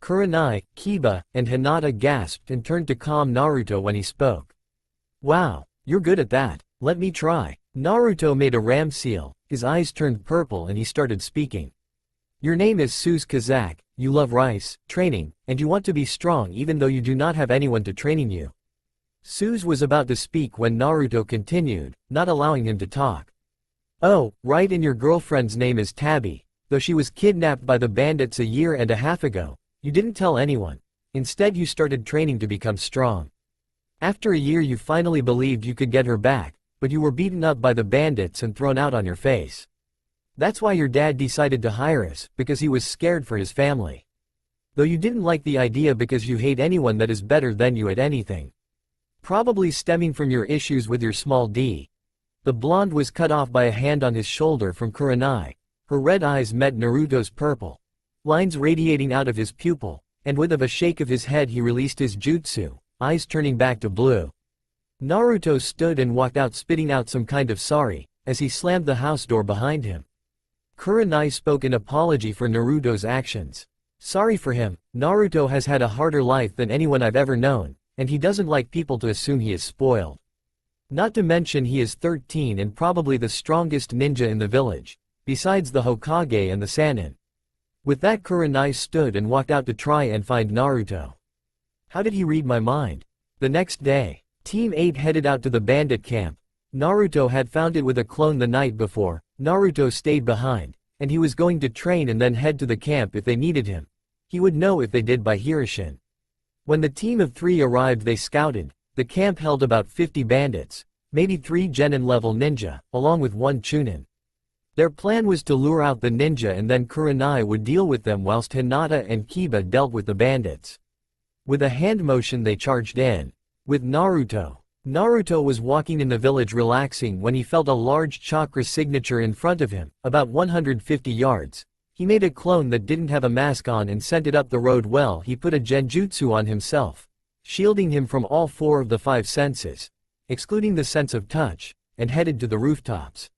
Kurenai, Kiba, and Hinata gasped and turned to calm Naruto when he spoke. Wow, you're good at that. Let me try. Naruto made a ram seal. His eyes turned purple and he started speaking. Your name is Suze Kazak, you love rice, training, and you want to be strong even though you do not have anyone to training you. Suze was about to speak when Naruto continued, not allowing him to talk. Oh, right, and your girlfriend's name is Tabby. Though she was kidnapped by the bandits a year and a half ago, you didn't tell anyone. Instead you started training to become strong. After a year you finally believed you could get her back, but you were beaten up by the bandits and thrown out on your face. That's why your dad decided to hire us, because he was scared for his family. Though you didn't like the idea because you hate anyone that is better than you at anything. Probably stemming from your issues with your small d. The blonde was cut off by a hand on his shoulder from Kurenai. Her red eyes met Naruto's purple. Lines radiating out of his pupil, and with a shake of his head he released his jutsu, eyes turning back to blue. Naruto stood and walked out spitting out some kind of sorry, as he slammed the house door behind him. Kurenai spoke an apology for Naruto's actions. Sorry for him, Naruto has had a harder life than anyone I've ever known, and he doesn't like people to assume he is spoiled. Not to mention he is 13 and probably the strongest ninja in the village, besides the Hokage and the Sannin. With that Kurenai stood and walked out to try and find Naruto. How did he read my mind? The next day, Team 8 headed out to the bandit camp. Naruto had found it with a clone the night before. Naruto stayed behind, and he was going to train and then head to the camp if they needed him. He would know if they did by Hirishin. When the team of 3 arrived they scouted. The camp held about 50 bandits, maybe 3 genin-level ninja, along with 1 chunin. Their plan was to lure out the ninja and then Kurenai would deal with them whilst Hinata and Kiba dealt with the bandits. With a hand motion they charged in. With Naruto. Naruto was walking in the village relaxing when he felt a large chakra signature in front of him, about 150 yards. He made a clone that didn't have a mask on and sent it up the road. Well, he put a genjutsu on himself, shielding him from all 4 of the 5 senses, excluding the sense of touch, and headed to the rooftops.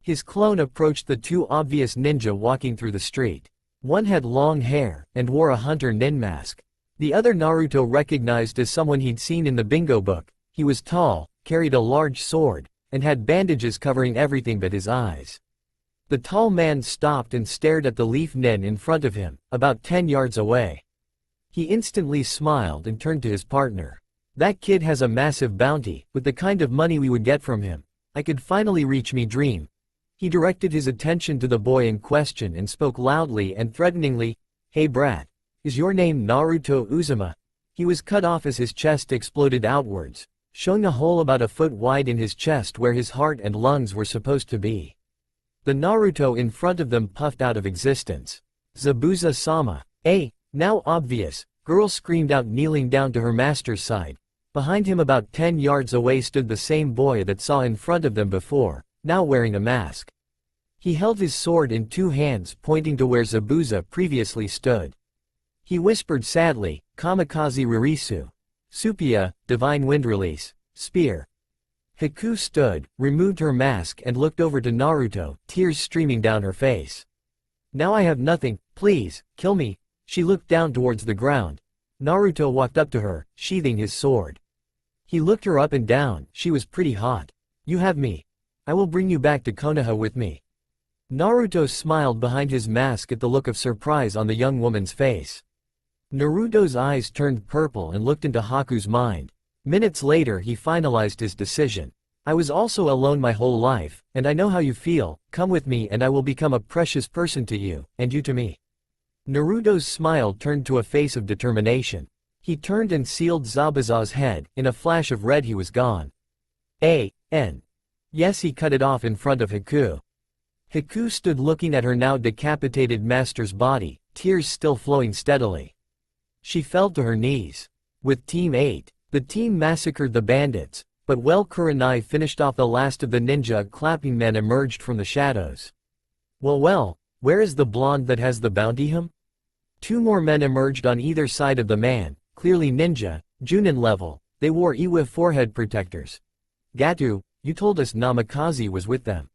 His clone approached the 2 obvious ninja walking through the street. One had long hair, and wore a hunter nin mask. The other Naruto recognized as someone he'd seen in the bingo book. He was tall, carried a large sword, and had bandages covering everything but his eyes. The tall man stopped and stared at the leaf nin in front of him, about 10 yards away. He instantly smiled and turned to his partner. That kid has a massive bounty. With the kind of money we would get from him, I could finally reach me dream. He directed his attention to the boy in question and spoke loudly and threateningly, "Hey brat, is your name Naruto Uzuma?" He was cut off as his chest exploded outwards, showing a hole about a foot wide in his chest where his heart and lungs were supposed to be. The Naruto in front of them puffed out of existence. Zabuza-sama. Now obvious, girl screamed out kneeling down to her master's side. Behind him about 10 yards away stood the same boy that saw in front of them before, now wearing a mask. He held his sword in 2 hands pointing to where Zabuza previously stood. He whispered sadly, "Kamikaze Ririsu. Supia, Divine Wind Release, Spear." Haku stood, removed her mask and looked over to Naruto, tears streaming down her face. "Now I have nothing, please, kill me." She looked down towards the ground. Naruto walked up to her, sheathing his sword. He looked her up and down. She was pretty hot. "You have me. I will bring you back to Konoha with me." Naruto smiled behind his mask at the look of surprise on the young woman's face. Naruto's eyes turned purple and looked into Haku's mind. Minutes later he finalized his decision. "I was also alone my whole life, and I know how you feel. Come with me and I will become a precious person to you, and you to me." Naruto's smile turned to a face of determination. He turned and sealed Zabuza's head. In a flash of red he was gone. Yes, he cut it off in front of Haku. Haku stood looking at her now decapitated master's body, tears still flowing steadily. She fell to her knees. With Team 8, the team massacred the bandits, but while Kurenai finished off the last of the ninja, clapping men emerged from the shadows. Well, where is the blonde that has the bounty? 2 more men emerged on either side of the man, clearly ninja, Junin level. They wore Iwa forehead protectors. "Gatu, you told us Namikaze was with them."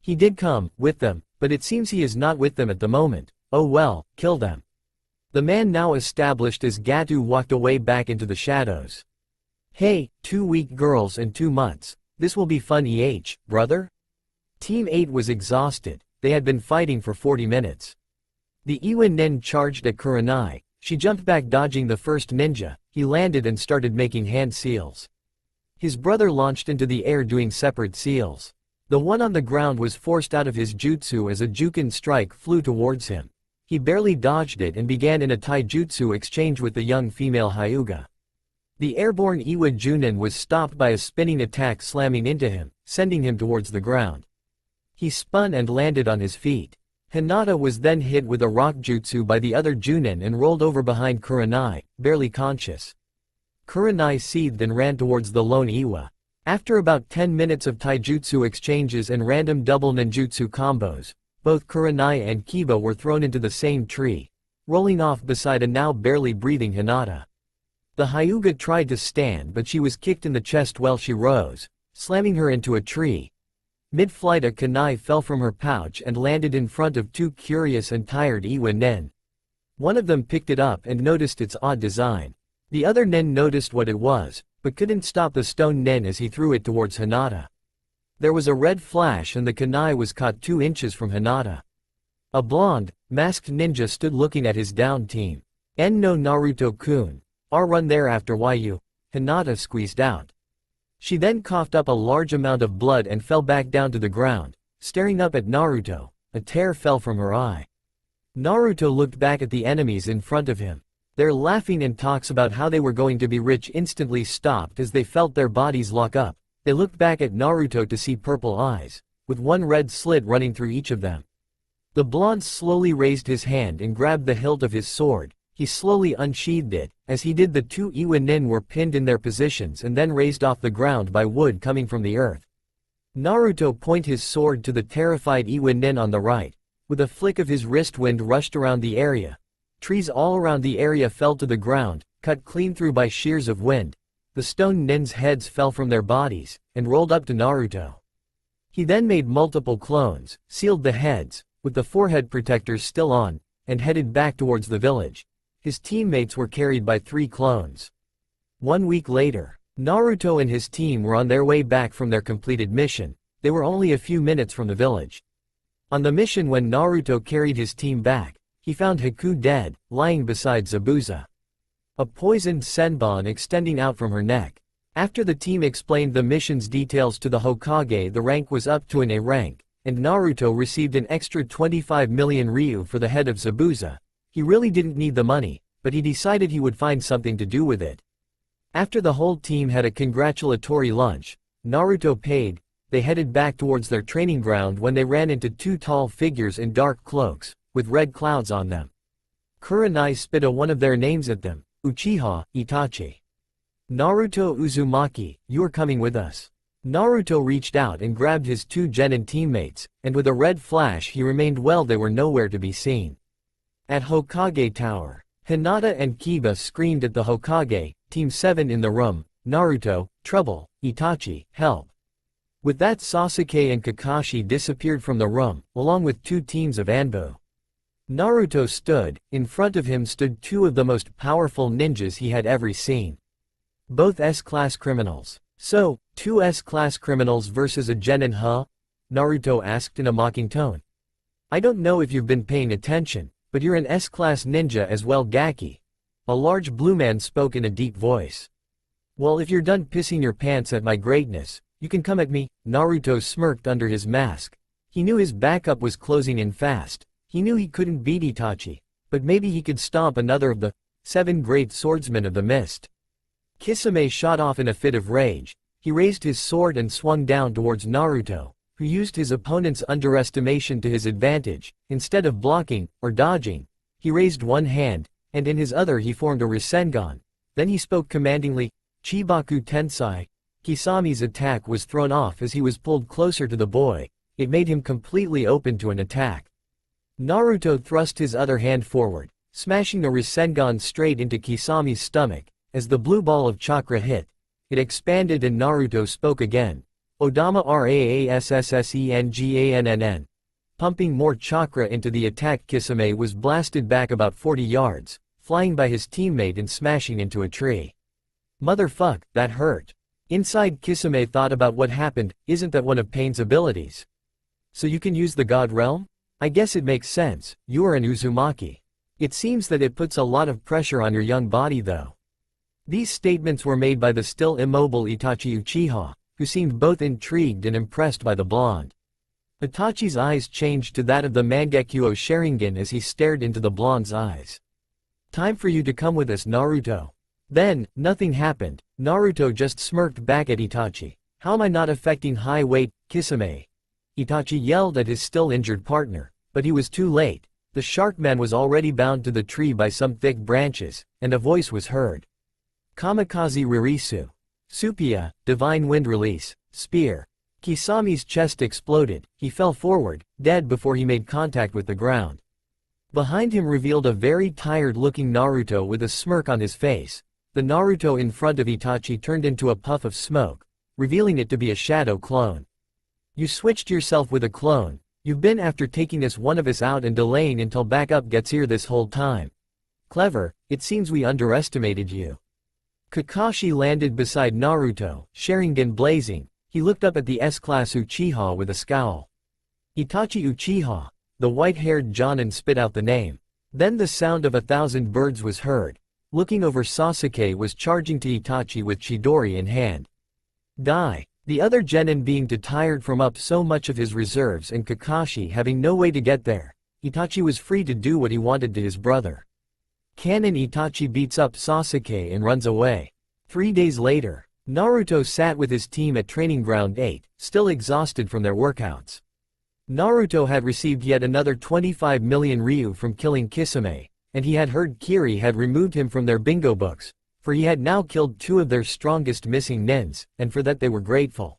"He did come with them, but it seems he is not with them at the moment." "Oh well, kill them." The man now established as Gatu walked away back into the shadows. "Hey, 2 weak girls and 2 mutts. This will be fun, brother?" Team 8 was exhausted. They had been fighting for 40 minutes. The Iwa nin charged at Kurenai. She jumped back dodging the first ninja. He landed and started making hand seals. His brother launched into the air doing separate seals. The one on the ground was forced out of his jutsu as a Jukin strike flew towards him. He barely dodged it and began in a taijutsu exchange with the young female Hyuga. The airborne Iwa Junin was stopped by a spinning attack slamming into him, sending him towards the ground. He spun and landed on his feet. Hinata was then hit with a rock jutsu by the other Junin and rolled over behind Kurenai, barely conscious. Kurenai seethed and ran towards the lone Iwa. After about 10 minutes of taijutsu exchanges and random double ninjutsu combos, both Kurenai and Kiba were thrown into the same tree, rolling off beside a now barely breathing Hinata. The Hyuga tried to stand but she was kicked in the chest while she rose, slamming her into a tree. Mid-flight a kunai fell from her pouch and landed in front of two curious and tired Iwa nen. One of them picked it up and noticed its odd design. The other nen noticed what it was, but couldn't stop the stone nen as he threw it towards Hinata. There was a red flash and the kunai was caught 2 inches from Hinata. A blonde, masked ninja stood looking at his downed team. "En no Naruto-kun. I'll run there after you," Hinata squeezed out. She then coughed up a large amount of blood and fell back down to the ground, staring up at Naruto. A tear fell from her eye. Naruto looked back at the enemies in front of him. Their laughing and talks about how they were going to be rich instantly stopped as they felt their bodies lock up. They looked back at Naruto to see purple eyes, with one red slit running through each of them. The blonde slowly raised his hand and grabbed the hilt of his sword. He slowly unsheathed it. As he did, the 2 Iwa nin were pinned in their positions and then raised off the ground by wood coming from the earth. Naruto pointed his sword to the terrified Iwa nin on the right. With a flick of his wrist, wind rushed around the area. Trees all around the area fell to the ground, cut clean through by shears of wind. The stone nin's heads fell from their bodies, and rolled up to Naruto. He then made multiple clones, sealed the heads, with the forehead protectors still on, and headed back towards the village. His teammates were carried by 3 clones. 1 week later, Naruto and his team were on their way back from their completed mission. They were only a few minutes from the village. On the mission, when Naruto carried his team back, he found Haku dead, lying beside Zabuza. A poisoned senbon extending out from her neck. After the team explained the mission's details to the Hokage, the rank was up to an A rank, and Naruto received an extra 25 million ryu for the head of Zabuza. He really didn't need the money, but he decided he would find something to do with it. After the whole team had a congratulatory lunch, Naruto paid. They headed back towards their training ground when they ran into 2 tall figures in dark cloaks, with red clouds on them. Kurenai spit one of their names at them, Uchiha, Itachi. "Naruto Uzumaki, you are coming with us." Naruto reached out and grabbed his 2 genin teammates, and with a red flash he remained well, they were nowhere to be seen. At Hokage Tower, Hinata and Kiba screamed at the Hokage, Team 7 in the room, "Naruto, trouble, Itachi, help." With that, Sasuke and Kakashi disappeared from the room, along with 2 teams of Anbu. Naruto stood. In front of him stood 2 of the most powerful ninjas he had ever seen. Both S-class criminals. "So, 2 S-class criminals versus a genin, huh?" Naruto asked in a mocking tone. "I don't know if you've been paying attention, but you're an S-class ninja as well, Gaki." A large blue man spoke in a deep voice. "Well, if you're done pissing your pants at my greatness, you can come at me." Naruto smirked under his mask. He knew his backup was closing in fast. He knew he couldn't beat Itachi, but maybe he could stomp another of the 7 great swordsmen of the mist. Kisame shot off in a fit of rage. He raised his sword and swung down towards Naruto, who used his opponent's underestimation to his advantage. Instead of blocking or dodging, he raised one hand, and in his other he formed a Rasengan. Then he spoke commandingly, "Chibaku Tensai." Kisame's attack was thrown off as he was pulled closer to the boy. It made him completely open to an attack. Naruto thrust his other hand forward, smashing the Rasengan straight into Kisame's stomach. As the blue ball of chakra hit, it expanded and Naruto spoke again. "Odama Raassengann." Pumping more chakra into the attack, Kisame was blasted back about 40 yards, flying by his teammate and smashing into a tree. "Motherfuck, that hurt." Inside, Kisame thought about what happened. Isn't that one of Pain's abilities? "So you can use the God Realm? I guess it makes sense, you are an Uzumaki. It seems that it puts a lot of pressure on your young body though." These statements were made by the still immobile Itachi Uchiha, who seemed both intrigued and impressed by the blonde. Itachi's eyes changed to that of the Mangekyo Sharingan as he stared into the blonde's eyes. "Time for you to come with us, Naruto." Then, nothing happened. Naruto just smirked back at Itachi. How am I not affecting high weight, Kisame? Itachi yelled at his still injured partner, but he was too late. The shark man was already bound to the tree by some thick branches, and a voice was heard. Kamikaze Ririsu. Supia, divine wind release, spear. Kisami's chest exploded, he fell forward, dead before he made contact with the ground. Behind him revealed a very tired-looking Naruto with a smirk on his face. The Naruto in front of Itachi turned into a puff of smoke, revealing it to be a shadow clone. You switched yourself with a clone. You've been after taking one of us out and delaying until backup gets here this whole time. Clever, it seems we underestimated you. Kakashi landed beside Naruto, Sharingan blazing. He looked up at the S-class Uchiha with a scowl. Itachi Uchiha. The white-haired jonin spit out the name. Then the sound of 1,000 birds was heard. Looking over, Sasuke was charging to Itachi with Chidori in hand. Die. The other genin being too tired from up so much of his reserves and Kakashi having no way to get there. Itachi was free to do what he wanted to his brother. Canon Itachi beats up Sasuke and runs away. 3 days later, Naruto sat with his team at Training Ground 8, still exhausted from their workouts. Naruto had received yet another 25 million ryu from killing Kisame, and he had heard Kiri had removed him from their bingo books, for he had now killed 2 of their strongest missing nins, and for that they were grateful.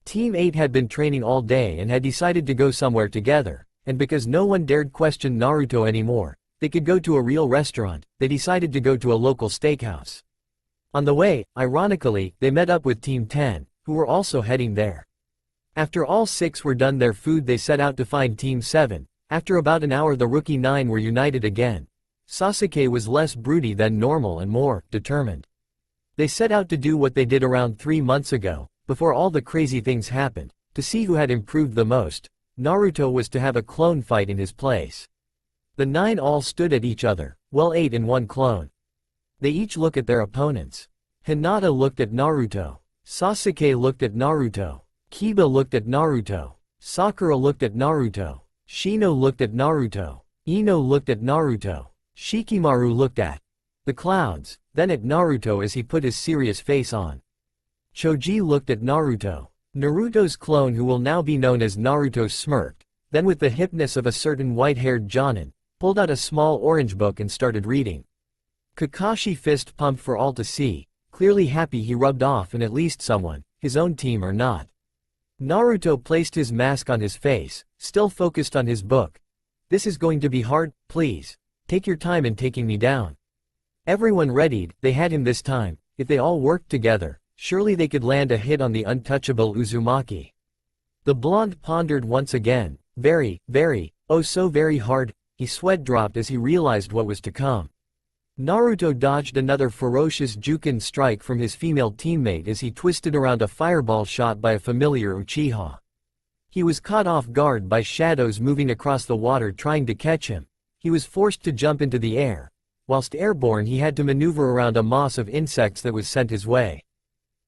Team 8 had been training all day and had decided to go somewhere together, and because no one dared question Naruto anymore, they could go to a real restaurant. They decided to go to a local steakhouse. On the way, ironically, they met up with Team 10, who were also heading there. After all 6 were done their food, they set out to find Team 7. After about an hour, the rookie 9 were united again. Sasuke was less broody than normal and more determined. They set out to do what they did around 3 months ago, before all the crazy things happened, to see who had improved the most. Naruto was to have a clone fight in his place. The 9 all stood at each other, well 8 in one clone. They each looked at their opponents. Hinata looked at Naruto. Sasuke looked at Naruto. Kiba looked at Naruto. Sakura looked at Naruto. Shino looked at Naruto. Ino looked at Naruto. Shikimaru looked at the clouds, then at Naruto as he put his serious face on. Choji looked at Naruto. Naruto's clone, who will now be known as Naruto, smirked, then with the hipness of a certain white-haired jonin, pulled out a small orange book and started reading. Kakashi fist pumped for all to see, clearly happy he rubbed off on at least someone, his own team or not. Naruto placed his mask on his face, still focused on his book. This is going to be hard, please. Take your time in taking me down. Everyone readied, they had him this time. If they all worked together, surely they could land a hit on the untouchable Uzumaki. The blonde pondered once again. Very, oh so very hard. His sweat dropped as he realized what was to come. Naruto dodged another ferocious Jukin strike from his female teammate as he twisted around a fireball shot by a familiar Uchiha. He was caught off guard by shadows moving across the water trying to catch him. He was forced to jump into the air. Whilst airborne, he had to maneuver around a mass of insects that was sent his way.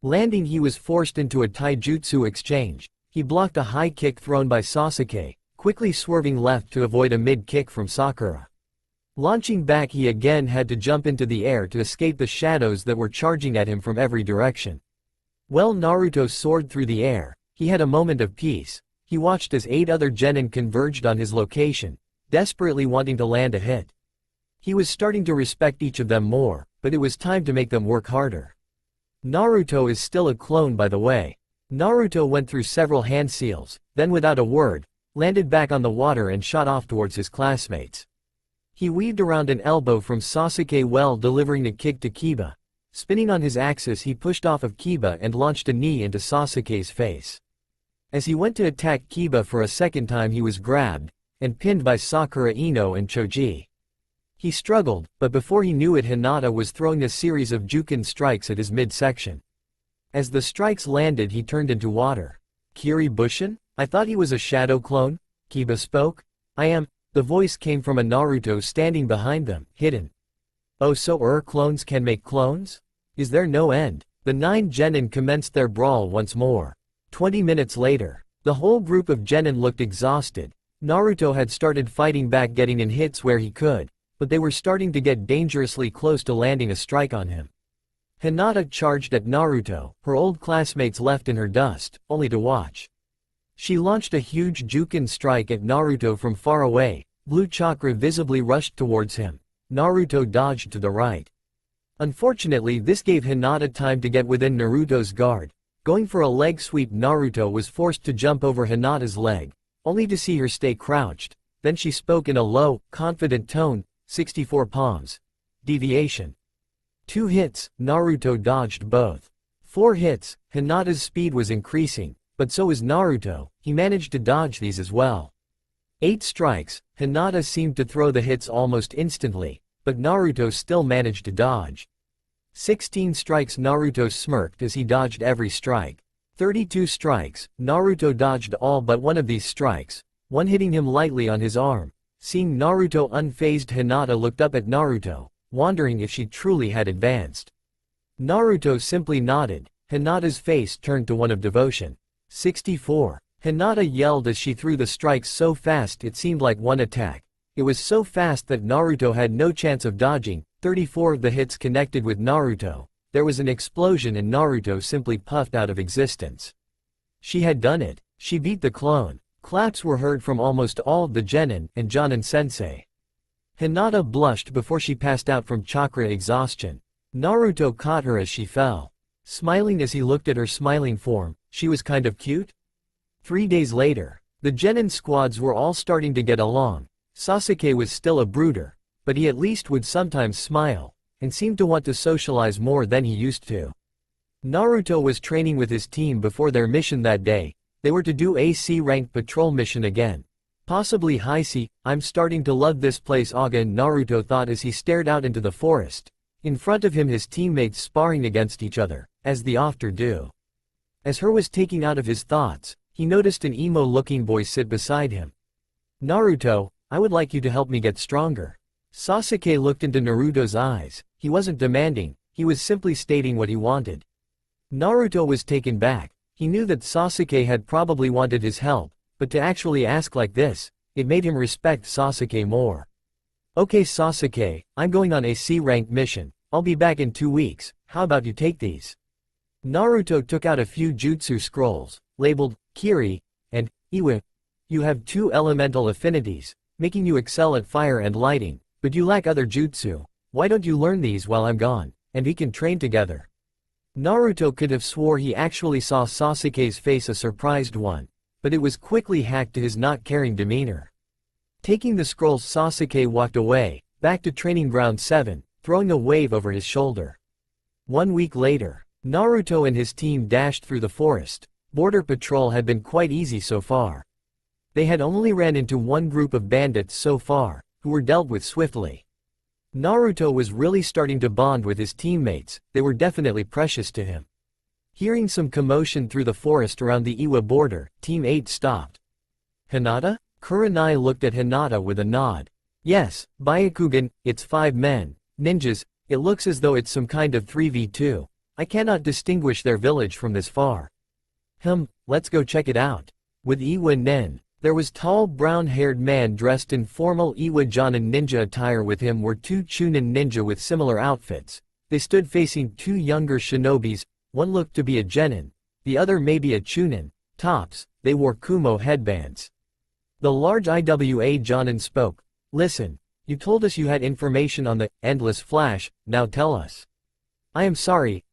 Landing, he was forced into a taijutsu exchange. He blocked a high kick thrown by Sasuke, quickly swerving left to avoid a mid-kick from Sakura. Launching back, he again had to jump into the air to escape the shadows that were charging at him from every direction. Well, Naruto soared through the air. He had a moment of peace. He watched as 8 other genin converged on his location, desperately wanting to land a hit. He was starting to respect each of them more, but it was time to make them work harder. Naruto is still a clone, by the way. Naruto went through several hand seals, then without a word, landed back on the water and shot off towards his classmates. He weaved around an elbow from Sasuke, well delivering a kick to Kiba. Spinning on his axis, he pushed off of Kiba and launched a knee into Sasuke's face. As he went to attack Kiba for a second time, he was grabbed and pinned by Sakura, Ino and Choji. He struggled, but before he knew it, Hinata was throwing a series of Jukin strikes at his midsection. As the strikes landed, he turned into water. Kiri Bushin? I thought he was a shadow clone? Kiba spoke. I am. The voice came from a Naruto standing behind them, hidden. Oh, so clones can make clones? Is there no end? The 9 genin commenced their brawl once more. 20 minutes later, the whole group of genin looked exhausted. Naruto had started fighting back, getting in hits where he could, but they were starting to get dangerously close to landing a strike on him. Hinata charged at Naruto, her old classmates left in her dust, only to watch. She launched a huge Jukin strike at Naruto from far away, blue chakra visibly rushed towards him. Naruto dodged to the right. Unfortunately, this gave Hinata time to get within Naruto's guard. Going for a leg sweep, Naruto was forced to jump over Hinata's leg, only to see her stay crouched. Then she spoke in a low, confident tone, 64 palms. Deviation. 2 hits, Naruto dodged both. 4 hits, Hinata's speed was increasing, but so was Naruto, he managed to dodge these as well. 8 strikes, Hinata seemed to throw the hits almost instantly, but Naruto still managed to dodge. 16 strikes, Naruto smirked as he dodged every strike. 32 strikes, Naruto dodged all but one of these strikes, one hitting him lightly on his arm. Seeing Naruto unfazed, Hinata looked up at Naruto, wondering if she truly had advanced. Naruto simply nodded. Hinata's face turned to one of devotion. 64. Hinata yelled as she threw the strikes so fast it seemed like one attack. It was so fast that Naruto had no chance of dodging. 34 of the hits connected with Naruto. There was an explosion and Naruto simply puffed out of existence. She had done it. She beat the clone. Claps were heard from almost all of the genin and jonin sensei. Hinata blushed before she passed out from chakra exhaustion. Naruto caught her as she fell. Smiling as he looked at her smiling form, she was kind of cute. 3 days later, the genin squads were all starting to get along. Sasuke was still a brooder, but he at least would sometimes smile, and seemed to want to socialize more than he used to. Naruto was training with his team before their mission that day. They were to do a C-ranked patrol mission again. Possibly high C. I'm starting to love this place, again, Naruto thought as he stared out into the forest. In front of him his teammates sparring against each other, as they often do. As he was taking out of his thoughts, he noticed an emo-looking boy sit beside him. Naruto, I would like you to help me get stronger. Sasuke looked into Naruto's eyes. He wasn't demanding, he was simply stating what he wanted. Naruto was taken back. He knew that Sasuke had probably wanted his help, but to actually ask like this, it made him respect Sasuke more. Okay Sasuke, I'm going on a C-ranked mission. I'll be back in 2 weeks, how about you take these? Naruto took out a few jutsu scrolls, labeled, Kiri, and, Iwa. You have 2 elemental affinities, making you excel at fire and lighting, but you lack other jutsu. Why don't you learn these while I'm gone, and we can train together? Naruto could have swore he actually saw Sasuke's face a surprised one, but it was quickly hacked to his not caring demeanor. Taking the scrolls, Sasuke walked away, back to training ground 7, throwing a wave over his shoulder. 1 week later, Naruto and his team dashed through the forest. Border patrol had been quite easy so far. They had only ran into one group of bandits so far, who were dealt with swiftly. Naruto was really starting to bond with his teammates, they were definitely precious to him. Hearing some commotion through the forest around the Iwa border, Team 8 stopped. Hinata? Kurenai looked at Hinata with a nod. Yes, Byakugan, it's 5 men, ninjas, it looks as though it's some kind of 3v2. I cannot distinguish their village from this far. Let's go check it out. With Iwa Nen, there was tall brown-haired man dressed in formal Iwa Jonin ninja attire. With him were 2 Chunin ninja with similar outfits. They stood facing 2 younger shinobis, one looked to be a genin, the other maybe a Chunin. Tops, they wore Kumo headbands. The large Iwa Jonin spoke. Listen, you told us you had information on the Endless Flash, now tell us. I am sorry,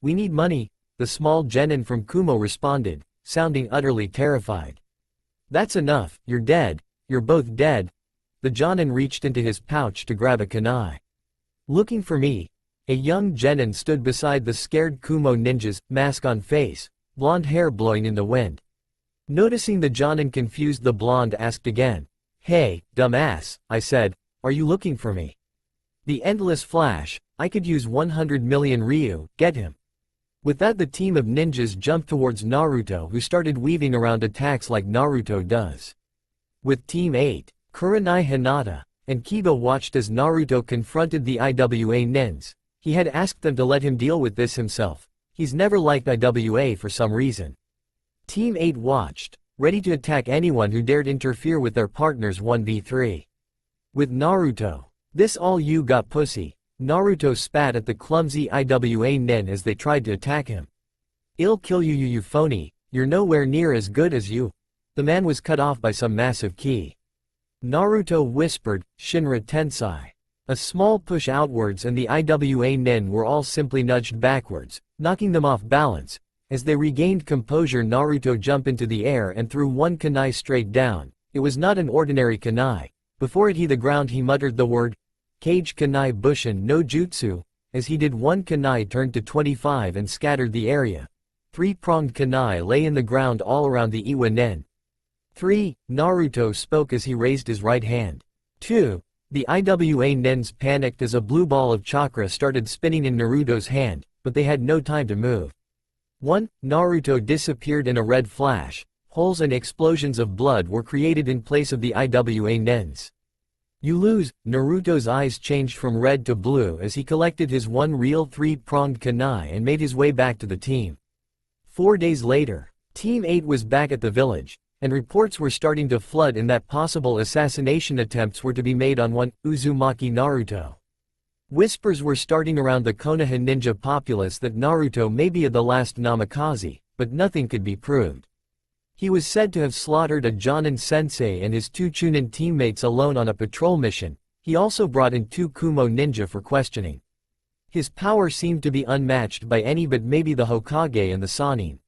we need money, the small genin from Kumo responded, sounding utterly terrified. That's enough, you're dead, you're both dead. The jonin reached into his pouch to grab a kunai. Looking for me? A young genin stood beside the scared Kumo ninjas, mask on face, blonde hair blowing in the wind. Noticing the jonin confused, the blonde asked again. Hey, dumbass, I said, are you looking for me? The Endless Flash, I could use 100 million Ryu, get him. With that, the team of ninjas jumped towards Naruto, who started weaving around attacks like Naruto does. With Team 8, Kurenai, Hinata, and Kiba watched as Naruto confronted the Iwa nins. He had asked them to let him deal with this himself. He's never liked Iwa for some reason. Team 8 watched, ready to attack anyone who dared interfere with their partners 1v3. With Naruto, this all you got pussy. Naruto spat at the clumsy Iwa nen as they tried to attack him. "I'll kill you, you phony, you're nowhere near as good as you." The man was cut off by some massive ki. Naruto whispered, "Shinra Tensei." A small push outwards and the Iwa nen were all simply nudged backwards, knocking them off balance. As they regained composure, Naruto jumped into the air and threw one kunai straight down. It was not an ordinary kunai. Before it hit the ground he muttered the word, "Kage kunai bushin no jutsu." As he did, one kunai turned to 25 and scattered the area. Three-pronged kunai lay in the ground all around the Iwa nen. 3. Naruto spoke as he raised his right hand. 2. The Iwa nens panicked as a blue ball of chakra started spinning in Naruto's hand, but they had no time to move. 1. Naruto disappeared in a red flash. Holes and explosions of blood were created in place of the Iwa nens. "You lose." Naruto's eyes changed from red to blue as he collected his one real three-pronged kunai and made his way back to the team. 4 days later, Team 8 was back at the village, and reports were starting to flood in that possible assassination attempts were to be made on one Uzumaki Naruto. Whispers were starting around the Konoha ninja populace that Naruto may be the last Namikaze, but nothing could be proved. He was said to have slaughtered a jonin sensei and his 2 Chunin teammates alone on a patrol mission. He also brought in 2 Kumo ninja for questioning. His power seemed to be unmatched by any but maybe the Hokage and the Sannin.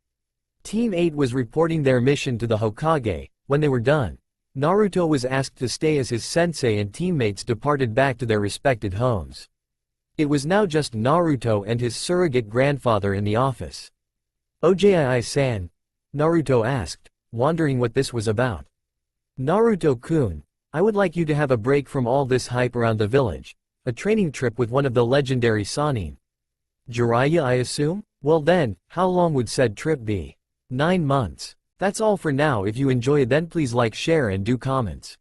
Team 8 was reporting their mission to the Hokage. When they were done, Naruto was asked to stay as his sensei and teammates departed back to their respected homes. It was now just Naruto and his surrogate grandfather in the office. "Ojii-san?" Naruto asked, wondering what this was about. "Naruto-kun, I would like you to have a break from all this hype around the village. A training trip with one of the legendary Sannin." "Jiraiya, I assume? Well then, how long would said trip be?" 9 months. That's all for now. If you enjoy, then please like, share and do comments.